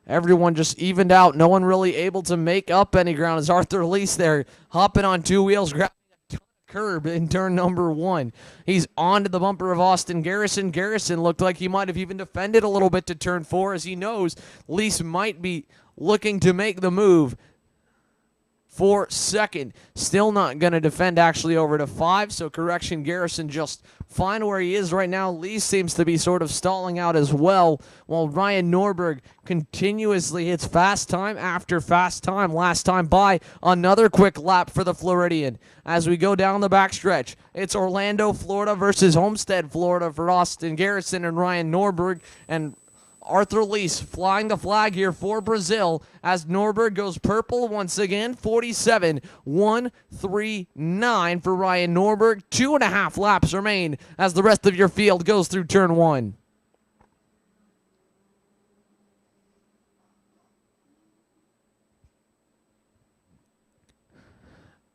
Everyone just evened out. No one really able to make up any ground as Arthur Lease there hopping on 2 wheels, grabbing a curb in turn number 1. He's onto the bumper of Austin Garrison. Garrison looked like he might have even defended a little bit to turn 4 as he knows Lease might be looking to make the move for second. Still not going to defend actually over to 5, so correction, Garrison just fine where he is right now. Lee seems to be sort of stalling out as well, while Ryan Norberg continuously hits fast time after fast time. Last time by, another quick lap for the Floridian. As we go down the backstretch, it's Orlando, Florida versus Homestead, Florida for Austin Garrison and Ryan Norberg, and Arthur Lease flying the flag here for Brazil as Norberg goes purple once again. 47.139 for Ryan Norberg. 2.5 laps remain as the rest of your field goes through turn 1.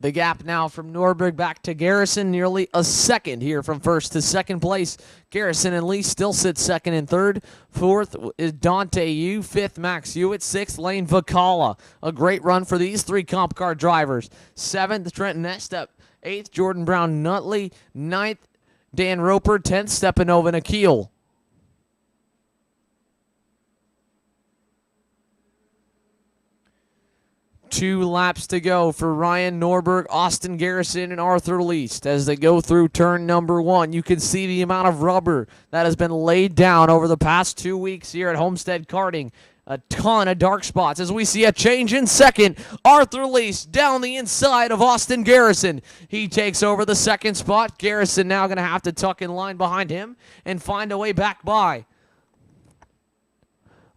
The gap now from Norberg back to Garrison, nearly a second here from first to second place. Garrison and Lee still sit second and third. Fourth is Dante Yu. Fifth, Max Hewitt. Sixth, Lane Vacala. A great run for these 3 comp car drivers. Seventh, Trenton Estep. Eighth, Jordan Brown Nutley. Ninth, Dan Roper. 10th, Steppenova and Akil. 2 laps to go for Ryan Norberg, Austin Garrison, and Arthur Least as they go through turn number 1. You can see the amount of rubber that has been laid down over the past 2 weeks here at Homestead Karting. A ton of dark spots as we see a change in second. Arthur Least down the inside of Austin Garrison. He takes over the second spot. Garrison now going to have to tuck in line behind him and find a way back by.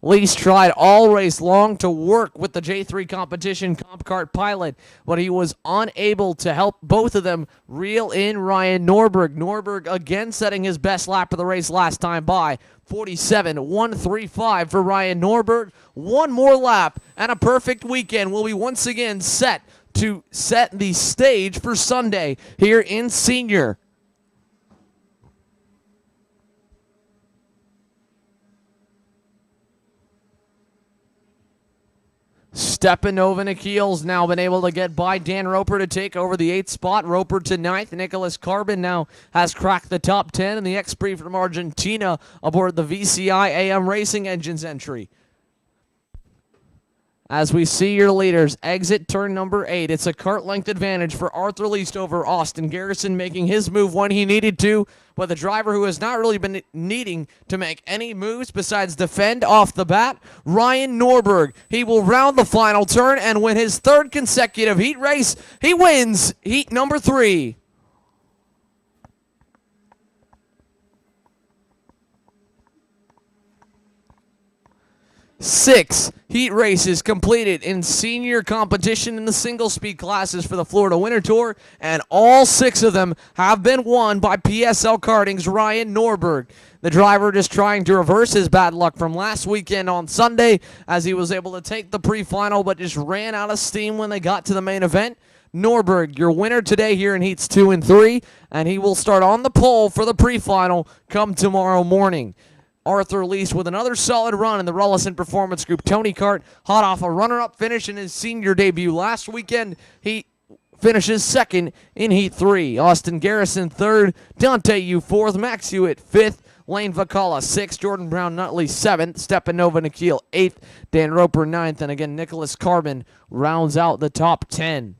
Least tried all race long to work with the J3 competition comp kart pilot, but he was unable to help both of them reel in Ryan Norberg. Norberg again setting his best lap of the race last time by. 47.135 for Ryan Norberg. One more lap and a perfect weekend will be once again set to set the stage for Sunday here in Senior. Stepanova Nikhil's now been able to get by Dan Roper to take over the 8th spot. Roper to 9th. Nicholas Carbon now has cracked the top 10, and the X-Prix from Argentina aboard the VCI AM Racing Engines entry. As we see your leaders exit turn number 8, it's a kart length advantage for Arthur Least over Austin Garrison, making his move when he needed to, but the driver who has not really been needing to make any moves besides defend off the bat, Ryan Norberg. He will round the final turn and win his 3rd consecutive heat race. He wins heat number 3. 6 heat races completed in senior competition in the single speed classes for the Florida Winter Tour, and all 6 of them have been won by PSL Karting's Ryan Norberg. The driver just trying to reverse his bad luck from last weekend on Sunday, as he was able to take the pre-final but just ran out of steam when they got to the main event. Norberg, your winner today here in heats 2 and 3, and he will start on the pole for the pre-final come tomorrow morning. Arthur Least with another solid run in the Rullison Performance Group Tony Kart, hot off a runner-up finish in his senior debut last weekend. He finishes 2nd in Heat 3. Austin Garrison 3rd, Dante Yu 4th, Max Hewitt 5th, Lane Vacala 6th, Jordan Brown Nutley 7th, Stepanova Nikhil 8th, Dan Roper 9th, and again Nicholas Carbon rounds out the top 10.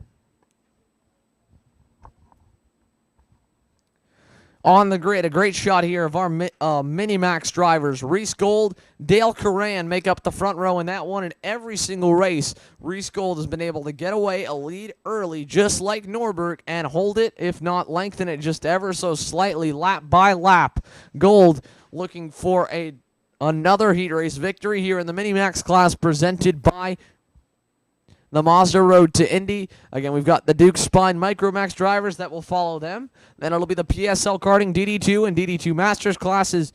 On the grid, a great shot here of our Mini-Max drivers. Reese Gold, Dale Coran make up the front row in that one in every single race. Reese Gold has been able to get away a lead early, just like Norberg, and hold it, if not lengthen it just ever so slightly, lap by lap. Gold looking for another heat race victory here in the Mini-Max class presented by the Mazda Road to Indy. Again, we've got the Duke Spine Micromax drivers that will follow them. Then it'll be the PSL Karting DD2 and DD2 Masters classes.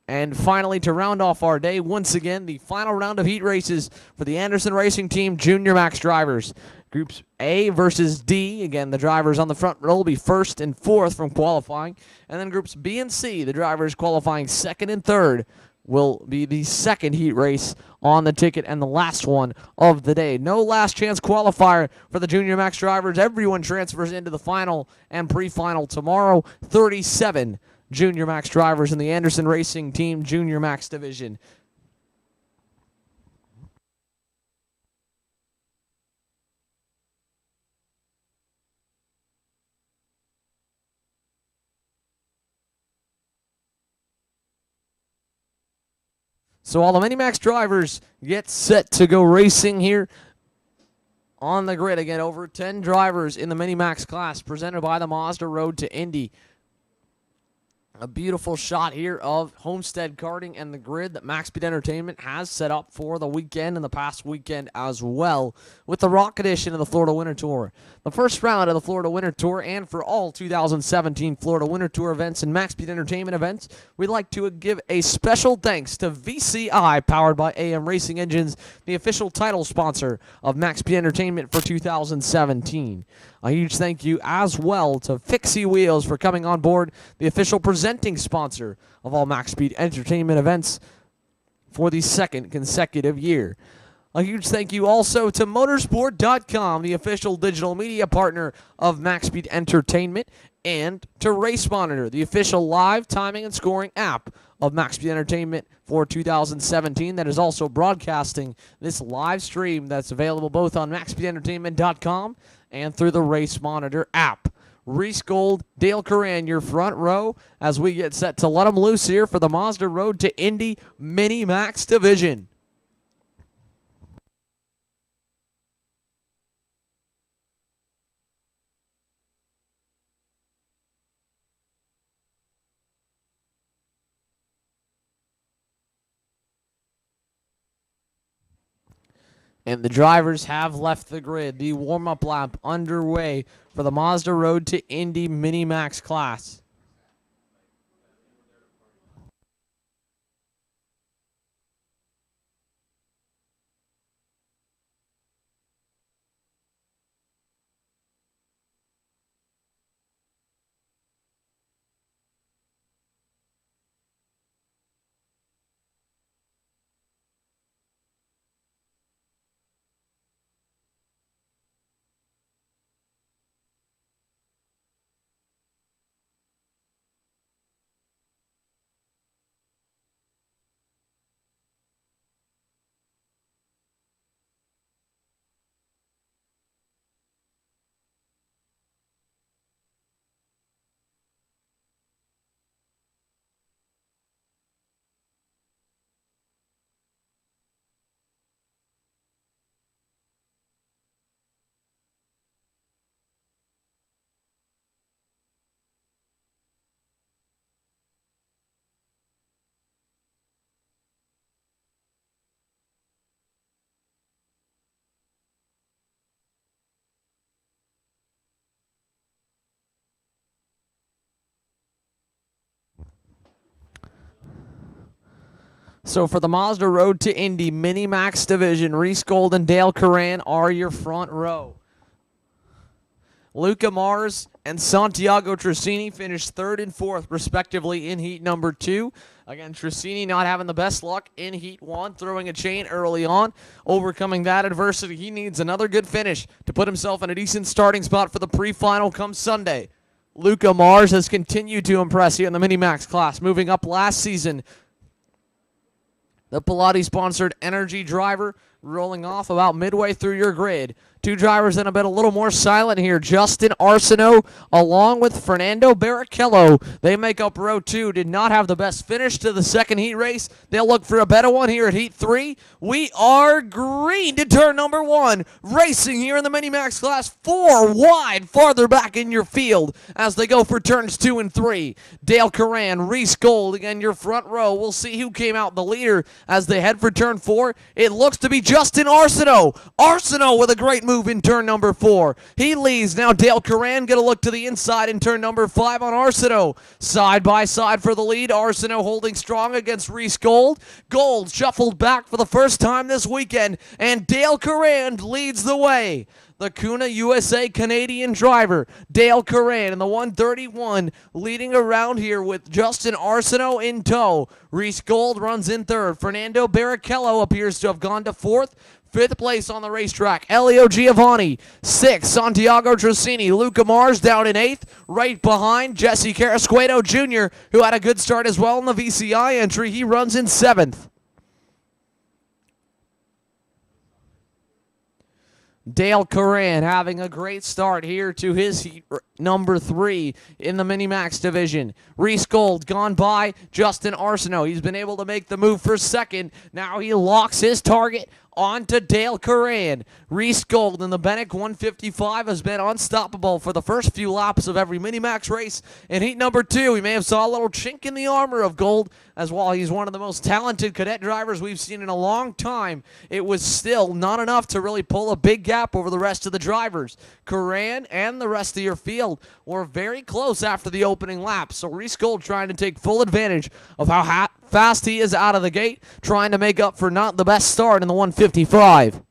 And finally, to round off our day, once again, the final round of heat races for the Anderson Racing Team Junior Max drivers. Groups A versus D. Again, the drivers on the front row will be 1st and 4th from qualifying. And then groups B and C, the drivers qualifying 2nd and 3rd, will be the 2nd heat race on the ticket and the last one of the day. No last chance qualifier for the Junior Max drivers. Everyone transfers into the final and pre-final tomorrow. 37 Junior Max drivers in the Anderson Racing Team Junior Max division. So all the Mini-Max drivers get set to go racing here on the grid. Again, over 10 drivers in the Mini-Max class presented by the Mazda Road to Indy. A beautiful shot here of Homestead Karting and the grid that Max Speed Entertainment has set up for the weekend and the past weekend as well with the Rock Edition of the Florida Winter Tour. The first round of the Florida Winter Tour, and for all 2017 Florida Winter Tour events and Max Speed Entertainment events, we'd like to give a special thanks to VCI, powered by AM Racing Engines, the official title sponsor of Max Speed Entertainment for 2017. A huge thank you as well to Fixie Wheels for coming on board, the official presenting sponsor of all Max Speed Entertainment events for the 2nd consecutive year. A huge thank you also to Motorsport.com, the official digital media partner of Max Speed Entertainment, and to Race Monitor, the official live timing and scoring app of Max Speed Entertainment for 2017 that is also broadcasting this live stream that's available both on MaxSpeedEntertainment.com and through the Race Monitor app. Reese Gold, Dale Curran, your front row as we get set to let them loose here for the Mazda Road to Indy Mini Max Division. And the drivers have left the grid. The warm-up lap underway for the Mazda Road to Indy Mini Max class. So for the Mazda Road to Indy Mini Max Division, Reese Gold and Dale Curran are your front row. Luca Mars and Santiago Trissini finished third and fourth, respectively, in heat number 2. Again, Trissini not having the best luck in heat 1, throwing a chain early on. Overcoming that adversity, he needs another good finish to put himself in a decent starting spot for the pre-final come Sunday. Luca Mars has continued to impress here in the Mini-Max class, moving up last season. The Pilati-sponsored Energy driver rolling off about midway through your grid. Two drivers that have been a little more silent here. Justin Arsenault along with Fernando Barrichello. They make up row 2. Did not have the best finish to the second heat race. They'll look for a better one here at heat 3. We are green to turn number 1. Racing here in the Mini-Max class. 4 wide farther back in your field as they go for turns 2 and 3. Dale Curran, Reese Gold, again your front row. We'll see who came out the leader as they head for turn 4. It looks to be Justin Arsenault. Arsenault with a great move in turn number 4. He leads. Now Dale Curran going to look to the inside in turn number 5 on Arsenault. Side by side for the lead. Arsenault holding strong against Reese Gold. Gold shuffled back for the first time this weekend, and Dale Curran leads the way. The Kuna USA Canadian driver, Dale Curran, in the 131, leading around here with Justin Arsenault in tow. Reese Gold runs in third. Fernando Barrichello appears to have gone to fourth. Fifth place on the racetrack, Elio Giovanni. Sixth, Santiago Trissini. Luca Mars down in eighth. Right behind, Jesse Carrasquedo Jr., who had a good start as well in the VCI entry. He runs in seventh. Dale Curran having a great start here to his heat number 3 in the Mini-Max division. Reese Gold gone by Justin Arsenault. He's been able to make the move for second. Now he locks his target on to Dale Curran. Reese Gold in the Bennick 155 has been unstoppable for the first few laps of every Mini-Max race. In heat number 2, we may have saw a little chink in the armor of Gold, as while he's one of the most talented cadet drivers we've seen in a long time, it was still not enough to really pull a big gap over the rest of the drivers. Curran and the rest of your field were very close after the opening lap, so Reese Gold trying to take full advantage of how fast he is out of the gate, trying to make up for not the best start in the 155.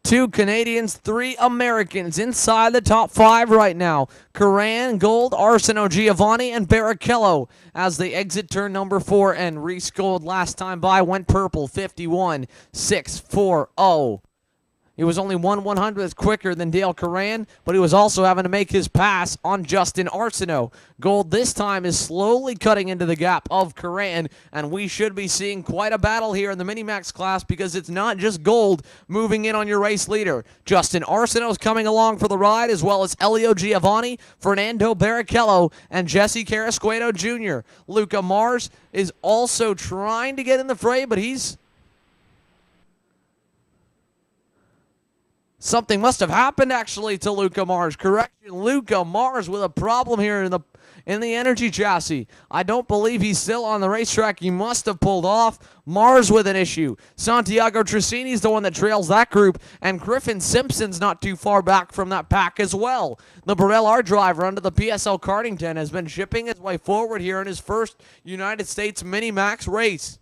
2 Canadians, 3 Americans inside the top 5 right now. Curran, Gold, Arsenault, Giovanni, and Barrichello as they exit turn number 4. And Reese Gold last time by went purple, 51.640. He was only 1/100th quicker than Dale Curran, but he was also having to make his pass on Justin Arsenault. Gold this time is slowly cutting into the gap of Curran, and we should be seeing quite a battle here in the Minimax class because it's not just Gold moving in on your race leader. Justin Arsenault is coming along for the ride, as well as Elio Giovanni, Fernando Barrichello, and Jesse Carrasquedo Jr. Luca Mars is also trying to get in the fray, but something must have happened, actually, to Luca Mars. Correction, Luca Mars with a problem here in the energy chassis. I don't believe he's still on the racetrack. He must have pulled off. Mars with an issue. Santiago Trissini's the one that trails that group, and Griffin Simpson's not too far back from that pack as well. The Burrell R driver under the PSL karting tent has been shipping his way forward here in his first United States Mini-Max race.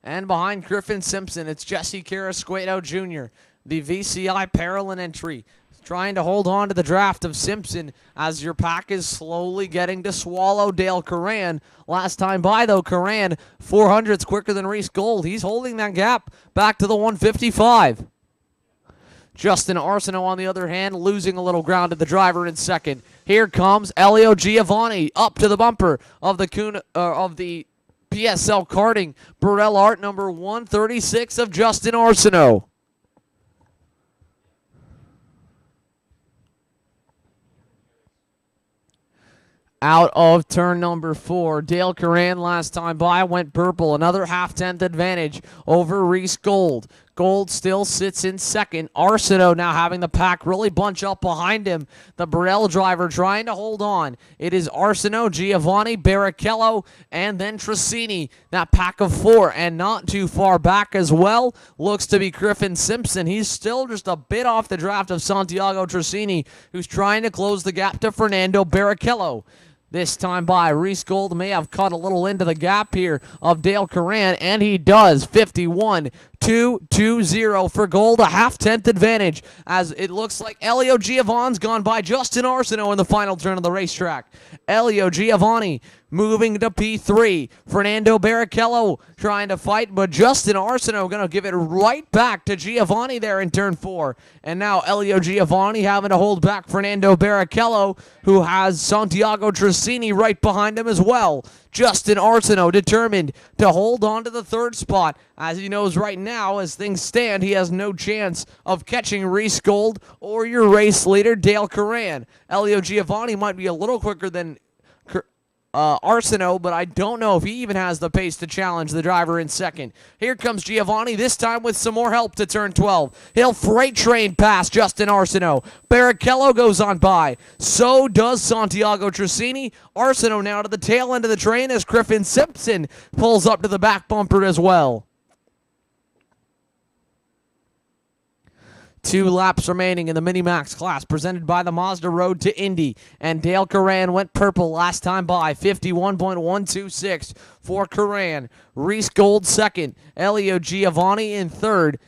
And behind Griffin Simpson, it's Jesse Carrasquedo Jr., the VCI Paralyn entry, trying to hold on to the draft of Simpson as your pack is slowly getting to swallow Dale Curran. Last time by, though, Curran 400ths quicker than Reese Gold. He's holding that gap back to the 155. Justin Arsenault, on the other hand, losing a little ground to the driver in second. Here comes Elio Giovanni up to the bumper of the PSL karting Burrell Art number 136 of Justin Arsenault. Out of turn number 4, Dale Curran last time by went purple. Another half-tenth advantage over Reese Gold. Gold still sits in second. Arsenault now having the pack really bunch up behind him. The Burrell driver trying to hold on. It is Arsenault, Giovanni, Barrichello, and then Trissini. That pack of 4, and not too far back as well looks to be Griffin Simpson. He's still just a bit off the draft of Santiago Trissini, who's trying to close the gap to Fernando Barrichello. This time by, Reese Gold may have cut a little into the gap here of Dale Curran, and he does. 51.220 for Gold, a half-tenth advantage, as it looks like Elio Giovanni's gone by Justin Arsenault in the final turn of the racetrack. Elio Giovanni moving to P3. Fernando Barrichello trying to fight, but Justin Arsenault going to give it right back to Giovanni there in turn 4. And now Elio Giovanni having to hold back Fernando Barrichello, who has Santiago Trissini right behind him as well. Justin Arsenault determined to hold on to the third spot, as he knows right now, as things stand, he has no chance of catching Reese Gold or your race leader, Dale Curran. Elio Giovanni might be a little quicker than Arsenault, but I don't know if he even has the pace to challenge the driver in second. Here comes Giovanni, this time with some more help to turn 12. He'll freight train past Justin Arsenault. Barrichello goes on by. So does Santiago Trissini. Arsenault now to the tail end of the train as Griffin Simpson pulls up to the back bumper as well. 2 laps remaining in the Mini-Max class, presented by the Mazda Road to Indy. And Dale Curran went purple last time by, 51.126 for Curran. Reese Gold second. Elio Giovanni in third.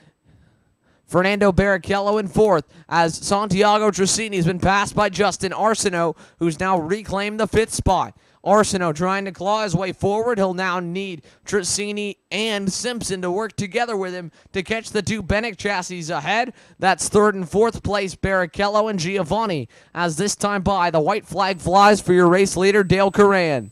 Fernando Barrichello in fourth, as Santiago Trissini has been passed by Justin Arsenault, who's now reclaimed the 5th spot. Arsenault trying to claw his way forward. He'll now need Trissini and Simpson to work together with him to catch the 2 Bennett chassis ahead. That's 3rd and 4th place, Barrichello and Giovanni. As this time by, the white flag flies for your race leader, Dale Curran.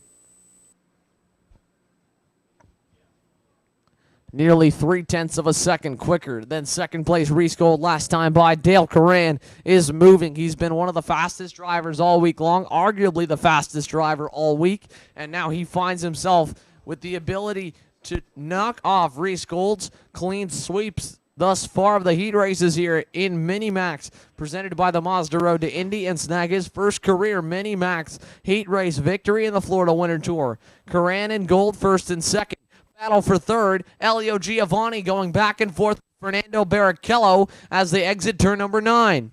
Nearly 0.3 of a second quicker than second place Reese Gold last time by. Dale Curran is moving. He's been one of the fastest drivers all week long, arguably the fastest driver all week, and now he finds himself with the ability to knock off Reese Gold's clean sweeps thus far of the heat races here in Mini-Max, presented by the Mazda Road to Indy, and snag his first career Mini-Max heat race victory in the Florida Winter Tour. Curran and Gold first and second. Battle for third. Elio Giovanni going back and forth with Fernando Barrichello as they exit turn number 9.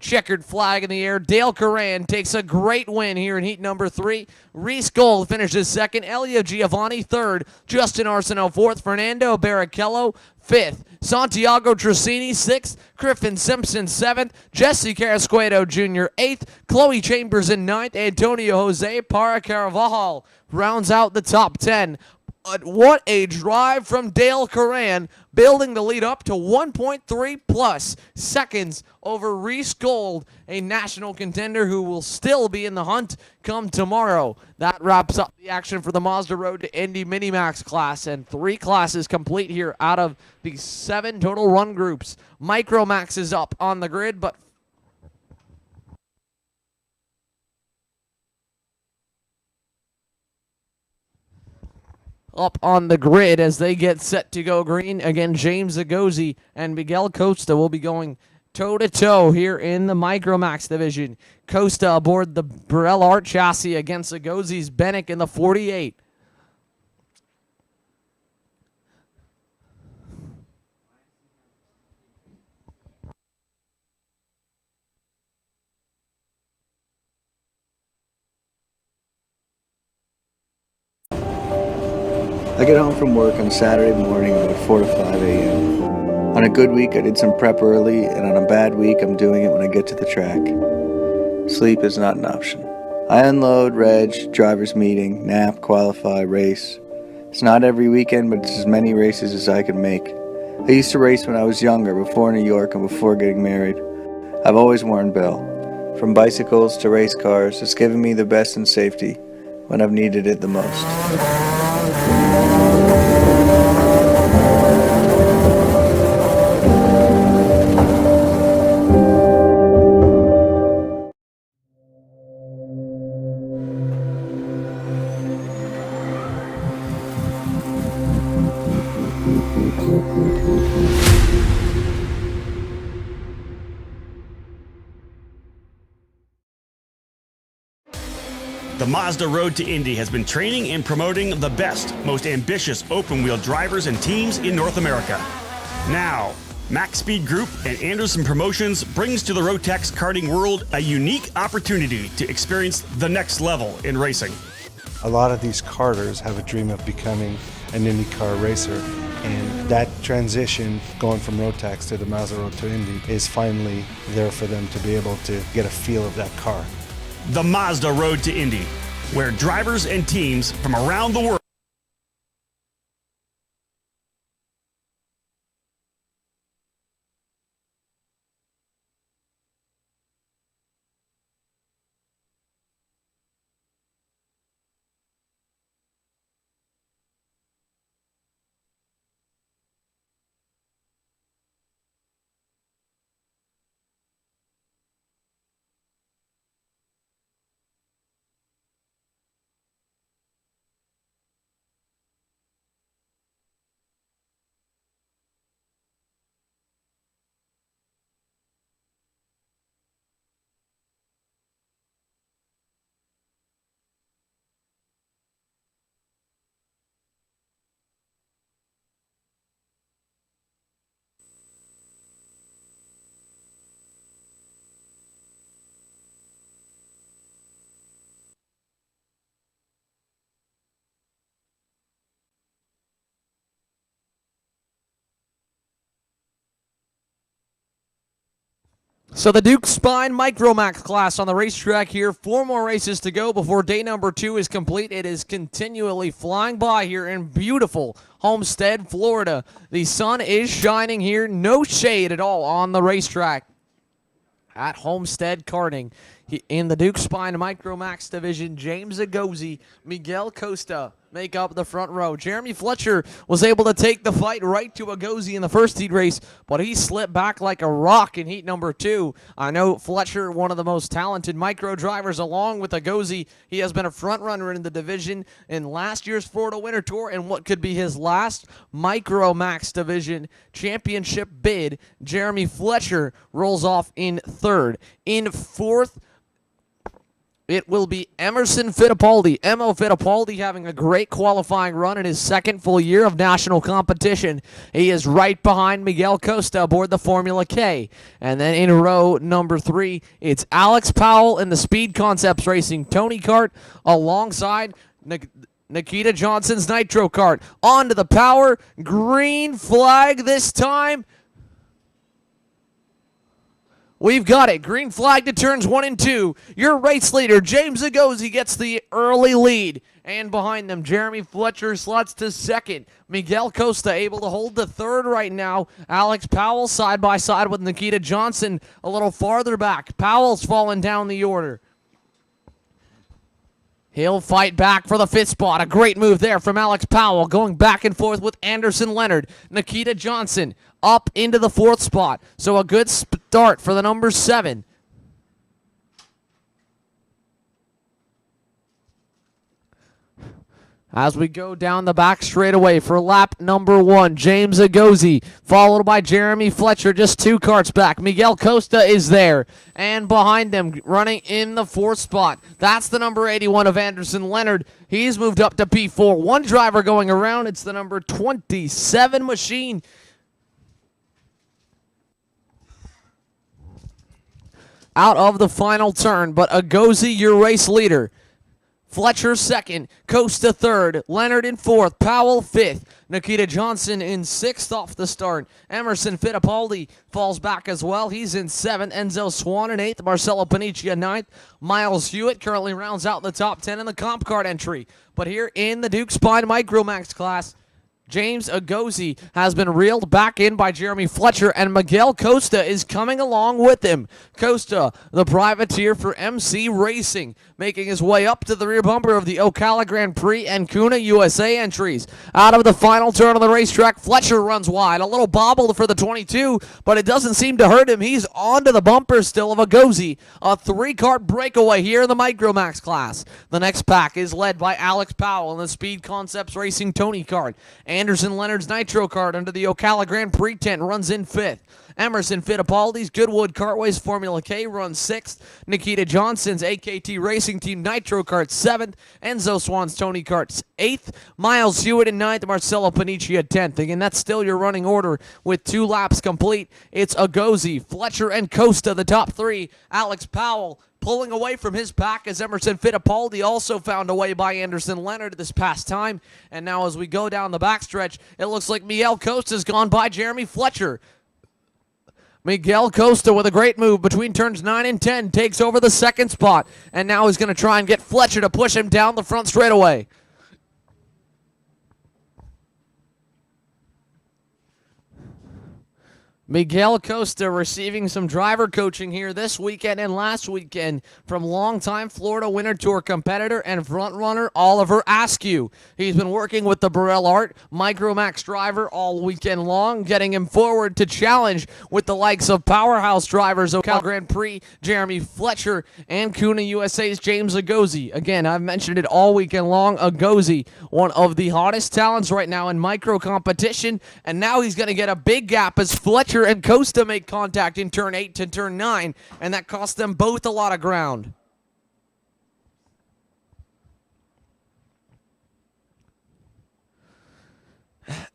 checkered flag in the air. Dale Curran takes a great win here in heat number 3. Reese Gold finishes second. Elio Giovanni third. Justin Arsenault fourth. Fernando Barrichello fifth. Santiago Tracini sixth. Griffin Simpson seventh. Jesse Carrasquedo Jr. eighth. Chloe Chambers in ninth. Antonio Jose Para Carvajal rounds out the top 10. But what a drive from Dale Curran, building the lead up to 1.3 plus seconds over Reese Gold, a national contender who will still be in the hunt come tomorrow. That wraps up the action for the Mazda Road to Indy Minimax class, and 3 classes complete here out of the 7 total run groups. Micromax is up on the grid, but up on the grid as they get set to go green. Again, James Agozi and Miguel Costa will be going toe-to-toe here in the Micromax division. Costa aboard the Burrell Art chassis against Agozi's Bennick in the 48. I get home from work on Saturday morning about 4 to 5 a.m. On a good week, I did some prep early, and on a bad week, I'm doing it when I get to the track. Sleep is not an option. I unload, reg, driver's meeting, nap, qualify, race. It's not every weekend, but it's as many races as I can make. I used to race when I was younger, before New York and before getting married. I've always worn Bell. From bicycles to race cars, it's given me the best in safety when I've needed it the most. The Mazda Road to Indy has been training and promoting the best, most ambitious open-wheel drivers and teams in North America. Now, Max Speed Group and Anderson Promotions brings to the Rotax karting world a unique opportunity to experience the next level in racing. A lot of these karters have a dream of becoming an IndyCar racer, and that transition going from Rotax to the Mazda Road to Indy is finally there for them to be able to get a feel of that car. The Mazda Road to Indy, where drivers and teams from around the world So the Duke Spine Micromax class on the racetrack here. 4 more races to go before day number 2 is complete. It is continually flying by here in beautiful Homestead, Florida. The sun is shining here. No shade at all on the racetrack at Homestead Karting. In the Duke Spine Micromax division, James Agozi, Miguel Costa make up the front row. Jeremy Fletcher was able to take the fight right to Agozi in the first heat race, but he slipped back like a rock in heat number 2. I know Fletcher, one of the most talented micro drivers, along with Agozi. He has been a front runner in the division in last year's Florida Winter Tour and what could be his last Micromax division championship bid. Jeremy Fletcher rolls off in 3rd. In 4th, It will be Emerson Fittipaldi. Emo Fittipaldi having a great qualifying run in his second full year of national competition. He is right behind Miguel Costa aboard the Formula K. And then in row number 3, it's Alex Powell in the Speed Concepts Racing Tony Kart alongside Nikita Johnson's Nitro Kart. On to the power. Green flag this time. We've got it. Green flag to turns 1 and 2. Your race leader, James Agozi, gets the early lead. And behind them, Jeremy Fletcher slots to second. Miguel Costa able to hold the third right now. Alex Powell side by side with Nikita Johnson a little farther back. Powell's fallen down the order. He'll fight back for the 5th spot. A great move there from Alex Powell, going back and forth with Anderson Leonard. Nikita Johnson up into the 4th spot. So a good start for the number 7. As we go down the back straightaway for lap number 1, James Agozi, followed by Jeremy Fletcher, just 2 karts back. Miguel Costa is there, and behind them, running in the 4th spot, that's the number 81 of Anderson Leonard. He's moved up to P4. One driver going around. It's the number 27 machine. Out of the final turn, but Agozi, your race leader. Fletcher second, Costa third, Leonard in 4th, Powell 5th, Nikita Johnson in 6th off the start. Emerson Fittipaldi falls back as well. He's in 7th. Enzo Swan in 8th, Marcelo Panicci in 9th. Miles Hewitt currently rounds out in the top 10 in the comp card entry. But here in the Duke Spine Micromax class, James Agozi has been reeled back in by Jeremy Fletcher, and Miguel Costa is coming along with him. Costa, the privateer for MC Racing, making his way up to the rear bumper of the Ocala Grand Prix and Kuna USA entries. Out of the final turn of the racetrack, Fletcher runs wide. A little bobble for the 22, but it doesn't seem to hurt him. He's onto the bumper still of Agozi. A 3-kart breakaway here in the Micromax class. The next pack is led by Alex Powell in the Speed Concepts Racing Tony Kart. Anderson Leonard's Nitro Kart under the Ocala Grand Prix tent runs in 5th. Emerson Fittipaldi's Goodwood Kartways Formula K runs 6th. Nikita Johnson's AKT Racing Team Nitro Kart 7th. Enzo Swan's Tony Kart's 8th. Miles Hewitt in 9th. Marcelo Panicci at 10th. Again, that's still your running order with 2 laps complete. It's Agozi, Fletcher, and Costa, the top 3. Alex Powell pulling away from his pack as Emerson Fittipaldi also found a way by Anderson Leonard this past time. And now as we go down the backstretch, it looks like Miguel Costa's gone by Jeremy Fletcher. Miguel Costa with a great move between turns 9 and 10 takes over the 2nd spot. And now he's going to try and get Fletcher to push him down the front straightaway. Miguel Costa receiving some driver coaching here this weekend and last weekend from longtime Florida Winter Tour competitor and front-runner Oliver Askew. He's been working with the Burrell Art Micromax driver all weekend long, getting him forward to challenge with the likes of powerhouse drivers Ocala Grand Prix, Jeremy Fletcher, and Kuna USA's James Agozi. Again, I've mentioned it all weekend long. Agozi, one of the hottest talents right now in micro competition, and now he's going to get a big gap as Fletcher and Costa make contact in turn 8 to turn 9, and that cost them both a lot of ground.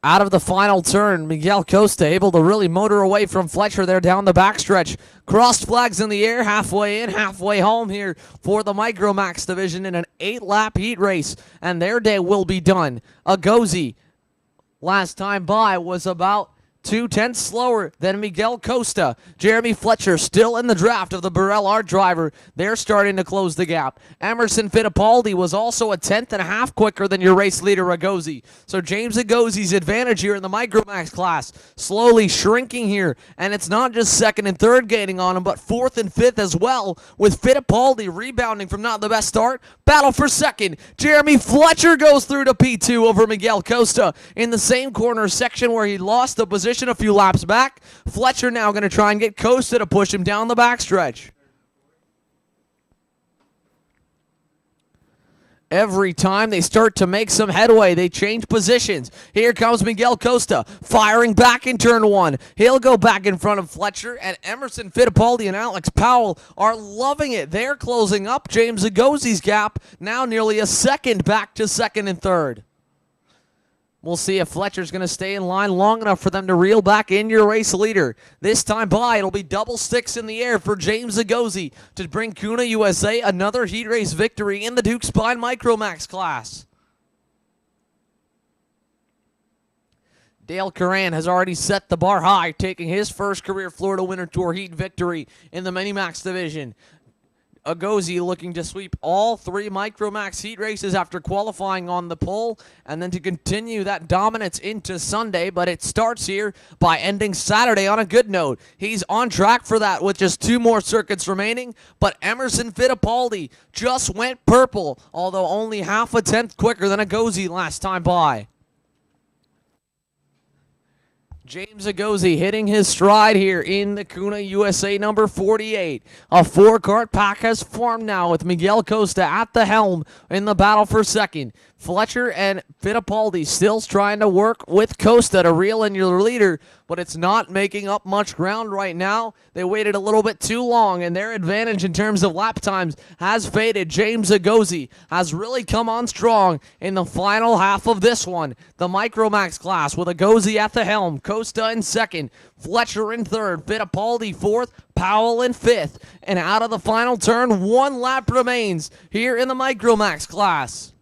Out of the final turn, Miguel Costa able to really motor away from Fletcher there down the backstretch. Crossed flags in the air, halfway in, halfway home here for the Micromax division in an 8-lap heat race, and their day will be done. Agozi, last time by, was about 2/10 slower than Miguel Costa. Jeremy Fletcher still in the draft of the Burrell Art driver. They're starting to close the gap. Emerson Fittipaldi was also a 10th.5 quicker than your race leader Agozi. So James Agozi's advantage here in the Micromax class slowly shrinking here. And it's not just 2nd and 3rd gaining on him, but 4th and 5th as well, with Fittipaldi rebounding from not the best start. Battle for 2nd. Jeremy Fletcher goes through to P2 over Miguel Costa in the same corner section where he lost the position a few laps back. Fletcher now going to try and get Costa to push him down the backstretch. Every time they start to make some headway, they change positions. Here comes Miguel Costa, firing back in turn one. He'll go back in front of Fletcher, and Emerson Fittipaldi and Alex Powell are loving it. They're closing up James Agosi's gap, now nearly a second back to second and third. We'll see if Fletcher's going to stay in line long enough for them to reel back in your race leader. This time by, it'll be double sticks in the air for James Agosi to bring Kuna USA another heat race victory in the Duke Spine Micromax class. Dale Curran has already set the bar high, taking his first career Florida Winter Tour heat victory in the Minimax division. Agosi looking to sweep all three Micromax heat races after qualifying on the pole, and then to continue that dominance into Sunday, but it starts here by ending Saturday on a good note. He's on track for that with just 2 more circuits remaining, but Emerson Fittipaldi just went purple, although only half a tenth quicker than Agosi last time by. James Agosi hitting his stride here in the Kuna USA number 48. A 4-cart pack has formed now with Miguel Costa at the helm in the battle for second. Fletcher and Fittipaldi still trying to work with Costa to reel in your leader, but it's not making up much ground right now. They waited a little bit too long, and their advantage in terms of lap times has faded. James Agosi has really come on strong in the final half of this one. The Micromax class with Agosi at the helm, Costa in second, Fletcher in third, Fittipaldi fourth, Powell in fifth, and out of the final turn, 1 lap remains here in the Micromax class.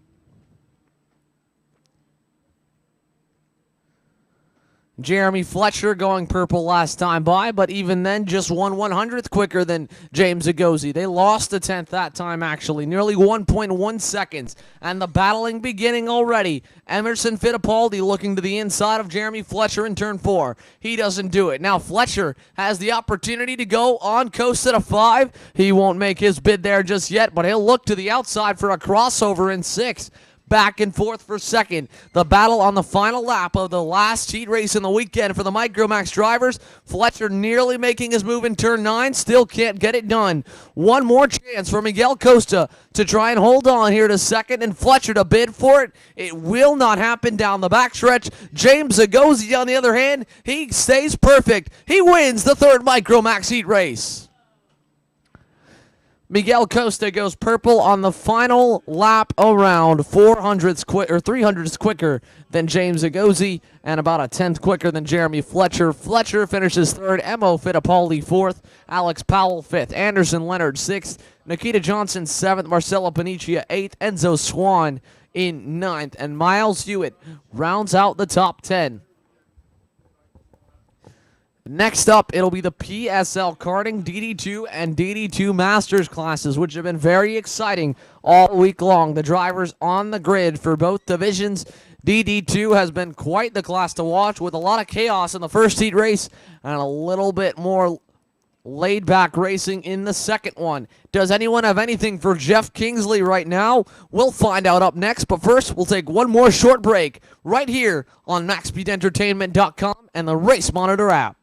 Jeremy Fletcher going purple last time by, but even then just 1/100th quicker than James Agosi. They lost a tenth that time, actually, nearly 1.1 seconds. And the battling beginning already. Emerson Fittipaldi looking to the inside of Jeremy Fletcher in turn 4. He doesn't do it. Now Fletcher has the opportunity to go on Costa to 5. He won't make his bid there just yet, but he'll look to the outside for a crossover in 6. Back and forth for second. The battle on the final lap of the last heat race in the weekend for the Micromax drivers. Fletcher nearly making his move in turn 9. Still can't get it done. One more chance for Miguel Costa to try and hold on here to second, and Fletcher to bid for it. It will not happen down the backstretch. James Agosi, on the other hand, he stays perfect. He wins the 3rd Micromax heat race. Miguel Costa goes purple on the final lap around 300ths quicker than James Agosi, and about a tenth quicker than Jeremy Fletcher. Fletcher finishes 3rd, Emo Fittipaldi 4th, Alex Powell 5th, Anderson Leonard 6th, Nikita Johnson 7th, Marcelo Panicia 8th, Enzo Swan in 9th, and Miles Hewitt rounds out the top 10. Next up, it'll be the PSL Karting DD2 and DD2 Masters classes, which have been very exciting all week long. The drivers on the grid for both divisions. DD2 has been quite the class to watch, with a lot of chaos in the first heat race and a little bit more laid-back racing in the second one. Does anyone have anything for Jeff Kingsley right now? We'll find out up next, but first we'll take one more short break right here on MaxSpeedEntertainment.com and the Race Monitor app.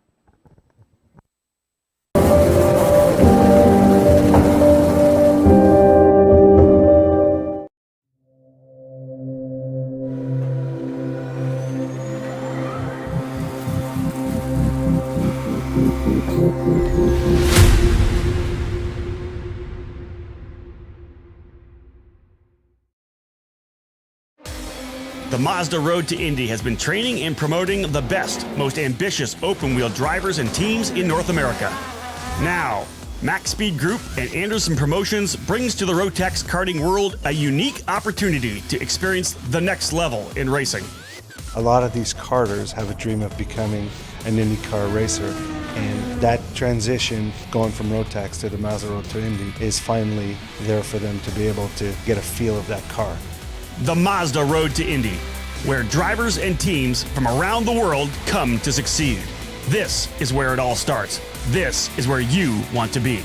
The Mazda Road to Indy has been training and promoting the best, most ambitious open-wheel drivers and teams in North America. Now, Max Speed Group and Anderson Promotions brings to the Rotax karting world a unique opportunity to experience the next level in racing. A lot of these karters have a dream of becoming an IndyCar racer, and that transition going from Rotax to the Mazda Road to Indy is finally there for them to be able to get a feel of that car. The Mazda Road to Indy, where drivers and teams from around the world come to succeed. This is where it all starts. This is where you want to be.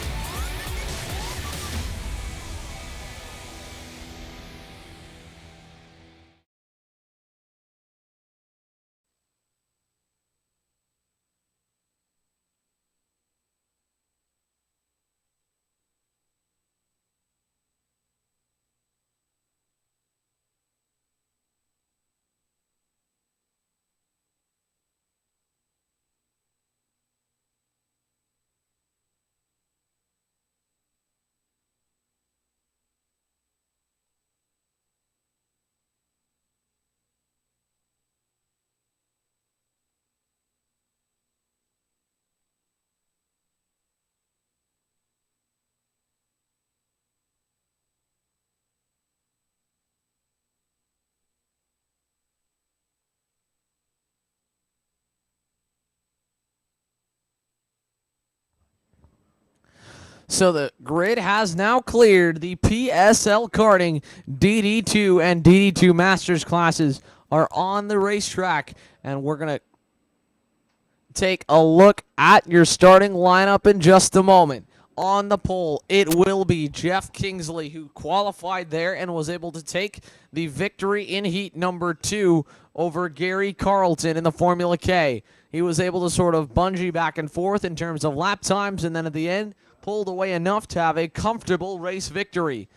So the grid has now cleared. The PSL karting DD2 and DD2 Masters classes are on the racetrack, and we're going to take a look at your starting lineup in just a moment. On the pole, it will be Jeff Kingsley, who qualified there and was able to take the victory in heat number 2 over Gary Carlton in the Formula K. He was able to sort of bungee back and forth in terms of lap times, and then at the end, pulled away enough to have a comfortable race victory.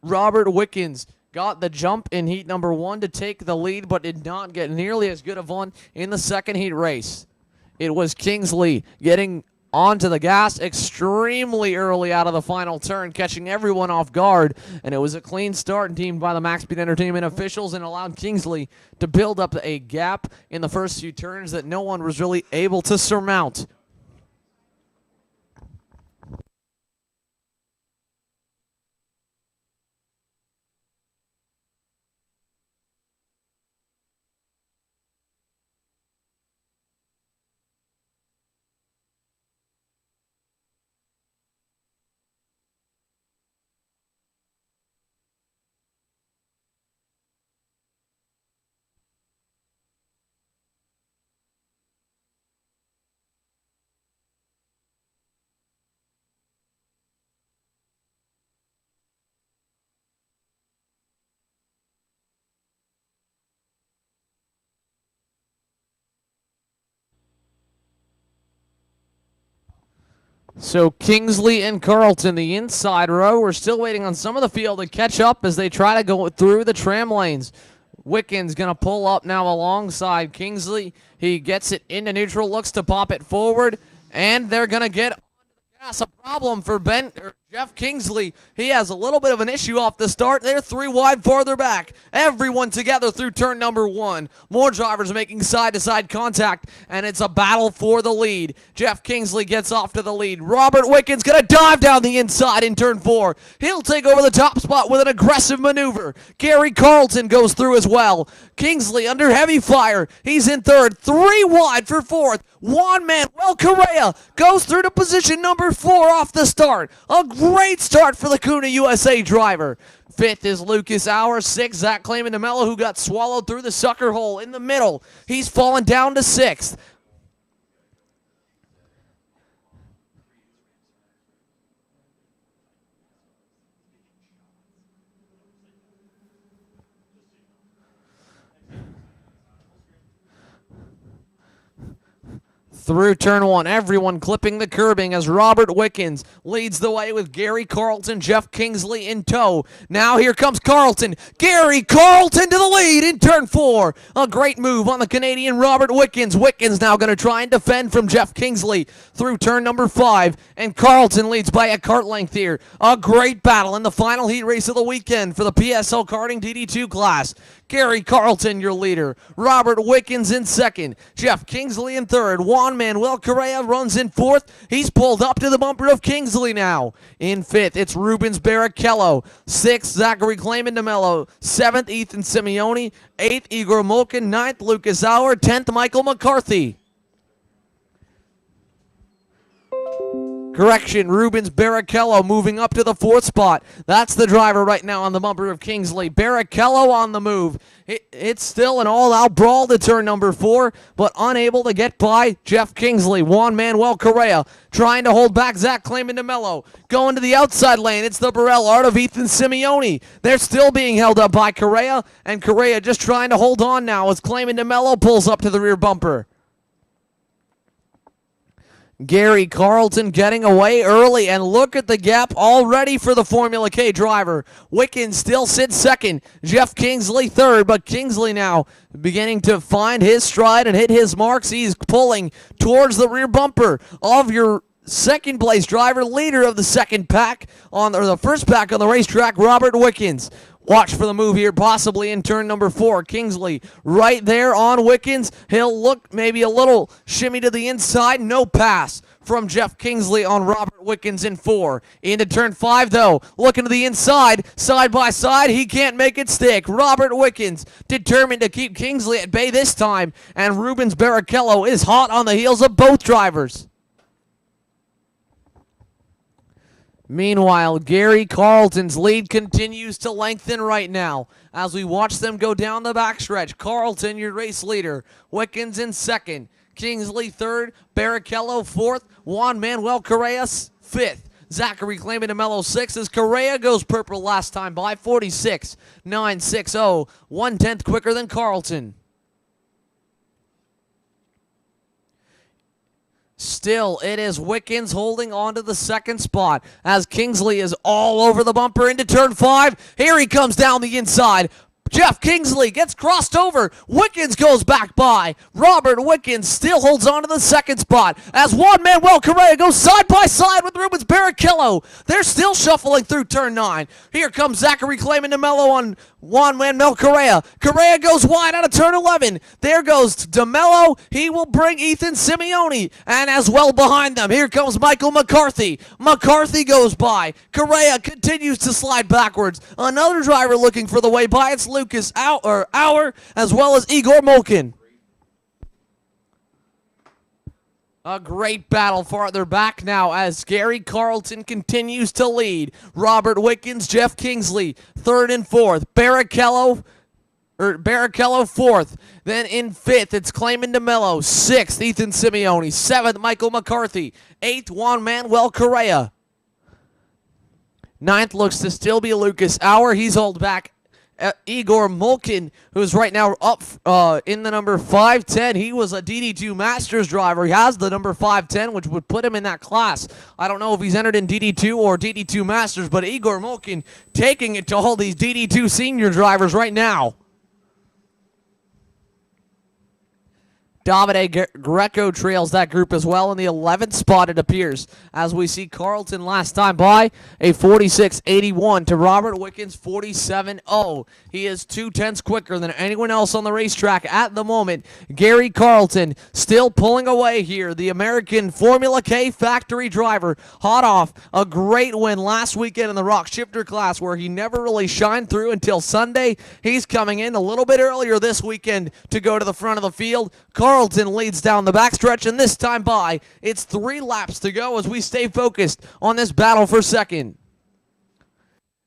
Robert Wickens got the jump in heat number 1 to take the lead, but did not get nearly as good of one in the second heat race. It was Kingsley getting onto the gas extremely early out of the final turn, catching everyone off guard, and it was a clean start teamed by the Max Speed Entertainment officials and allowed Kingsley to build up a gap in the first few turns that no one was really able to surmount. So Kingsley and Carlton, the inside row, we're still waiting on some of the field to catch up as they try to go through the tram lanes. Wickens going to pull up now alongside Kingsley. He gets it into neutral, looks to pop it forward, and they're going to get onto the gas. A problem for Jeff Kingsley. He has a little bit of an issue off the start. They're 3 wide farther back. Everyone together through turn number 1. More drivers making side-to-side contact, and it's a battle for the lead. Jeff Kingsley gets off to the lead. Robert Wickens going to dive down the inside in turn 4. He'll take over the top spot with an aggressive maneuver. Gary Carlton goes through as well. Kingsley under heavy fire. He's in third. 3 wide for fourth. Juan Manuel Correa goes through to position number 4 off the start. A great start for the Kuna USA driver. 5th is Lucas Auer. 6th, Zach Clayman DeMello, who got swallowed through the sucker hole in the middle. He's fallen down to 6th. Through turn 1, everyone clipping the curbing as Robert Wickens leads the way with Gary Carlton, Jeff Kingsley in tow. Now here comes Carlton. Gary Carlton to the lead in turn 4. A great move on the Canadian Robert Wickens. Wickens now going to try and defend from Jeff Kingsley through turn number 5. And Carlton leads by a kart length here. A great battle in the final heat race of the weekend for the PSL Karting DD2 class. Gary Carlton, your leader. Robert Wickens in 2nd. Jeff Kingsley in 3rd. Juan Manuel Correa runs in 4th. He's pulled up to the bumper of Kingsley now. In 5th, it's Rubens Barrichello. 6th, Zachary Clayman DeMello. 7th, Ethan Simeone. 8th, Igor Molkin. 9th, Lucas Auer. 10th, Michael McCarthy. Correction, Rubens Barrichello moving up to the 4th spot. That's the driver right now on the bumper of Kingsley. Barrichello on the move. It's still an all-out brawl to turn number 4, but unable to get by Jeff Kingsley. Juan Manuel Correa trying to hold back Zach Clayman DeMello. Going to the outside lane. It's the Burrell art of Ethan Simeone. They're still being held up by Correa, and Correa just trying to hold on now as Clayman DeMello pulls up to the rear bumper. Gary Carlton getting away early, and look at the gap already for the Formula K driver. Wickens still sits 2nd. Jeff Kingsley 3rd, but Kingsley now beginning to find his stride and hit his marks. He's pulling towards the rear bumper of your second place driver, leader of the second pack the first pack on the racetrack, Robert Wickens. Watch for the move here, possibly in turn number 4. Kingsley right there on Wickens. He'll look maybe a little shimmy to the inside. No pass from Jeff Kingsley on Robert Wickens in 4. Into turn 5, though. Looking to the inside, side by side. He can't make it stick. Robert Wickens determined to keep Kingsley at bay this time. And Rubens Barrichello is hot on the heels of both drivers. Meanwhile, Gary Carlton's lead continues to lengthen right now as we watch them go down the backstretch. Carlton, your race leader. Wickens in second. Kingsley third. Barrichello fourth. Juan Manuel Correa fifth. Zachary claiming to mellow sixth as Correa goes purple last time by 46.960. 1/10 quicker than Carlton. Still, it is Wickens holding on to the second spot as Kingsley is all over the bumper into turn 5. Here he comes down the inside. Jeff Kingsley gets crossed over. Wickens goes back by. Robert Wickens still holds on to the second spot as Juan Manuel Correa goes side by side with Rubens Barrichello. They're still shuffling through turn 9. Here comes Zachary claiming DeMello on Juan Manuel Correa. Correa goes wide out of turn 11. There goes DeMello. He will bring Ethan Simeone. And as well behind them, here comes Michael McCarthy. McCarthy goes by. Correa continues to slide backwards. Another driver looking for the way by. It's Lucas Auer, as well as Igor Molkin. A great battle farther back now as Gary Carlton continues to lead. Robert Wickens, Jeff Kingsley, third and fourth. Barrichello fourth. Then in fifth, it's Clayman DeMello. Sixth, Ethan Simeone. Seventh, Michael McCarthy. Eighth, Juan Manuel Correa. Ninth looks to still be Lucas Auer. He's held back Igor Molkin, who's right now up in the number 510. He was a DD2 Masters driver. He has the number 510, which would put him in that class. I don't know if he's entered in DD2 or DD2 Masters, but Igor Molkin taking it to all these DD2 senior drivers right now. Davide Greco trails that group as well in the 11th spot, it appears, as we see Carlton last time by a 46.81 to Robert Wickens 47.0. He is 2/10 quicker than anyone else on the racetrack at the moment. Gary Carlton still pulling away here. The American Formula K factory driver, hot off a great win last weekend in the rock shifter class where he never really shined through until Sunday. He's coming in a little bit earlier this weekend to go to the front of the field. Carlton leads down the backstretch, and this time by, it's 3 laps to go as we stay focused on this battle for second.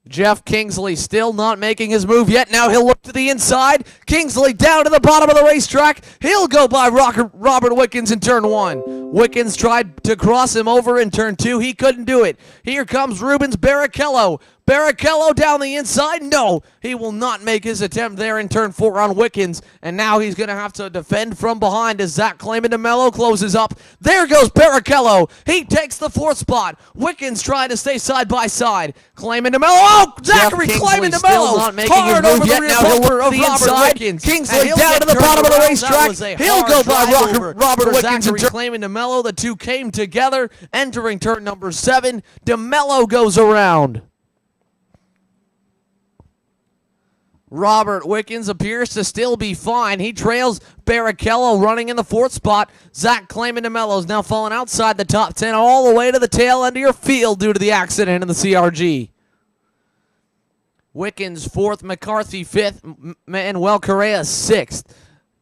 Jeff Kingsley still not making his move yet. Now he'll look to the inside. Kingsley down to the bottom of the racetrack. He'll go by Robert Wickens in turn 1. Wickens tried to cross him over in turn 2. He couldn't do it. Here comes Rubens Barrichello. Barrichello down the inside. No, he will not make his attempt there in turn 4 on Wickens. And now he's going to have to defend from behind as Zach Clayman DeMello closes up. There goes Barrichello. He takes the 4th spot. Wickens trying to stay side by side. Clayman DeMello. Oh, Zachary Clayman DeMello. Not making his move yet. Now he'll look to the inside. Kingsley down to the bottom of the racetrack. He'll go by Robert Wickens. Zachary Clayman DeMello. The two came together entering turn number 7. DeMello goes around. Robert Wickens appears to still be fine. He trails Barrichello running in the 4th spot. Zach Clayman DeMello's now falling outside the top 10 all the way to the tail end of your field due to the accident in the CRG. Wickens 4th, McCarthy 5th, Manuel Correa 6th,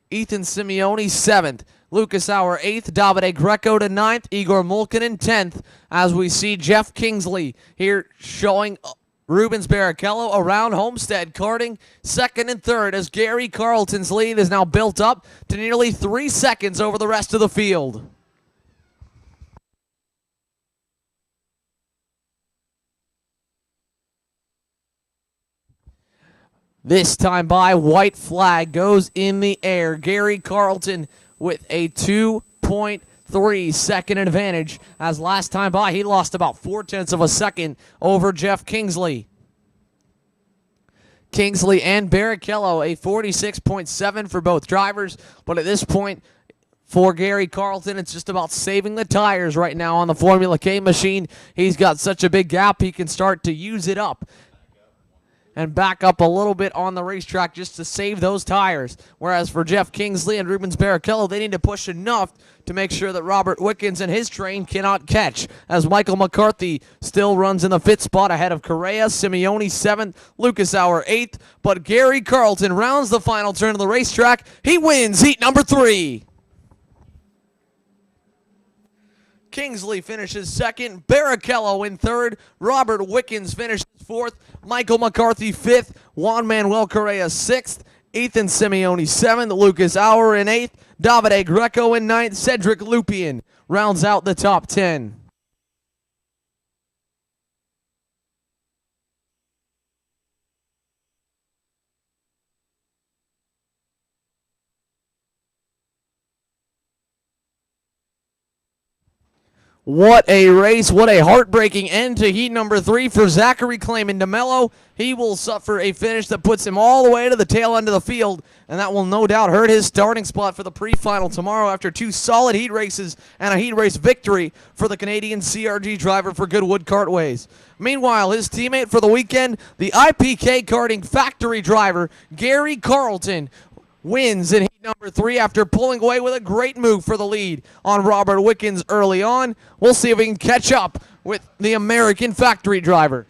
Ethan Simeone 7th, Lucas Auer 8th, Davide Greco to 9th, Igor Molkin in 10th, as we see Jeff Kingsley here showing Rubens Barrichello around Homestead karting 2nd and 3rd as Gary Carlton's lead is now built up to nearly 3 seconds over the rest of the field. This time by, white flag goes in the air. Gary Carlton with a 2.3 second advantage, as last time by he lost about 0.4 of a second over Jeff Kingsley. Kingsley and Barrichello, a 46.7 for both drivers, but at this point for Gary Carlton, it's just about saving the tires right now on the Formula K machine. He's got such a big gap, he can start to use it up and back up a little bit on the racetrack just to save those tires. Whereas for Jeff Kingsley and Rubens Barrichello, they need to push enough to make sure that Robert Wickens and his train cannot catch, as Michael McCarthy still runs in the 5th spot ahead of Correa, Simeone 7th, Lucas Auer 8th, but Gary Carlton rounds the final turn of the racetrack. He wins heat number 3. Kingsley finishes second. Barrichello in third. Robert Wickens finishes fourth. Michael McCarthy fifth. Juan Manuel Correa sixth. Ethan Simeone seventh. Lucas Auer in eighth. Davide Greco in ninth. Cedric Lupien rounds out the top 10. What a race. What a heartbreaking end to heat number 3 for Zachary Clayman DeMello. He will suffer a finish that puts him all the way to the tail end of the field, and that will no doubt hurt his starting spot for the pre-final tomorrow after 2 solid heat races and a heat race victory for the Canadian CRG driver for Goodwood Kartways. Meanwhile, his teammate for the weekend, the IPK karting factory driver, Gary Carlton, wins in heat number 3 after pulling away with a great move for the lead on Robert Wickens early on. We'll see if we can catch up with the American factory driver.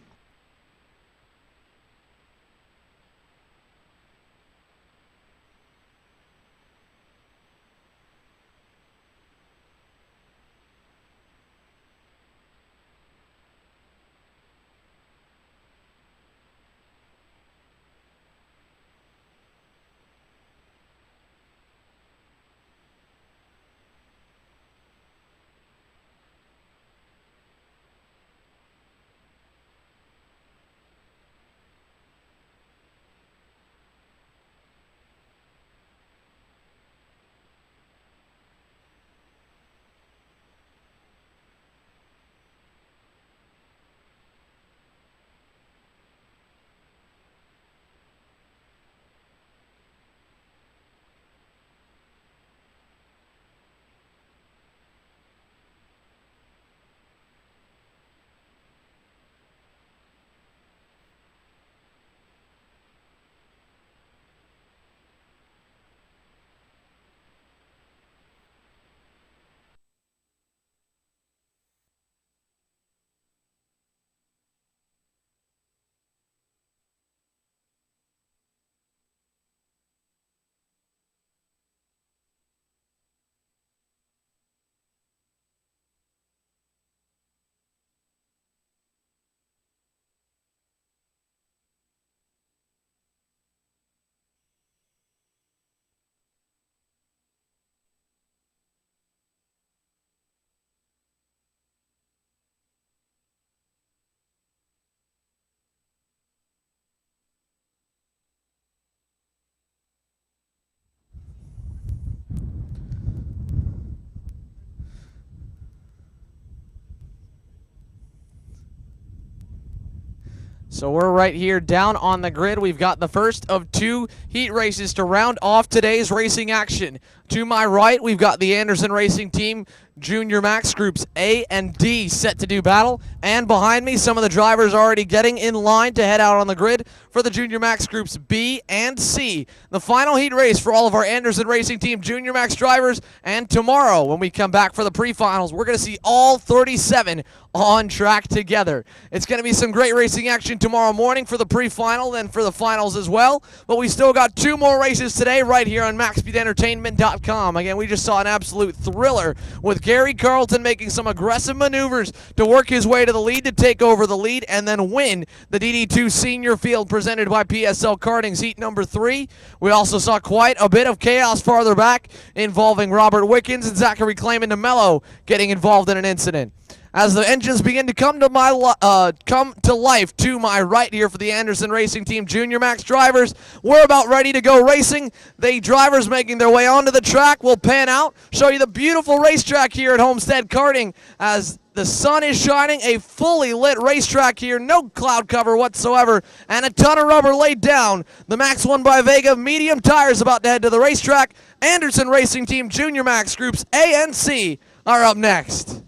So we're right here down on the grid. We've got the first of 2 heat races to round off today's racing action. To my right, we've got the Anderson Racing Team Junior Max Groups A and D set to do battle. And behind me, some of the drivers already getting in line to head out on the grid for the Junior Max Groups B and C. The final heat race for all of our Anderson Racing Team Junior Max drivers. And tomorrow, when we come back for the pre-finals, we're going to see all 37 on track together. It's going to be some great racing action tomorrow morning for the pre-final and for the finals as well. But we still got 2 more races today right here on MaxSpeedEntertainment.com. Again, we just saw an absolute thriller with Gary Carlton making some aggressive maneuvers to work his way to the lead, to take over the lead, and then win the DD2 Senior Field presented by PSL Karting's heat number 3. We also saw quite a bit of chaos farther back involving Robert Wickens and Zachary Clayman DeMello getting involved in an incident. As the engines begin to come to life to my right here for the Anderson Racing Team Junior Max drivers, we're about ready to go racing. The drivers making their way onto the track will pan out, show you the beautiful racetrack here at Homestead Karting as the sun is shining, a fully lit racetrack here, no cloud cover whatsoever, and a ton of rubber laid down. The Max 1 by Vega medium tires about to head to the racetrack. Anderson Racing Team Junior Max Groups A and C are up next.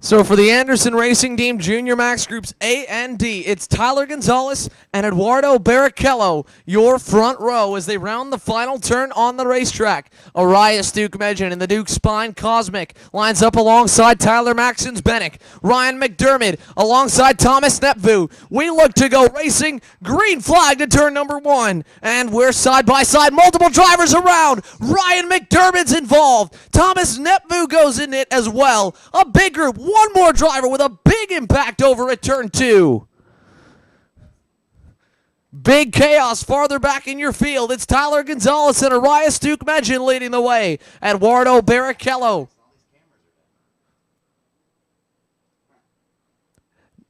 So for the Anderson Racing Team Junior Max Groups A and D, it's Tyler Gonzalez and Eduardo Barrichello, your front row as they round the final turn on the racetrack. Arias Duke Medjan in the Duke Spine Cosmic lines up alongside Tyler Maxons Bennick. Ryan McDermott alongside Thomas Nepvu. We look to go racing. Green flag to turn number 1. And we're side by side. Multiple drivers around. Ryan McDermott's involved. Thomas Nepvu goes in it as well. A big group. One more driver with a big impact over at turn 2. Big chaos farther back in your field. It's Tyler Gonzalez and Arias Duke Medjan leading the way. Eduardo Barrichello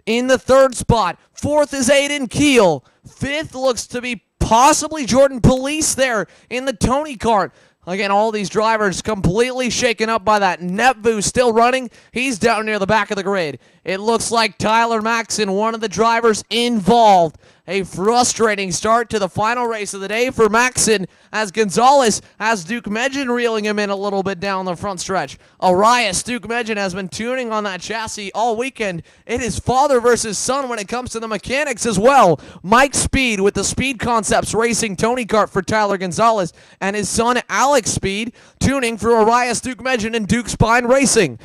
in the 3rd spot. 4th is Aiden Keel. 5th looks to be possibly Jordan Police there in the Tony kart. Again, all these drivers completely shaken up by that. Nepvu still running. He's down near the back of the grid. It looks like Tyler Maxon, one of the drivers involved. A frustrating start to the final race of the day for Maxon as Gonzalez has Duke Medjan reeling him in a little bit down the front stretch. Arias Duke Medjan has been tuning on that chassis all weekend. It is father versus son when it comes to the mechanics as well. Mike Speed with the Speed Concepts Racing Tony kart for Tyler Gonzalez and his son Alex Speed tuning for Arias Duke Medjan and Duke Spine Racing.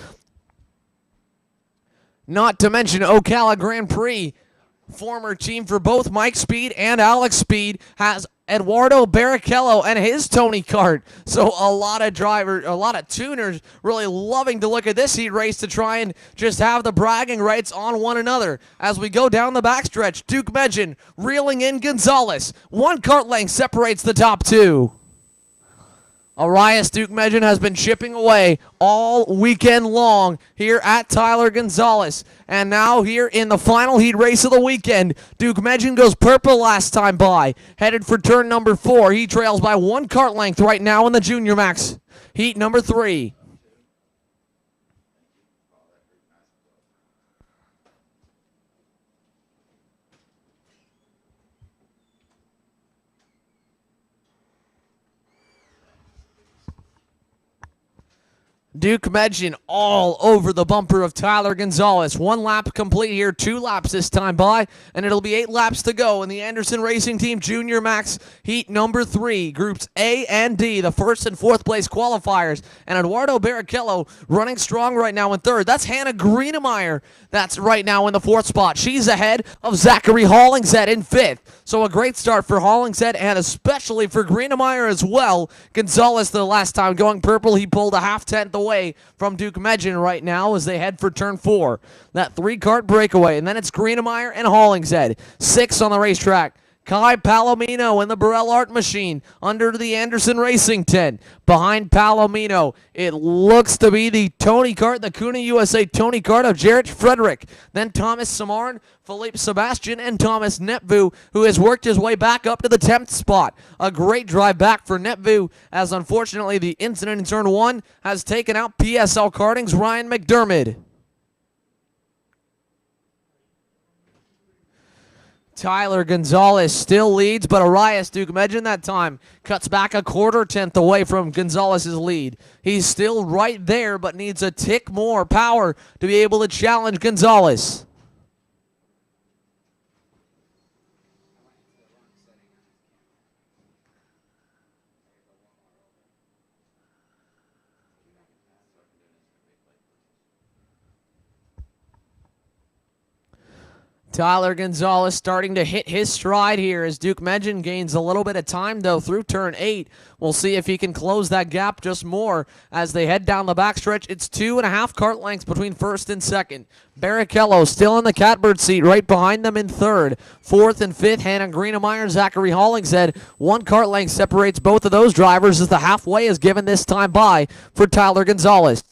Not to mention Ocala Grand Prix. Former team for both Mike Speed and Alex Speed has Eduardo Barrichello and his Tony kart. So a lot of tuners really loving to look at this heat race to try and just have the bragging rights on one another. As we go down the backstretch, Duke Medjan reeling in Gonzalez. 1 kart length separates the top 2. Arias Duke Medjan has been chipping away all weekend long here at Tyler Gonzalez. And now here in the final heat race of the weekend, Duke Medjan goes purple last time by. Headed for turn number 4. He trails by 1 kart length right now in the Junior Max heat number 3. Duke Medjan all over the bumper of Tyler Gonzalez. 1 lap complete here, 2 laps this time by, and it'll be 8 laps to go in the Anderson Racing Team Junior Max Heat number 3. Groups A and D, the 1st and 4th place qualifiers. And Eduardo Barrichello running strong right now in 3rd. That's Hannah Greenemeyer that's right now in the 4th spot. She's ahead of Zachary Hollingshead in 5th. So a great start for Hollingshead and especially for Greenemeyer as well. Gonzalez the last time going purple, he pulled a half-tenth away from Duke Medjan right now as they head for turn 4. That 3-kart breakaway, and then it's Greenemeyer and Hollingshead. 6 on the racetrack. Kai Palomino in the Burrell Art Machine under the Anderson Racing tent. Behind Palomino, it looks to be the Tony kart, the Kuna USA Tony kart of Jarrett Frederick. Then Thomas Samarn, Philippe Sebastian, and Thomas Nepvu, who has worked his way back up to the 10th spot. A great drive back for Nepvu, as unfortunately the incident in turn 1 has taken out PSL Karting's Ryan McDermott. Tyler Gonzalez still leads, but Arias Duke Medjan that time cuts back a 1/4 away from Gonzalez's lead. He's still right there, but needs a tick more power to be able to challenge Gonzalez. Tyler Gonzalez starting to hit his stride here as Duke Medjan gains a little bit of time, though, through turn 8. We'll see if he can close that gap just more as they head down the backstretch. It's 2.5 kart lengths between 1st and 2nd. Barrichello still in the catbird seat right behind them in 3rd. 4th and 5th, Hannah Greenemeyer, Zachary Hollingshead. 1 kart length separates both of those drivers as the halfway is given this time by for Tyler Gonzalez.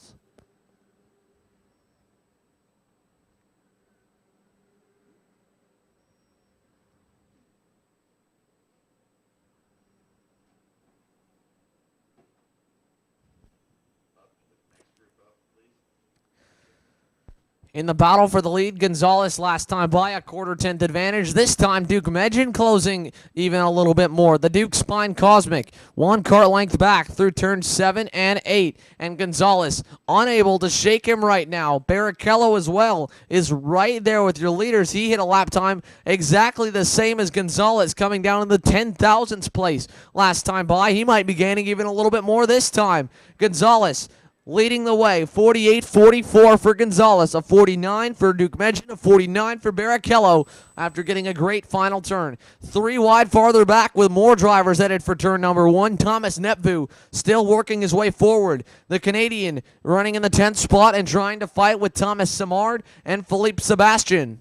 In the battle for the lead, Gonzalez last time by a quarter-tenth advantage. This time, Duke Medjin closing even a little bit more. The Duke Spine Cosmic, 1 kart length back through turns 7 and 8. And Gonzalez unable to shake him right now. Barrichello as well is right there with your leaders. He hit a lap time exactly the same as Gonzalez, coming down in the 10,000th place last time by. He might be gaining even a little bit more this time. Gonzalez leading the way, 48-44 for Gonzalez, a 49 for Duke Medjin, a 49 for Barrichello after getting a great final turn. 3 wide farther back with more drivers headed for turn number 1. Thomas Nepvu still working his way forward. The Canadian running in the 10th spot and trying to fight with Thomas Simard and Philippe Sebastian.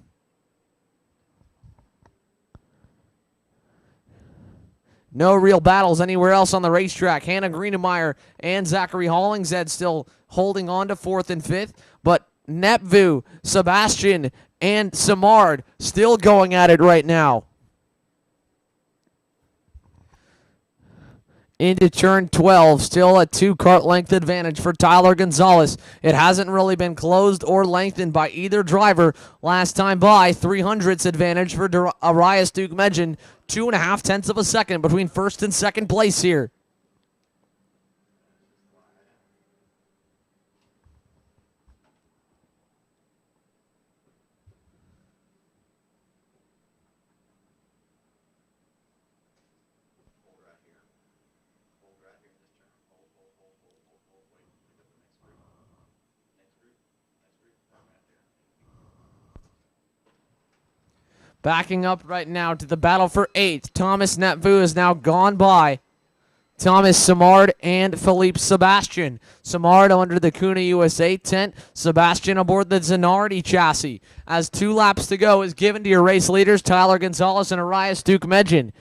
No real battles anywhere else on the racetrack. Hannah Greenemeyer and Zachary Hollingshead still holding on to 4th and 5th. But Nepvu, Sebastian, and Simard still going at it right now. Into turn 12, still a 2 kart length advantage for Tyler Gonzalez. It hasn't really been closed or lengthened by either driver. Last time by, 300ths advantage for Arias Duke Medjin. 2.5 tenths of a second between first and second place here. Backing up right now to the battle for 8th. Thomas Nepvu is now gone by Thomas Simard and Philippe Sebastian. Simard under the Kuna USA tent. Sebastian aboard the Zanardi chassis. As 2 laps to go is given to your race leaders, Tyler Gonzalez and Arias Duke Medjin.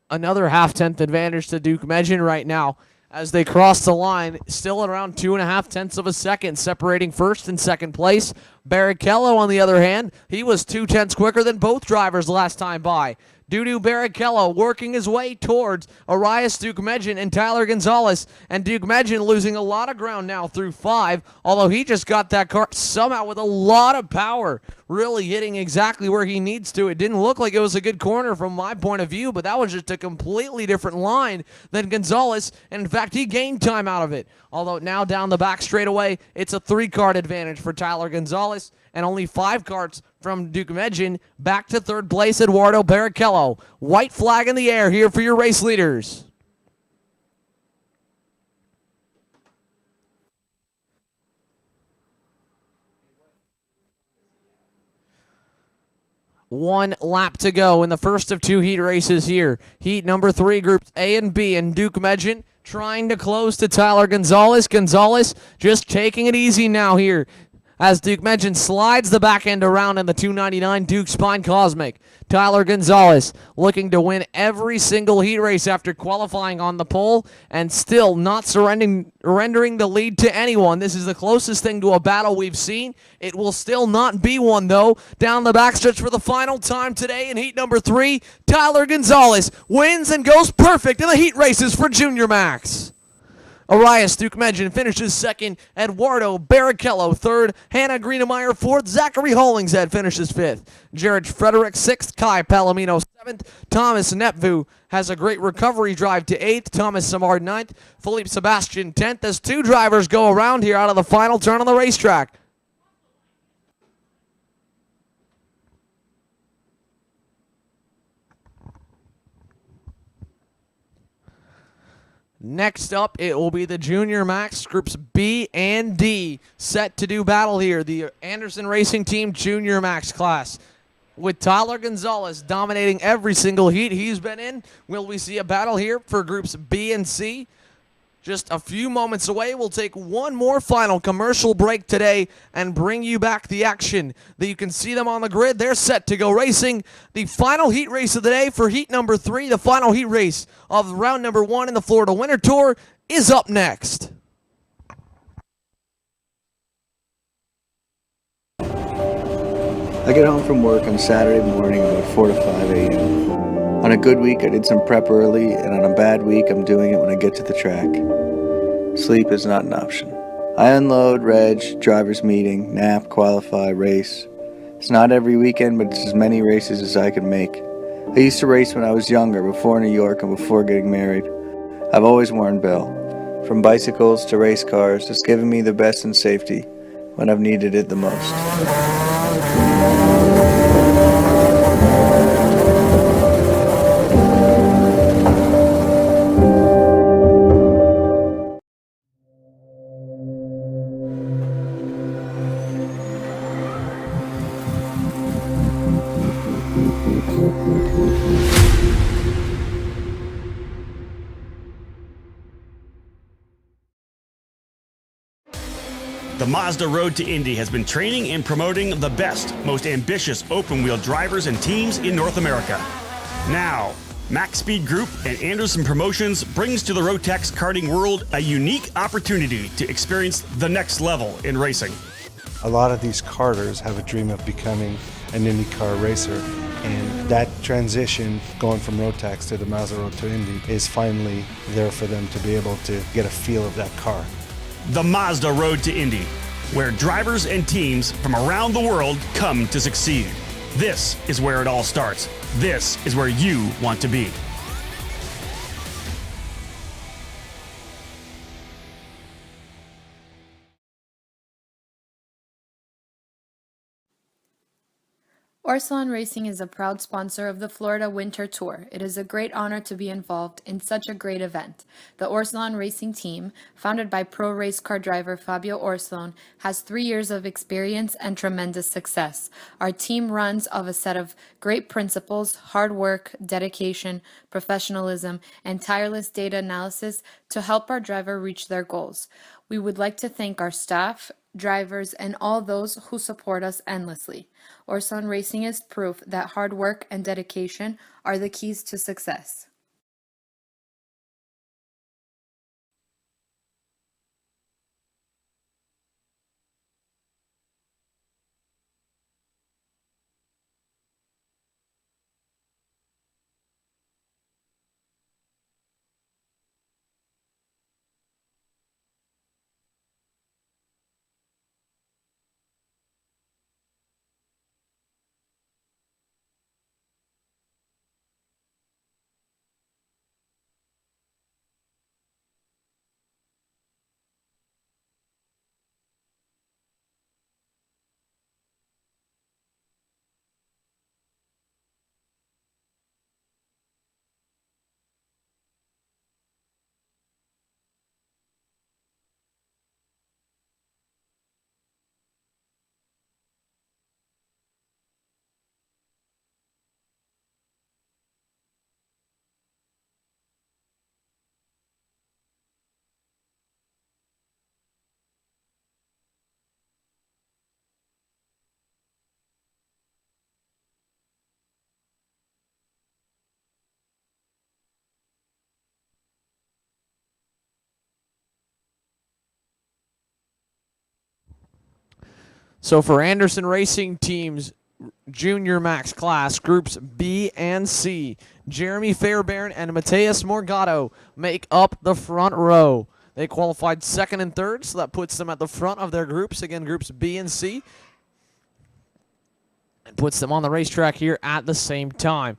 Another half-tenth advantage to Duke Medjin right now as they cross the line, still at around 2.5 tenths of a second, separating first and second place. Barrichello, on the other hand, he was 2 tenths quicker than both drivers last time by. Dudu Barrichello working his way towards Arias Duke Medjin and Tyler Gonzalez, and Duke Medjin losing a lot of ground now through 5, although he just got that car somehow with a lot of power, really hitting exactly where he needs to. It didn't look like it was a good corner from my point of view, but that was just a completely different line than Gonzalez, and in fact, he gained time out of it. Although now down the back straightaway, it's a 3-kart advantage for Tyler Gonzalez, and only 5 karts from Duke Medjin. Back to 3rd place, Eduardo Barrichello. White flag in the air here for your race leaders. One lap to go in the first of 2 heat races here. Heat number 3, groups A and B, and Duke Medjin trying to close to Tyler Gonzalez. Gonzalez just taking it easy now here as Duke Medjin slides the back end around in the 299 Duke Spine Cosmic. Tyler Gonzalez looking to win every single heat race after qualifying on the pole and still not surrendering the lead to anyone. This is the closest thing to a battle we've seen. It will still not be one, though. Down the backstretch for the final time today in heat number 3, Tyler Gonzalez wins and goes perfect in the heat races for Junior Max. Arias Duke Medjin finishes 2nd. Eduardo Barrichello 3rd. Hannah Greenemeyer 4th. Zachary Hollingshead finishes 5th. Jared Frederick 6th. Kai Palomino 7th. Thomas Nepvu has a great recovery drive to 8th. Thomas Simard 9th. Philippe Sebastian 10th as 2 drivers go around here out of the final turn on the racetrack. Next up, it will be the Junior Max Groups B and D set to do battle here. The Anderson Racing Team Junior Max class. With Tyler Gonzalez dominating every single heat he's been in, will we see a battle here for Groups B and C? Just a few moments away, we'll take one more final commercial break today and bring you back the action. That you can see them on the grid. They're set to go racing. The final heat race of the day for heat number 3, the final heat race of round number 1 in the Florida Winter Tour, is up next. I get home from work on Saturday morning about 4 to 5 a.m. On a good week, I did some prep early, and on a bad week, I'm doing it when I get to the track. Sleep is not an option. I unload, reg, driver's meeting, nap, qualify, race. It's not every weekend, but it's as many races as I can make. I used to race when I was younger, before New York and before getting married. I've always worn Bill. From bicycles to race cars, it's given me the best in safety when I've needed it the most. The Mazda Road to Indy has been training and promoting the best, most ambitious open-wheel drivers and teams in North America. Now, Max Speed Group and Anderson Promotions brings to the Rotax karting world a unique opportunity to experience the next level in racing. A lot of these karters have a dream of becoming an IndyCar racer, and that transition going from Rotax to the Mazda Road to Indy is finally there for them to be able to get a feel of that car. The Mazda Road to Indy, where drivers and teams from around the world come to succeed. This is where it all starts. This is where you want to be. Orsalon Racing is a proud sponsor of the Florida Winter Tour. It is a great honor to be involved in such a great event. The Orsalon Racing team, founded by pro race car driver Fabio Orsalon, has 3 years of experience and tremendous success. Our team runs off a set of great principles, hard work, dedication, professionalism, and tireless data analysis to help our driver reach their goals. We would like to thank our staff, drivers, and all those who support us endlessly. Orsalon Racing is proof that hard work and dedication are the keys to success. So for Anderson Racing Team's Junior Max class, groups B and C, Jeremy Fairbairn and Mateus Morgado make up the front row. They qualified second and third, so that puts them at the front of their groups. Again, groups B and C. And puts them on the racetrack here at the same time.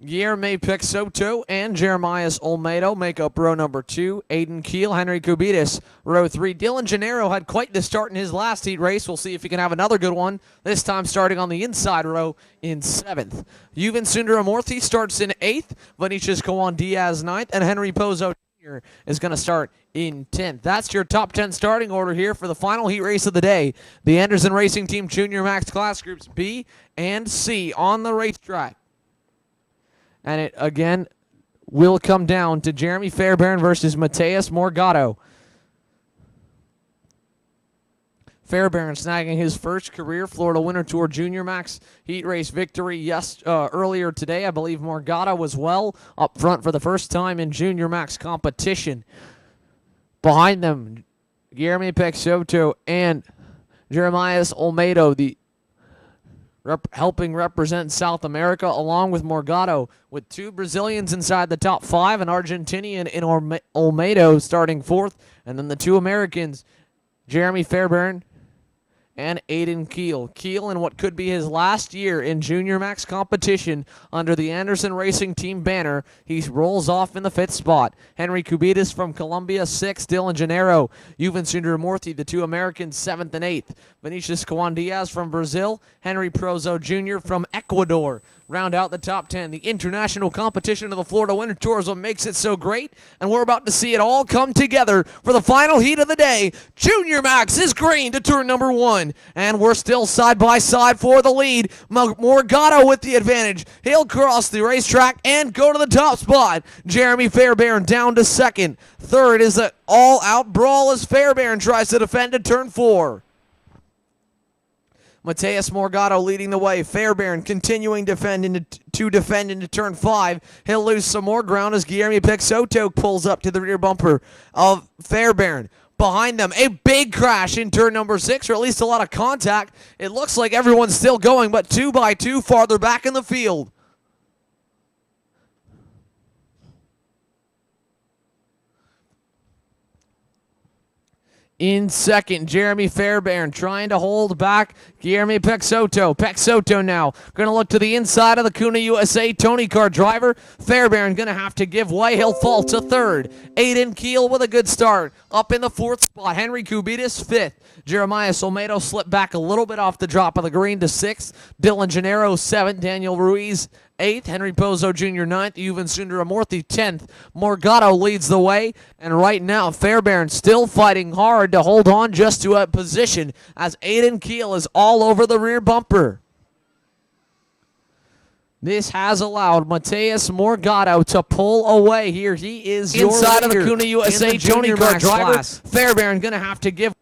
Guilherme Peixoto and Jeremias Olmedo make up row number 2. Aiden Keel, Henry Kubitis, row 3. Dylan Gennaro had quite the start in his last heat race. We'll see if he can have another good one, this time starting on the inside row in 7th. Yuvan Sundaramurthy starts in 8th. Vinicius Kawan Diaz 9th. And Henry Pozo Jr. is going to start in 10th. That's your top 10 starting order here for the final heat race of the day. The Anderson Racing Team Junior Max class groups B and C on the racetrack. And it, again, will come down to Jeremy Fairbairn versus Mateus Morgado. Fairbairn snagging his first career Florida Winter Tour Junior Max heat race victory earlier today. I believe Morgado was well up front for the first time in Junior Max competition. Behind them, Guilherme Peixoto and Jeremias Olmedo, the helping represent South America, along with Morgado, with 2 Brazilians inside the top 5, an Argentinian in Olmedo starting 4th, and then the 2 Americans, Jeremy Fairbairn, and Aiden Keel. Keel in what could be his last year in Junior Max competition under the Anderson Racing Team banner. He rolls off in the 5th spot. Henry Kubitis from Colombia, 6th. Dylan Gennaro, Yuvan Sundaramurthy, the 2 Americans, 7th and 8th. Vinicius Coan-Diaz from Brazil. Henry Prozo Jr. from Ecuador round out the top 10. The international competition of the Florida Winter Tour is what makes it so great, and we're about to see it all come together for the final heat of the day. Junior Max is green to turn number 1, and we're still side by side for the lead. Morgado with the advantage. He'll cross the racetrack and go to the top spot. Jeremy Fairbairn down to 2nd. 3rd is an all-out brawl as Fairbairn tries to defend to turn 4. Mateus Morgado leading the way. Fairbairn continuing to defend into turn 5. He'll lose some more ground as Guillermo Peixoto pulls up to the rear bumper of Fairbairn. Behind them, a big crash in turn number 6, or at least a lot of contact. It looks like everyone's still going, but 2 by 2 farther back in the field. In 2nd, Jeremy Fairbairn trying to hold back Guillermo Peixoto. Peixoto now going to look to the inside of the Kuna USA Tony Kart driver. Fairbairn going to have to give way. He'll fall to 3rd. Aiden Keel with a good start. Up in the 4th spot. Henry Kubitis, 5th. Jeremiah Solmedo slipped back a little bit off the drop of the green to 6th. Dylan Gennaro, 7th. Daniel Ruiz, 8th. Henry Pozo Jr., 9th. Yuvan Sundaramurthy, 10th. Morgado leads the way. And right now, Fairbairn still fighting hard to hold on just to a position as Aiden Keel is all over the rear bumper. This has allowed Mateus Morgado to pull away here. He is inside of the Kuna USA Tony Kart driver. Class. Fairbairn going to have to give.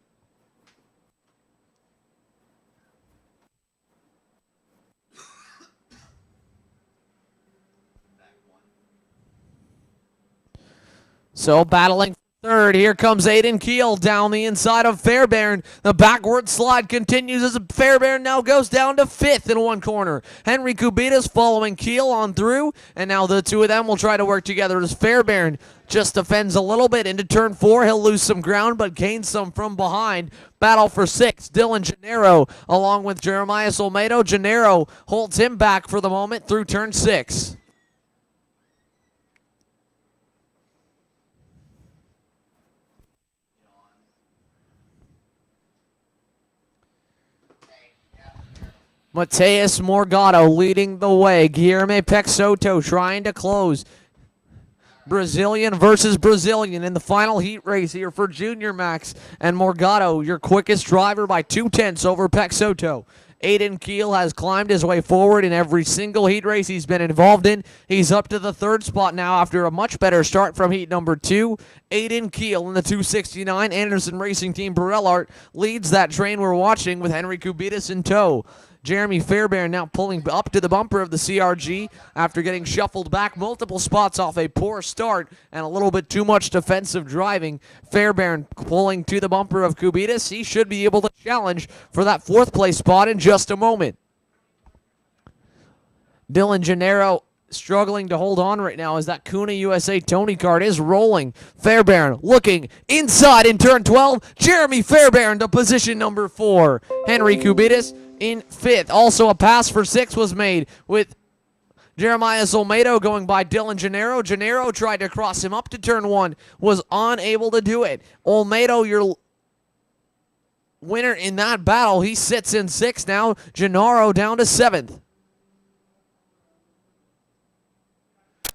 So battling 3rd, here comes Aiden Keel down the inside of Fairbairn. The backward slide continues as Fairbairn now goes down to 5th in one corner. Henry Kubitis following Keel on through, and now the 2 of them will try to work together as Fairbairn just defends a little bit into turn 4. He'll lose some ground, but gain some from behind. Battle for 6th. Dylan Gennaro along with Jeremiah Solmedo. Gennaro holds him back for the moment through turn 6. Mateus Morgado leading the way. Guillermo Peixoto trying to close. Brazilian versus Brazilian in the final heat race here for Junior Max. And Morgado, your quickest driver by 2/10 over Peixoto. Aiden Keel has climbed his way forward in every single heat race he's been involved in. He's up to the 3rd spot now after a much better start from heat number 2. Aiden Keel in the 269 Anderson Racing Team Barellart leads that train we're watching with Henry Kubitis in tow. Jeremy Fairbairn now pulling up to the bumper of the CRG after getting shuffled back multiple spots off a poor start and a little bit too much defensive driving. Fairbairn pulling to the bumper of Kubitis. He should be able to challenge for that 4th place spot in just a moment. Dylan Gennaro struggling to hold on right now as that Kuna USA Tony Kart is rolling. Fairbairn looking inside in turn 12. Jeremy Fairbairn to position number 4. Henry Kubitis in 5th. Also a pass for 6 was made with Jeremiah Solmedo going by Dylan Gennaro. Gennaro tried to cross him up to turn 1, was unable to do it. Olmedo, your winner in that battle, he sits in 6th now. Gennaro down to 7th.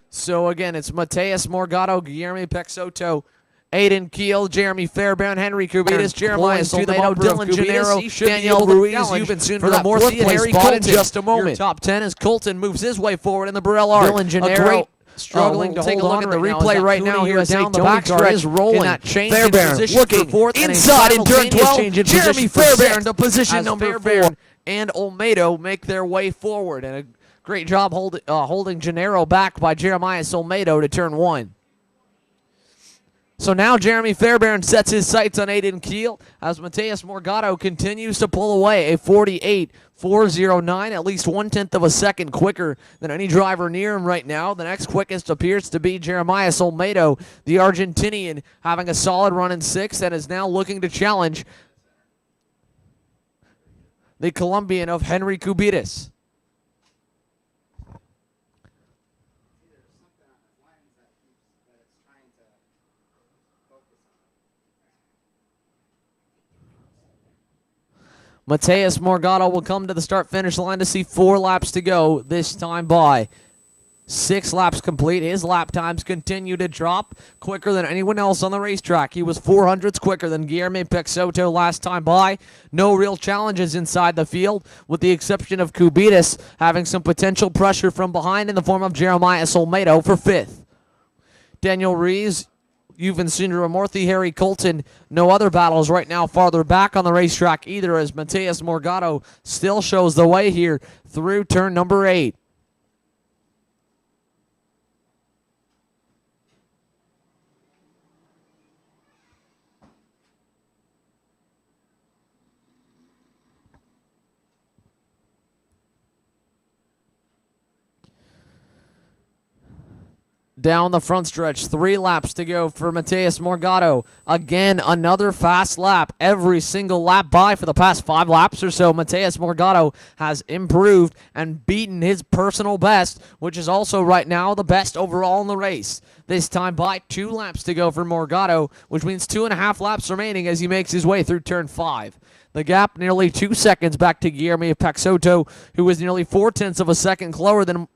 So again, it's Mateus Morgado, Guillermo Peixoto, Aiden Keel, Jeremy Fairbairn, Henry Kubitis, Jeremiah Solmedo, Dylan Gennaro, Daniel Ruiz, Yuvan Sundaramurthy, and Harry Colton. In just a moment. Your top 10 as Colton moves his way forward in the Barellart. Dylan Gennaro struggling to hold on at the replay right now here down the backstretch is rolling. That change Fairbairn looking inside in turn 12. Jeremy Fairbairn to position number 4. And Olmedo make their way forward. And a great job holding Gennaro back by Jeremiah Solmedo to turn 1. So now Jeremy Fairbairn sets his sights on Aiden Keel as Mateus Morgado continues to pull away a 48.409, at least 1/10 of a second quicker than any driver near him right now. The next quickest appears to be Jeremiah Solmedo, the Argentinian, having a solid run in 6th and is now looking to challenge the Colombian of Henry Cubides. Mateus Morgado will come to the start-finish line to see 4 laps to go, this time by 6 laps complete. His lap times continue to drop quicker than anyone else on the racetrack. He was 400ths quicker than Guillermo Peixoto last time by. No real challenges inside the field, with the exception of Cubides having some potential pressure from behind in the form of Jeremiah Solmedo for 5th. Daniel Rees, Yuvan Sundaramurthy, Harry Colton, no other battles right now farther back on the racetrack either, as Mateus Morgado still shows the way here through turn number 8. Down the front stretch, 3 laps to go for Mateus Morgado. Again, another fast lap. Every single lap by for the past 5 laps or so, Mateus Morgado has improved and beaten his personal best, which is also right now the best overall in the race. This time by 2 laps to go for Morgado, which means 2.5 laps remaining as he makes his way through turn 5. The gap nearly 2 seconds back to Guillermo Peixoto, who was nearly 0.4 of a second slower than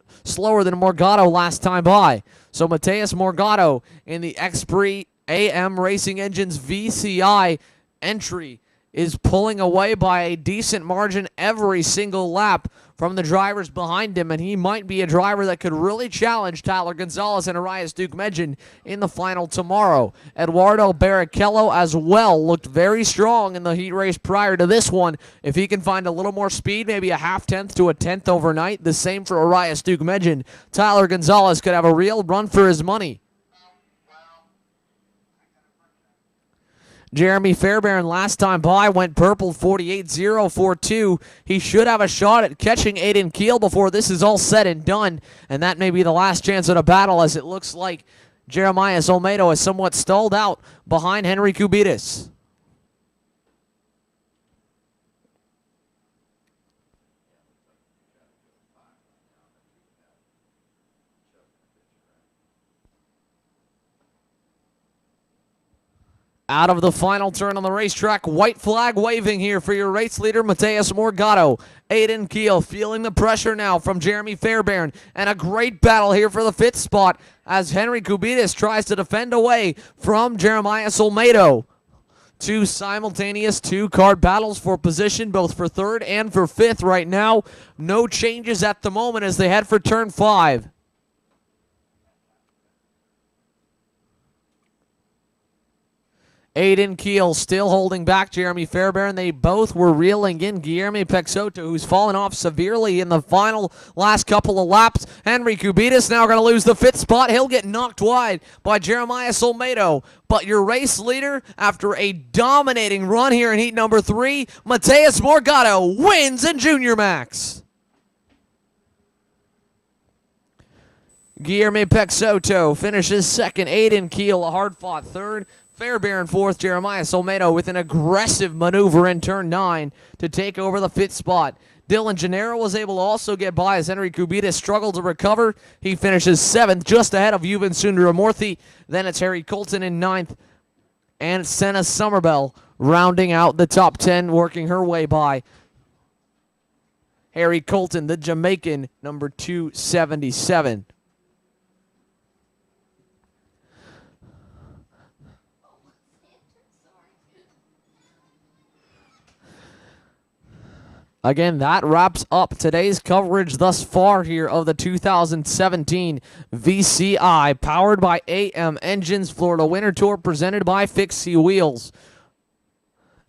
Morgado last time by. So Mateus Morgado in the Xpree AM Racing Engines VCI entry is pulling away by a decent margin every single lap from the drivers behind him, and he might be a driver that could really challenge Tyler Gonzalez and Arias Duke-Medjin in the final tomorrow. Eduardo Barrichello as well looked very strong in the heat race prior to this one. If he can find a little more speed, maybe a 0.5 to a 1/10 overnight, the same for Arias Duke-Medjin, Tyler Gonzalez could have a real run for his money. Jeremy Fairbairn last time by went purple 48.042. He should have a shot at catching Aiden Keel before this is all said and done, and that may be the last chance at a battle, as it looks like Jeremiah Solmedo is somewhat stalled out behind Henry Cubides. Out of the final turn on the racetrack, white flag waving here for your race leader, Mateus Morgado. Aiden Keel feeling the pressure now from Jeremy Fairbairn, and a great battle here for the 5th spot as Henry Cubides tries to defend away from Jeremiah Solmedo. 2 simultaneous 2-card battles for position, both for 3rd and for 5th right now. No changes at the moment as they head for turn 5. Aiden Keel still holding back Jeremy Fairbairn. They both were reeling in Guillermo Peixoto, who's fallen off severely in the final last couple of laps. Henry Cubides now going to lose the 5th spot. He'll get knocked wide by Jeremiah Solmedo. But your race leader, after a dominating run here in heat number 3, Mateus Morgado wins in Junior Max. Guillermo Peixoto finishes 2nd. Aiden Keel a hard-fought 3rd. Fairbairn 4th, Jeremiah Solmedo with an aggressive maneuver in turn 9 to take over the 5th spot. Dylan Gennaro was able to also get by as Henry Cubides struggled to recover. He finishes 7th, just ahead of Yuvan Sundaramurthy. Then it's Harry Colton in 9th, and Senna Summerbell rounding out the top 10, working her way by. Harry Colton, the Jamaican, number 277. Again, that wraps up today's coverage thus far here of the 2017 VCI, powered by AM Engines Florida Winter Tour, presented by Fixie Wheels.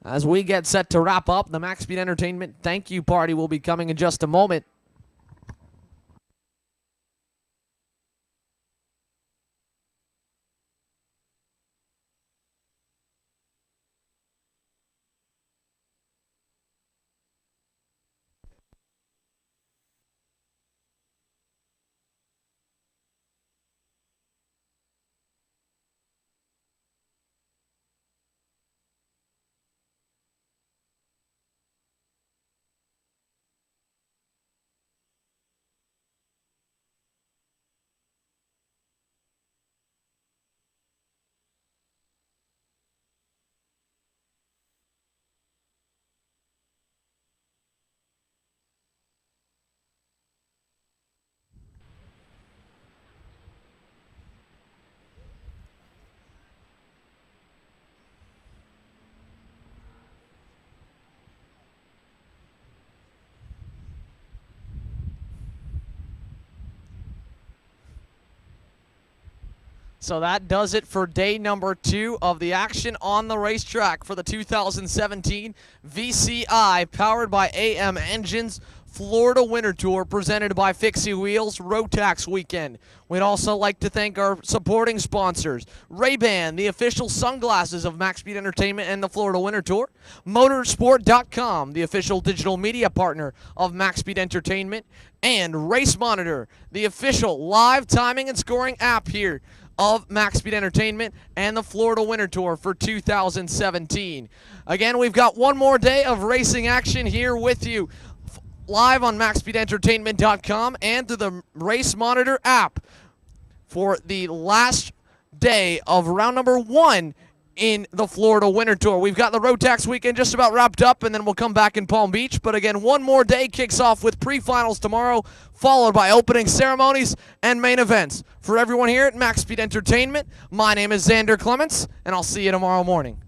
As we get set to wrap up, the Max Speed Entertainment thank you party will be coming in just a moment. So that does it for day number 2 of the action on the racetrack for the 2017 VCI powered by AM Engines Florida Winter Tour presented by Fixie Wheels Rotax Weekend. We'd also like to thank our supporting sponsors, Ray-Ban, the official sunglasses of Max Speed Entertainment and the Florida Winter Tour, Motorsport.com, the official digital media partner of Max Speed Entertainment, and Race Monitor, the official live timing and scoring app here of Max Speed Entertainment and the Florida Winter Tour for 2017. Again, we've got one more day of racing action here with you live on MaxSpeedEntertainment.com and through the Race Monitor app for the last day of round number 1 in the Florida Winter Tour. We've got the Rotax weekend just about wrapped up, and then we'll come back in Palm Beach. But again, one more day kicks off with pre-finals tomorrow, followed by opening ceremonies and main events. For everyone here at Max Speed Entertainment, my name is Xander Clements, and I'll see you tomorrow morning.